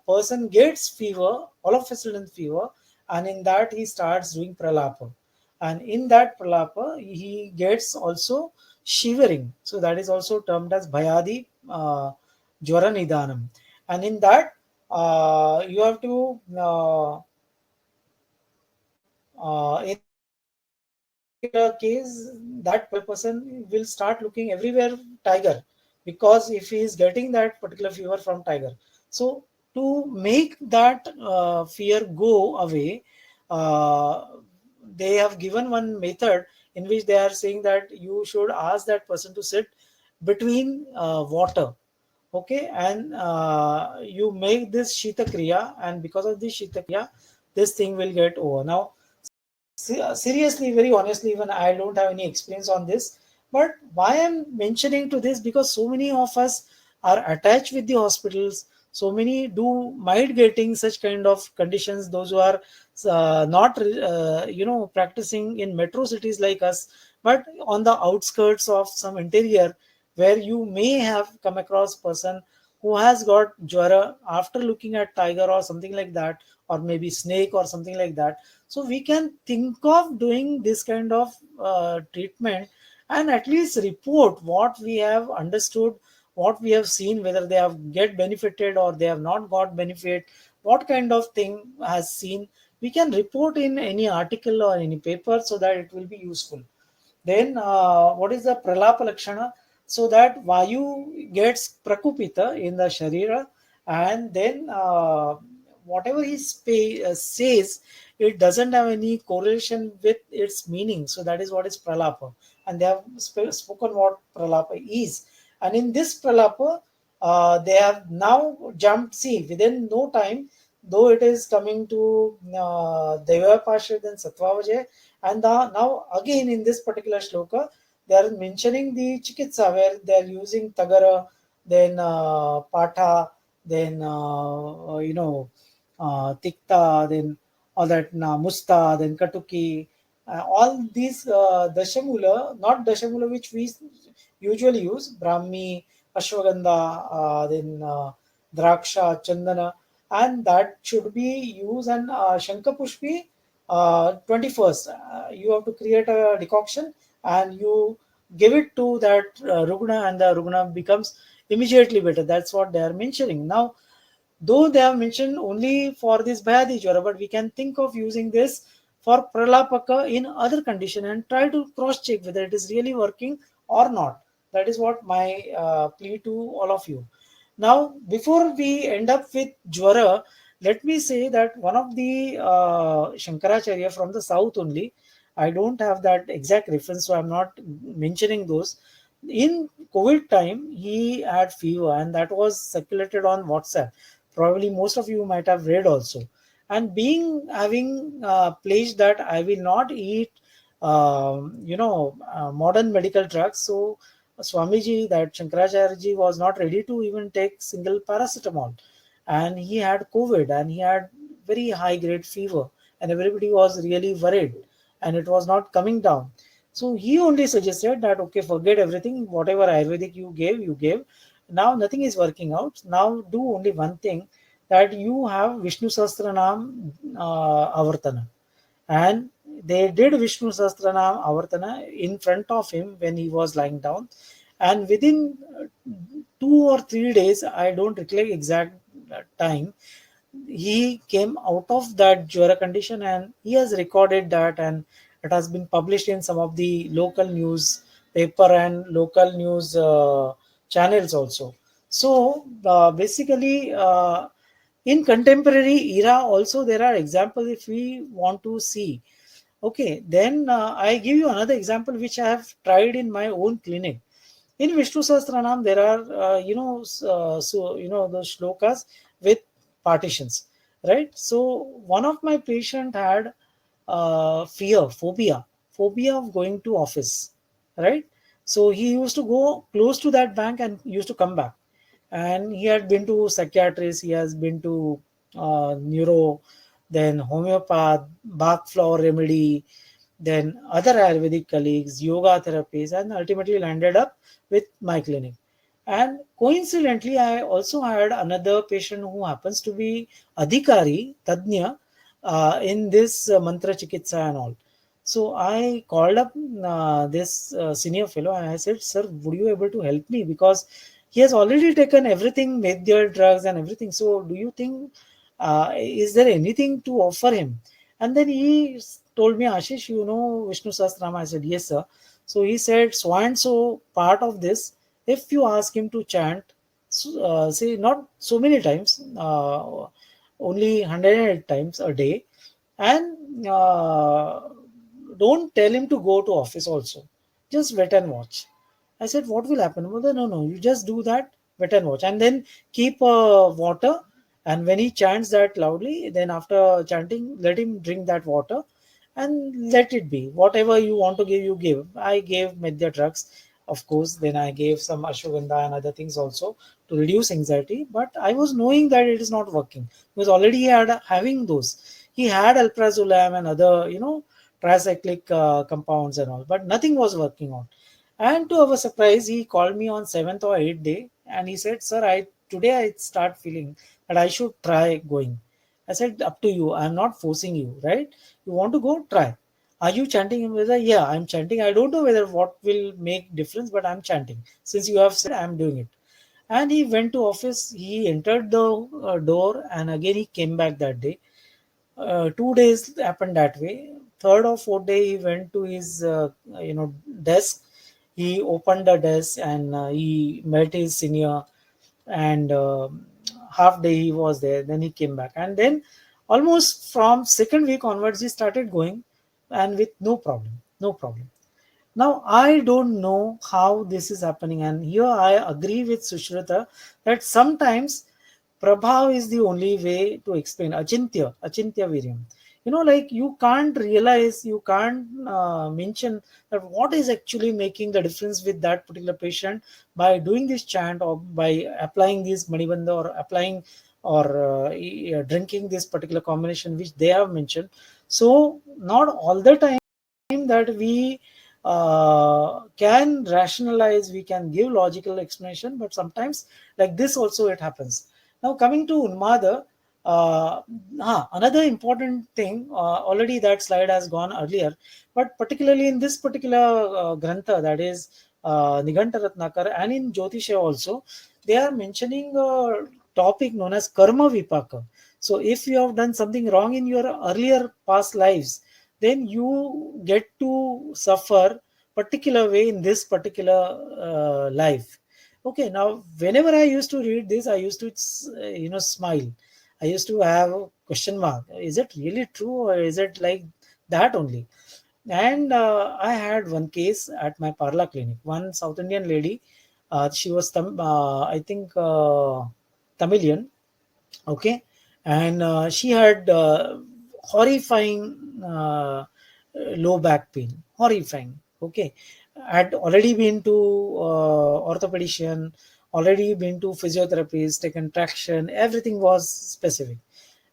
person gets fever, all of a sudden fever, and in that he starts doing pralapa, and in that pralapa he gets also shivering. So that is also termed as bhayadi jwara nidanam, and in that you have to in that particular case, that person will start looking everywhere tiger, because if he is getting that particular fever from tiger. So to make that fear go away, uh, they have given one method in which they are saying that you should ask that person to sit between water. Okay, and you make this shita kriya, and because of this shita kriya, this thing will get over. Now seriously, very honestly, even I don't have any experience on this. But why I'm mentioning to this, because so many of us are attached with the hospitals. So many do might getting such kind of conditions. Those who are not practicing in metro cities like us, but on the outskirts of some interior, where you may have come across person who has got jwara after looking at tiger or something like that, or maybe snake or something like that. So we can think of doing this kind of treatment, and at least report what we have understood, what we have seen, whether they have get benefited or they have not got benefit, what kind of thing has seen. We can report in any article or any paper, so that it will be useful. Then what is the pralapa lakshana? So that vayu gets prakupita in the sharira, and then whatever he says, it doesn't have any correlation with its meaning. So that is what is pralapa, and they have spoken what pralapa is. And in this pralapa, they have now jumped. See, within no time, though it is coming to Daivavyapashraya, then Satvavajaya, and now again in this particular shloka, they are mentioning the Chikitsa, where they are using Tagara, then Patha, then Tikta, then all that Musta, then Katuki, all these Dashamula, not Dashamula which we usually use, Brahmi, Ashwagandha, then Draksha, Chandana, and that should be used. And Shankapushpi, 21st, you have to create a decoction and you give it to that Rugna, and the Rugna becomes immediately better. That's what they are mentioning. Now, though they have mentioned only for this Bhayadi Jwara, but we can think of using this for Pralapaka in other condition and try to cross check whether it is really working or not. That is what my plea to all of you. Now, before we end up with Jwara, let me say that one of the Shankaracharya from the south only, I don't have that exact reference, so I'm not mentioning those. In COVID time, he had fever, and that was circulated on WhatsApp. Probably most of you might have read also. And being having pledged that I will not eat, modern medical drugs. So Swamiji, that Shankaracharya ji was not ready to even take single paracetamol, and he had COVID, and he had very high grade fever, and everybody was really worried, and it was not coming down. So he only suggested that okay, forget everything, whatever Ayurvedic you gave. Now nothing is working out. Now do only one thing, that you have Vishnu Sahasranam Avartana, and they did Vishnu Sahasranam Avartana in front of him when he was lying down, and within 2 or 3 days, I don't recollect exact time, he came out of that Jwara condition, and he has recorded that, and it has been published in some of the local news paper and local news channels also. So basically, in contemporary era also there are examples if we want to see. Okay, then I give you another example which I have tried in my own clinic. In Vishnu Sahasranam, there are those shlokas with partitions, right? So one of my patient had phobia of going to office, right? So he used to go close to that bank and used to come back, and he had been to psychiatrist, he has been to neuro, then homeopath, Bach flower remedy, then other Ayurvedic colleagues, yoga therapies, and ultimately landed up with my clinic. And coincidentally, I also had another patient who happens to be Adhikari, Tadnya, in this Mantra Chikitsa and all. So I called up this senior fellow and I said, "Sir, would you able to help me? Because he has already taken everything, Medya drugs and everything. So do you think, is there anything to offer him?" And then he told me, "Aashish, you know Vishnu Sahasranama?" I said, "Yes, sir." So he said, "So and so part of this, if you ask him to chant, say not so many times, only 108 times a day, and don't tell him to go to office also. Just wait and watch." I said, "What will happen?" Well, no, no, you just do that, wait and watch, and then keep water. And when he chants that loudly, then after chanting, let him drink that water and let it be. Whatever you want to give, you give. I gave Medya drugs, of course. Then I gave some ashwagandha and other things also to reduce anxiety. But I was knowing that it is not working because already he had having those. He had alprazolam and other, tricyclic compounds and all, but nothing was working on. And to our surprise, he called me on 7th or 8th day, and he said, "Sir, I today I start feeling that I should try going." I said, "Up to you. I'm not forcing you, right? You want to go, try. Are you chanting?" Whether, "Yeah, I'm chanting. I don't know whether what will make difference, but I'm chanting. Since you have said, I'm doing it." And he went to office. He entered the door, and again he came back that day. 2 days happened that way. Third or fourth day, he went to his desk. He opened the desk and he met his senior, and half day he was there, then he came back, and then almost from second week onwards he started going, and with no problem, no problem. Now I don't know how this is happening, and here I agree with Sushruta that sometimes Prabhav is the only way to explain. Achintya Viryam. Like you can't realize, you can't mention that what is actually making the difference with that particular patient by doing this chant, or by applying this Manibandha, or applying, or drinking this particular combination which they have mentioned. So not all the time that we can rationalize, we can give logical explanation, but sometimes like this also it happens. Now coming to Unmada, another important thing, already that slide has gone earlier, but particularly in this particular grantha, that is Niganta Ratnakar, and in Jyotisha also, they are mentioning a topic known as Karma Vipaka. So if you have done something wrong in your earlier past lives, then you get to suffer particular way in this particular life. Okay, now whenever I used to read this, I used to smile. I used to have a question mark, is it really true, or is it like that only? And I had one case at my parla clinic, one South Indian lady. She was I think Tamilian. Okay, and she had horrifying low back pain, horrifying. Okay, had already been to orthopedician, already been to physiotherapist, taken traction, everything was specific.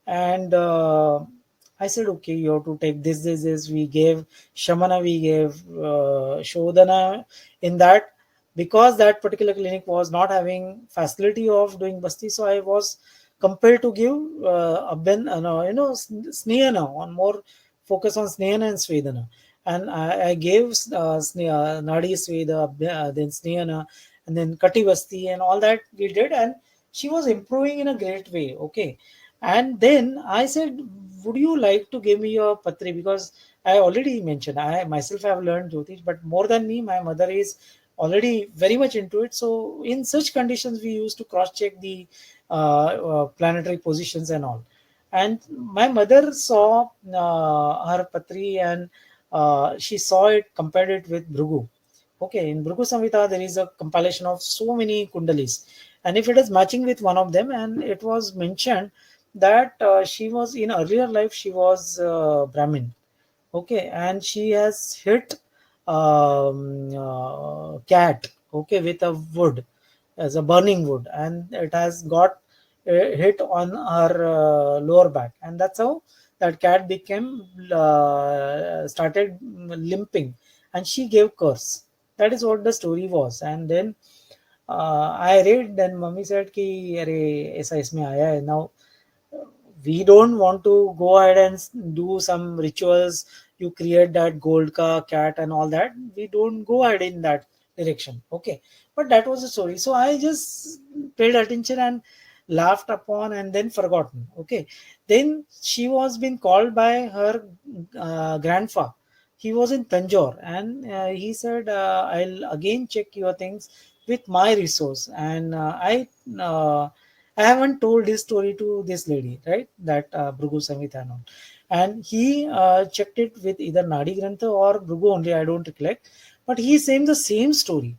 And I said, okay, you have to take this. We gave Shamana, we gave Shodhana in that, because that particular clinic was not having facility of doing Basti. So I was compelled to give no, Snehana, on more focus on Snehana and Svedana. And I gave Nadi Sveda, then Snehana, and then Kati Basti, and all that we did. And she was improving in a great way. Okay, and then I said, would you like to give me your patri? Because I already mentioned, I myself have learned Jyotish, but more than me, my mother is already very much into it. So in such conditions, we used to cross check the planetary positions and all. And my mother saw her patri, and she saw it, compared it with Bhrugu. Okay, in Bhrugu Samhita, there is a compilation of so many kundalis. And if it is matching with one of them, and it was mentioned that she was in earlier life, she was Brahmin. Okay, and she has hit cat, okay, with a wood, as a burning wood, and it has got hit on her lower back, and that's how that cat became started limping, and she gave curse. That is what the story was. And then I read, then mummy said कि अरे ऐसा इसमें आया है. Now we don't want to go ahead and do some rituals, you create that gold ka cat and all that. We don't go ahead in that direction. Okay, but that was the story. So I just paid attention and laughed upon, and then forgotten. Okay, then she was being called by her grandfather. He was in Tanjore, and he said, I'll again check your things with my resource. And I haven't told this story to this lady, right? That Bhrugu Samhitana. And he checked it with either Nadi Grantha or Bhrugu only, I don't recollect. But he saying the same story.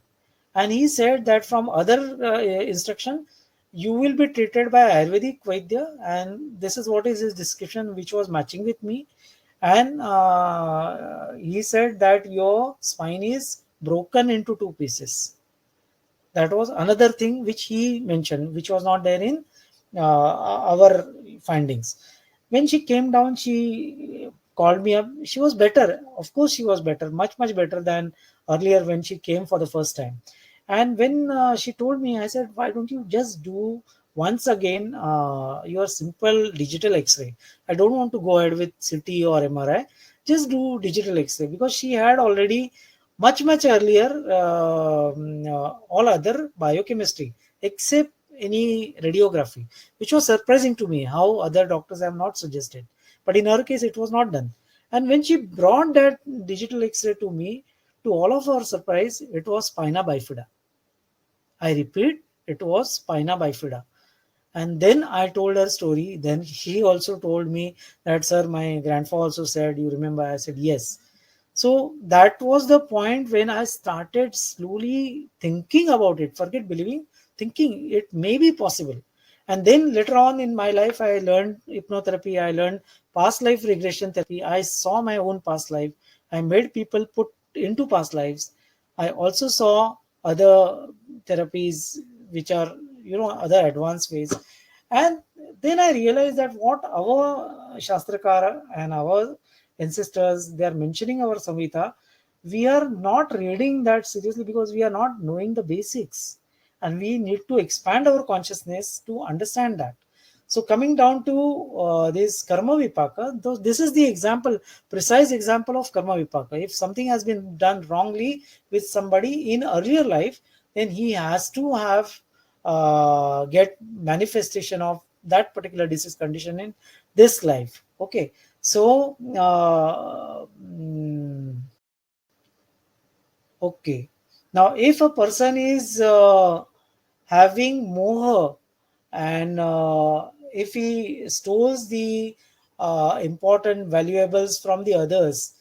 And he said that from other instruction, you will be treated by Ayurvedic Vaidya. And this is what is his description, which was matching with me. And he said that your spine is broken into two pieces. That was another thing which he mentioned, which was not there in our findings. When she came down, she called me up. She was better. Of course, she was better, much better than earlier when she came for the first time. And when she told me, I said, why don't you just do once again your simple digital X-ray? I don't want to go ahead with CT or MRI. Just do digital X-ray, because she had already much earlier all other biochemistry except any radiography, which was surprising to me how other doctors have not suggested, but in her case it was not done. And when she brought that digital X-ray to me, to all of our surprise, it was spina bifida. I repeat, it was spina bifida. And then I told her story. Then she also told me that, sir, my grandfather also said, you remember? I said, yes. So that was the point when I started slowly thinking about it. Forget believing, thinking it may be possible. And then later on in my life, I learned hypnotherapy. I learned past life regression therapy. I saw my own past life. I made people put into past lives. I also saw other therapies which are, other advanced ways. And then I realized that what our Shastrakara and our ancestors they are mentioning our Samhita, we are not reading that seriously because we are not knowing the basics, and we need to expand our consciousness to understand that. So coming down to this karma vipaka, this is the example, precise example of karma vipaka. If something has been done wrongly with somebody in earlier life, then he has to have get manifestation of that particular disease condition in this life. Okay, so okay, now if a person is having moha, and if he stores the important valuables from the others,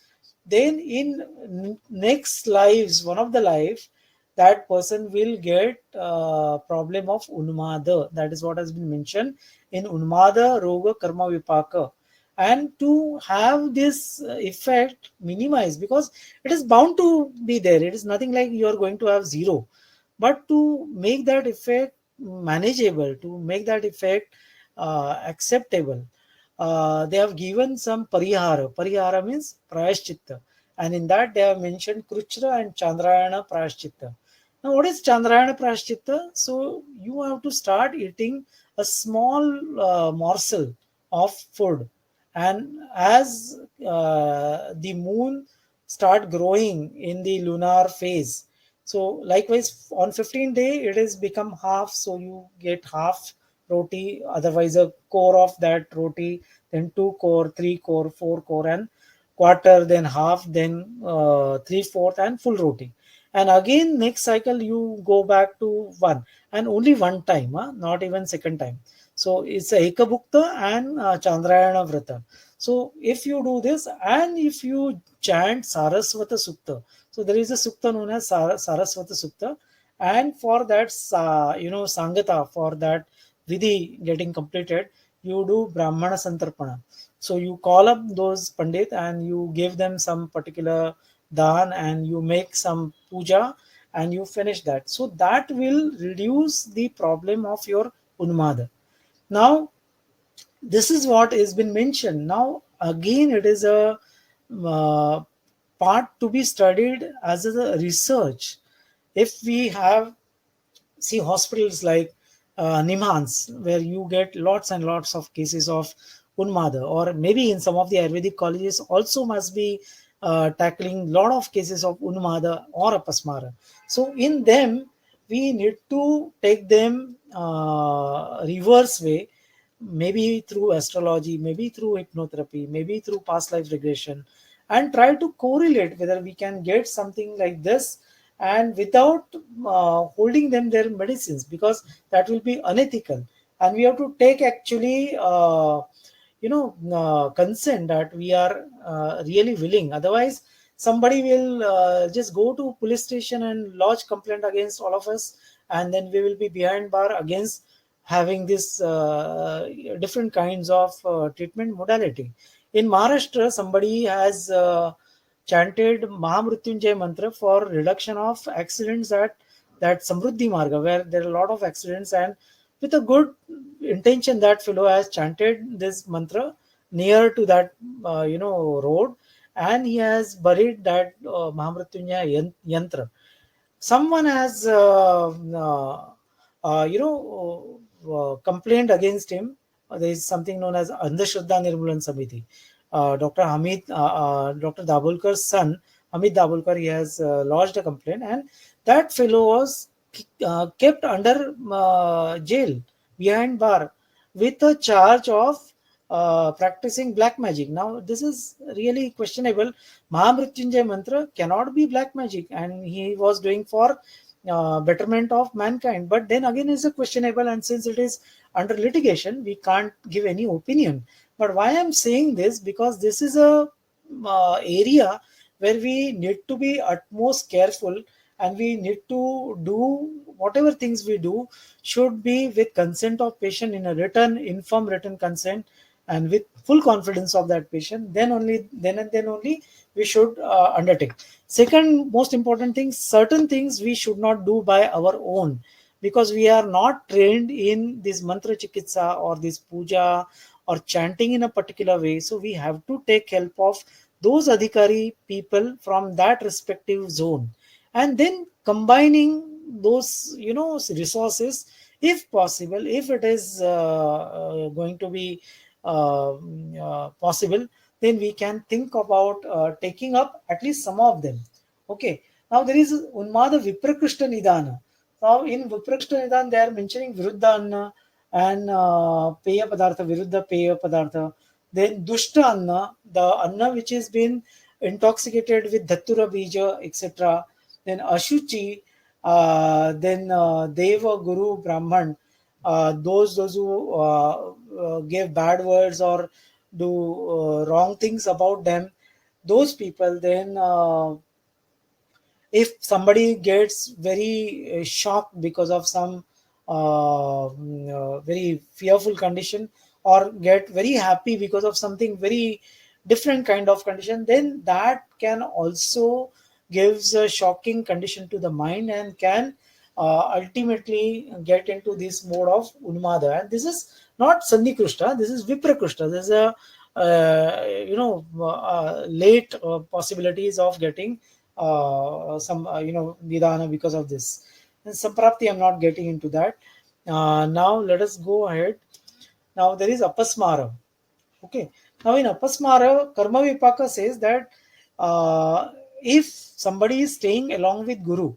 then in next lives, one of the life, that person will get problem of unmada. That is what has been mentioned in unmada roga karma vipaka. And to have this effect minimized, because it is bound to be there, it is nothing like you are going to have zero, but to make that effect manageable, to make that effect acceptable, they have given some parihara. Parihara means prayashchitta, and in that they have mentioned Kruchra and Chandrayana prayashchitta. Now, what is Chandrayana prayashchitta? So you have to start eating a small morsel of food, and as the moon start growing in the lunar phase, so likewise on 15th day it is become half, so you get half roti, otherwise a core of that roti, then two core, three core, four core, and quarter, then half, then three-fourth, and full roti. And again next cycle you go back to one, and only one time, not even second time. So it's a ekabhukta and chandrayana vrata. So if you do this, and if you chant Saraswata Sukta, so there is a sukta known as Saraswata Sukta, and for that, Sangata, for that Vidhi getting completed, you do Brahmana Santarpana. So you call up those Pandit and you give them some particular dhan, and you make some puja, and you finish that. So that will reduce the problem of your Unmada. Now, this is what has been mentioned. Now again it is a uh, part to be studied as a research. If we have, see, hospitals like Nimhans, where you get lots and lots of cases of Unmada, or maybe in some of the Ayurvedic colleges also must be tackling lot of cases of Unmada or Apasmara. So in them, we need to take them reverse way, maybe through astrology, maybe through hypnotherapy, maybe through past life regression, and try to correlate whether we can get something like this, and without holding them their medicines, because that will be unethical. And we have to take actually consent that we are really willing. Otherwise somebody will just go to police station and lodge complaint against all of us, and then we will be behind bar against having this different kinds of treatment modality. In Maharashtra, somebody has chanted Mahamrutyunjay mantra for reduction of accidents at that Samruddhi Marga, where there are a lot of accidents, and with a good intention, that fellow has chanted this mantra near to that road, and he has buried that Mahamrutyunjay yantra. Someone has complained against him. There is something known as Andhashraddha Nirmulan Samiti. Dr. Dabholkar's son, Hamid Dabholkar, he has lodged a complaint, and that fellow was kept under jail, behind bar, with a charge of practicing black magic. Now, this is really questionable. Mahamrutyunjay mantra cannot be black magic, and he was doing for betterment of mankind. But then again is a questionable, and since it is under litigation, we can't give any opinion. But why I'm saying this, because this is a area where we need to be utmost careful, and we need to do whatever things we do should be with consent of patient, in a written, informed written consent, and with full confidence of that patient. Then only, then and then only we should undertake. Second most important thing, certain things we should not do by our own, because we are not trained in this mantra chikitsa or this puja or chanting in a particular way. So we have to take help of those adhikari people from that respective zone, and then combining those, resources, if possible, if it is going to be possible, then we can think about taking up at least some of them. Okay. Now there is Unmada Viprakrishta Nidana. Now in Viprakrishta Nidana they are mentioning Viruddha Anna and Peya Padartha, Viruddha Peya Padartha. Then Dushta Anna, the Anna which has been intoxicated with Dhattura Bija, etc. Then Ashuchi, then Deva, Guru, Brahman, those who gave bad words or do wrong things about them, those people. Then if somebody gets very shocked because of some very fearful condition, or get very happy because of something very different kind of condition, then that can also gives a shocking condition to the mind, and can ultimately get into this mode of unmada. And this is not sandhikrushta, this is viprakrishta. This is a late possibilities of getting some nidana because of this. And samprapti, I'm not getting into that. Now let us go ahead. Now there is apasmara. Okay. Now in apasmara, karma vipaka says that if somebody is staying along with guru,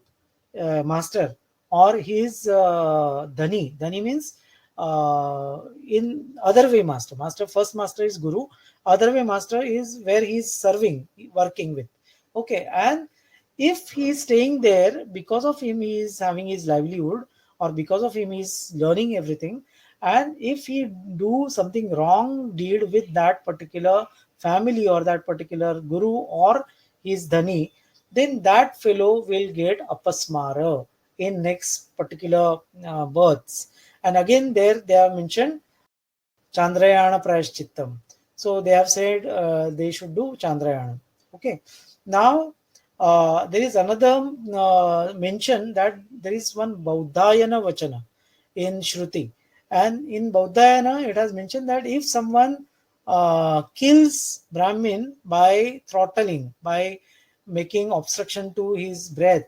master, or his dhani means in other way master. First master is guru, other way master is where he is serving, working with. Okay. And if he is staying there, because of him he is having his livelihood, or because of him he is learning everything, and if he do something wrong deed with that particular family or that particular guru or his dhani, then that fellow will get apasmara in next particular births. And again there they have mentioned Chandrayana Prayashchittam. So they have said they should do Chandrayana. Okay. Now there is another mention that there is one Bauddhayana Vachana in Shruti. And in Bauddhayana it has mentioned that if someone kills Brahmin by throttling, by making obstruction to his breath,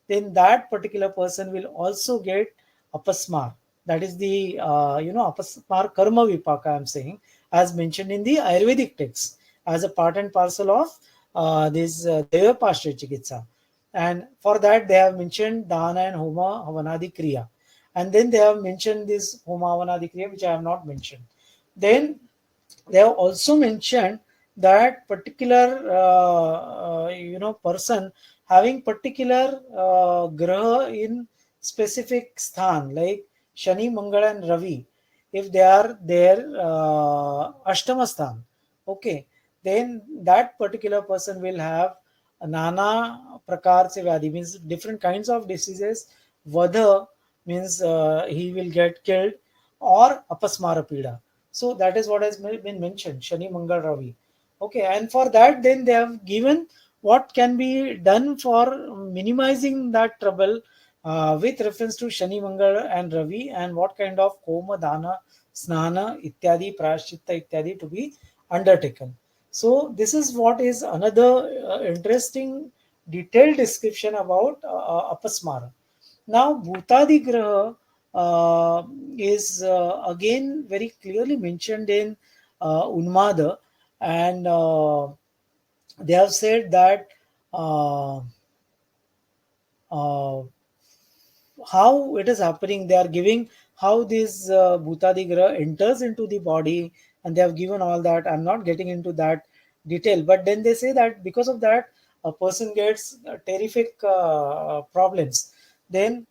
then that particular person will also get apasmar. That is the apasmar karma vipaka I'm saying, as mentioned in the Ayurvedic text, as a part and parcel of this Daivavyapashraya Chikitsa. And for that they have mentioned dana and homa havanadi kriya. And then they have mentioned this homa havanadi kriya, which I have not mentioned. Then they have also mentioned that particular person having particular graha in specific sthan, like Shani, Mangala and Ravi, if they are there Ashtama sthan, okay, then that particular person will have nana prakar se vyadhi, means different kinds of diseases. Vadha means he will get killed, or apasmara pida. So that is what has been mentioned, Shani, Mangal, Ravi. Okay, and for that, then they have given what can be done for minimizing that trouble with reference to Shani, Mangal, and Ravi, and what kind of koma, dana, snana, ityadi, prashchitta, ityadi to be undertaken. So this is what is another interesting detailed description about apasmara. Now, Bhutadigraha is again very clearly mentioned in Unmada, and they have said that uh, uh, how it is happening. They are giving how this Bhutadigraha enters into the body, and they have given all that. I'm not getting into that detail, but then they say that because of that, a person gets terrific problems. then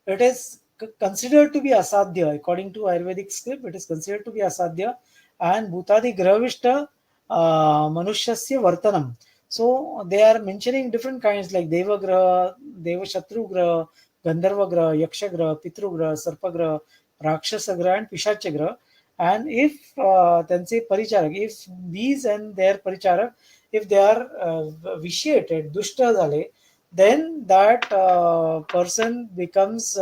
it is considered to be asadhya. According to Ayurvedic script, it is considered to be asadhya. And bhutadi gravishta manushasya vartanam. So they are mentioning different kinds like Devagraha, Devashatrugraha, Gandharvagraha, Yakshagraha, Pitrugraha, Sarpagraha, Rakshasagraha, and Pishachagraha. And if then say Paricharak, if these and their Paricharak, if they are vitiated, dushta zale, then that person becomes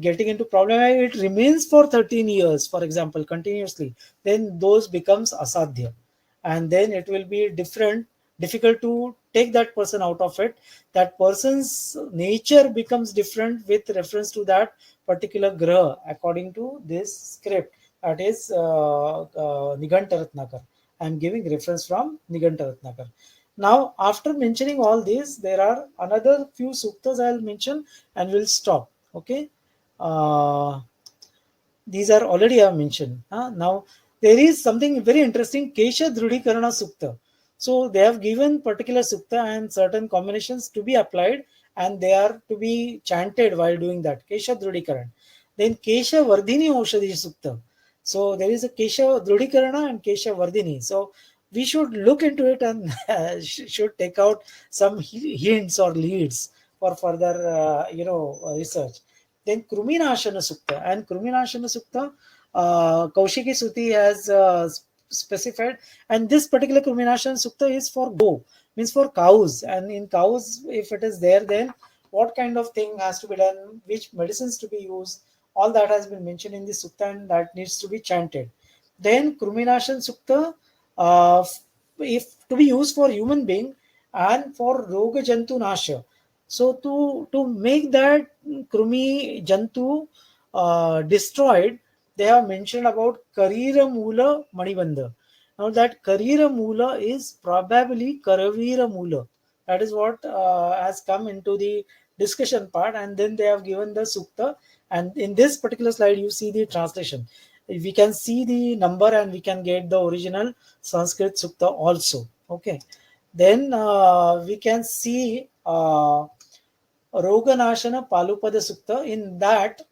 getting into problem. It remains for 13 years, for example, continuously, then those becomes asadhya, and then it will be difficult to take that person out of it. That person's nature becomes different with reference to that particular graha according to this script, that is Nigantaratnakar. I am giving reference from Nigantaratnakar. Now, after mentioning all this, there are another few suktas I will mention and will stop. Okay. Uh, these are already I have mentioned. Now, there is something very interesting, Kesha Dhrudhikarana Sukta. So, they have given particular sukta and certain combinations to be applied, and they are to be chanted while doing that. Kesha Dhrudhikaran. Then Kesha Vardhini Aushadhi Sukta. So, there is a Kesha Dhrudhikarana and Kesha Vardhini. So, we should look into it and should take out some hints or leads for further, research. Then Kruminashana Sukta. And Kruminashana Sukta, Kaushiki Suti has specified. And this particular Kruminashana Sukta is for go, means for cows. And in cows, if it is there, then what kind of thing has to be done, which medicines to be used, all that has been mentioned in the Sukta, and that needs to be chanted. Then Kruminashan Sukta, if to be used for human being and for Roga Jantu Nasha. So to make that Krumi Jantu destroyed, they have mentioned about Karira Mula Manibandha. Now that Karira Mula is probably Karavira Mula. That is what has come into the discussion part, and then they have given the sukta. And in this particular slide, you see the translation. We can see the number and we can get the original Sanskrit sukta also. Okay. Then we can see Roganashana Palupada Sukta. In that,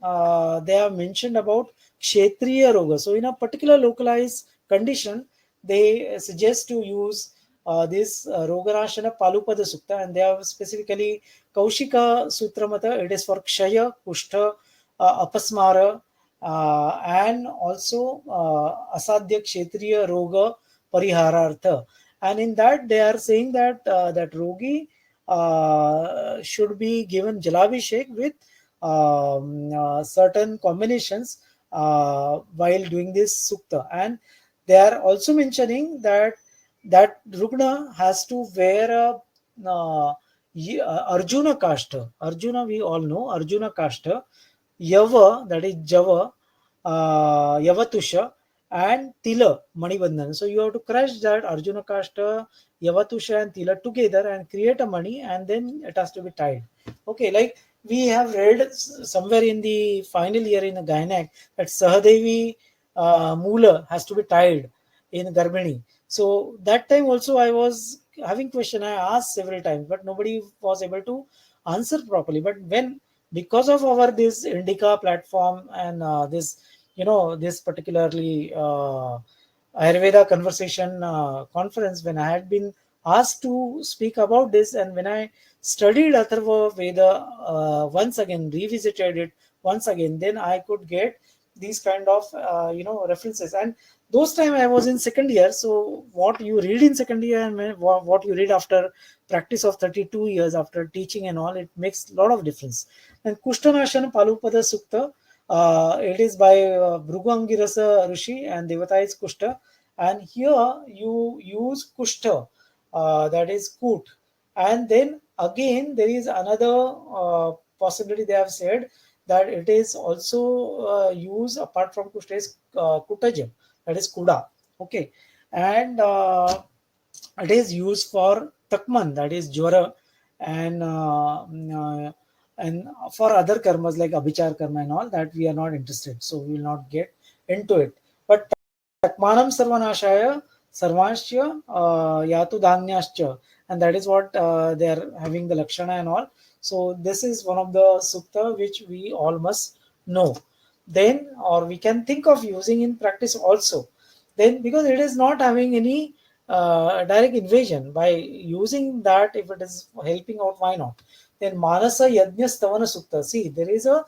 they have mentioned about Kshetriya Roga. So, in a particular localized condition, they suggest to use this Roganashana Palupada Sukta, and they have specifically Kaushika Sutramata. It is for Kshaya, Kushtha, Apasmara, and also Asadhya Kshetriya Roga Pariharartha. And in that, they are saying that that Rogi should be given Jalabhishek with certain combinations while doing this sukta. And they are also mentioning that that Rugna has to wear a Arjuna Kashta. Arjuna, we all know Arjuna Kashta. Yava, that is Java, Yavatusha, and Tila Manibandhan. So you have to crush that Arjuna Kashta, Yavatusha, and Tila together and create a mani, and then it has to be tied. Okay, like we have read somewhere in the final year in a Gynec that Sahadevi Mula has to be tied in Garbhini. So that time also I was having question. I asked several times, but nobody was able to answer properly. But when, because of our this Indica platform and this, this particularly Ayurveda conversation conference, when I had been asked to speak about this, and when I studied Atharva Veda once again, revisited it once again, then I could get these kind of references. And those time I was in second year, so what you read in second year and what you read after practice of 32 years after teaching and all, it makes a lot of difference. And Kushtanashana Palupada Sukta, it is by Bhrugangirasa Rishi, and Devata is Kushta. And here you use Kushta, that is Kut. And then again, there is another possibility they have said that it is also used apart from Kushta is Kutajam, that is Kuda. Okay. And it is used for Takman, that is Jwara, and and for other karmas like Abhichar karma and all that, we are not interested. So we will not get into it. But Takmanam Sarvanashaya Sarvanshya Yatu Dhanyascha, and that is what they are having the Lakshana and all. So this is one of the sukta which we all must know. Then, or we can think of using in practice also. Then, because it is not having any direct invasion, by using that, if it is helping out, why not? Then Manasa Yajna Stavana Sukta. See, there is a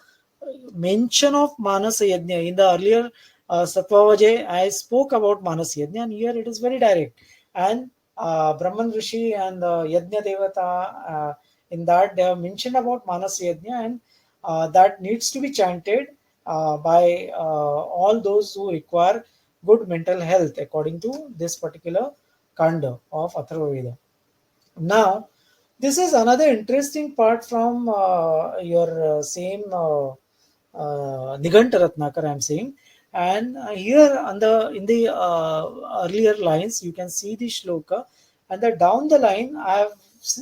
mention of Manasa Yajna. In the earlier Satvavaje, I spoke about Manasa Yajna, and here it is very direct. And Brahman Rishi and Yajna Devata, in that they have mentioned about Manasa Yajna, and that needs to be chanted by all those who require good mental health, according to this particular kanda of Atharva Veda. Now, this is another interesting part from your same Niganta Ratnakar, I'm saying. And here on the in the earlier lines, you can see the shloka, and the down the line, I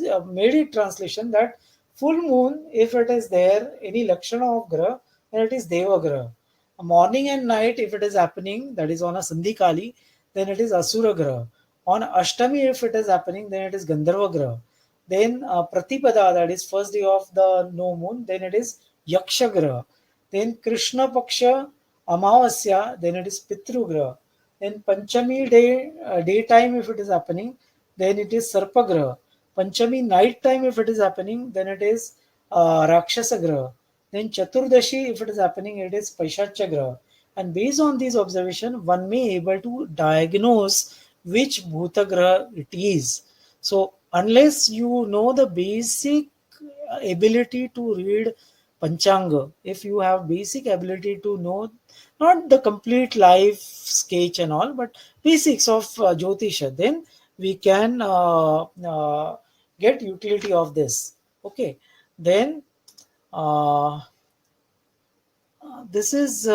have made it translation that full moon, if it is there, any lakshana of graha, then it is Deva graha. Morning and night, if it is happening, that is on a Sandhi Kali, then it is Asura graha. On Ashtami, if it is happening, then it is Gandharva graha. Then Pratipada, that is first day of the no moon, then it is Yaksha graha. Then Krishna Paksha Amavasya, then it is Pitru graha. Then Panchami day, daytime, if it is happening, then it is Sarpa graha. Panchami night time, if it is happening, then it is Rakshasa graha. Then Chaturdashi, if it is happening, it is Paishacha graha. And based on these observations, one may able to diagnose which Bhuta graha it is. So unless you know the basic ability to read Panchanga, if you have basic ability to know not the complete life sketch and all, but basics of Jyotisha, then we can get utility of this. Okay, then this is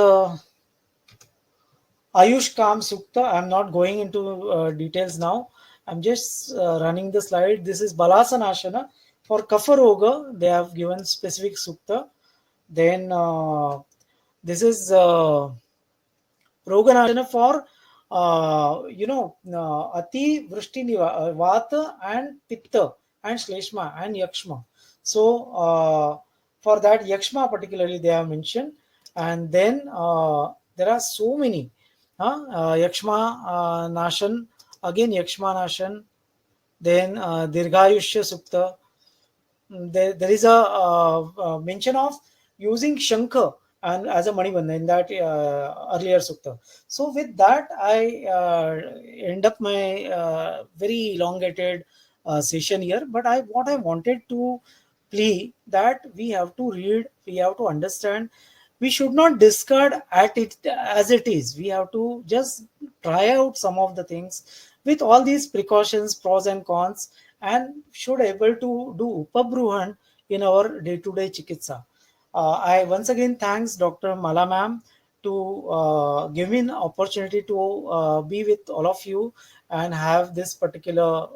Ayush Kam Sukta. I'm not going into details now. I'm just running the slide. This is Balasanashana. For Kapha Roga, they have given specific Sukta. Then this is Roganashana for Ati Vrishti Vata and Pitta and Shleshma and Yakshma. So for that Yakshma particularly they have mentioned, and then there are so many Yakshma Nashan, again Yakshma Nashan, then Dirghayushya Sukta. There is a mention of using Shankha and as a Manibandha in that earlier sukta. So with that, I end up my very elongated session here. But what I wanted to plea that we have to read, we have to understand. We should not discard at it as it is. We have to just try out some of the things with all these precautions, pros and cons, and should able to do upabruhan in our day-to-day chikitsa. I once again thanks Dr. Mala ma'am to give me an opportunity to be with all of you and have this particular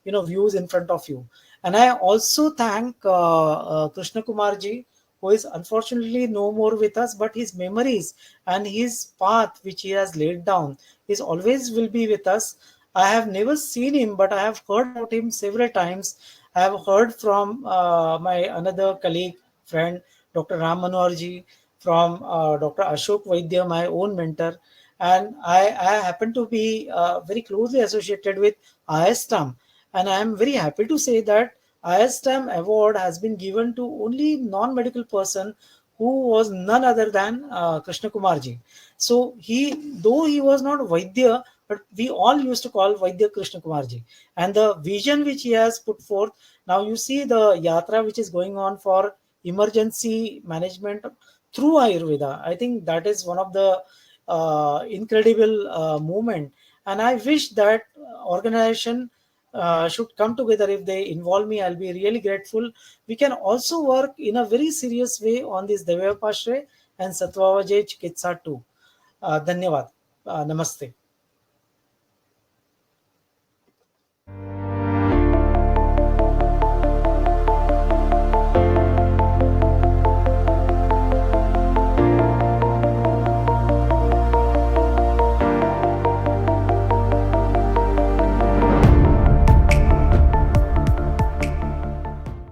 views in front of you. And I also thank Krishna Kumar ji, who is unfortunately no more with us, but his memories and his path which he has laid down is always will be with us. I have never seen him, but I have heard about him several times. I have heard from my another colleague, friend, Dr. Ram Manohar ji, from Dr. Ashok Vaidya, my own mentor, and I happen to be very closely associated with ISTAM, and I am very happy to say that ISTAM award has been given to only non-medical person who was none other than Krishna Kumar ji. So though he was not Vaidya, but we all used to call Vaidya Krishna Kumar ji. And the vision which he has put forth, now you see the yatra which is going on for emergency management through Ayurveda. I think that is one of the incredible movement. And I wish that organization should come together. If they involve me, I'll be really grateful. We can also work in a very serious way on this Daivavyapashraya and Satvavaje Chikitsa too. Dhanyavad. Namaste.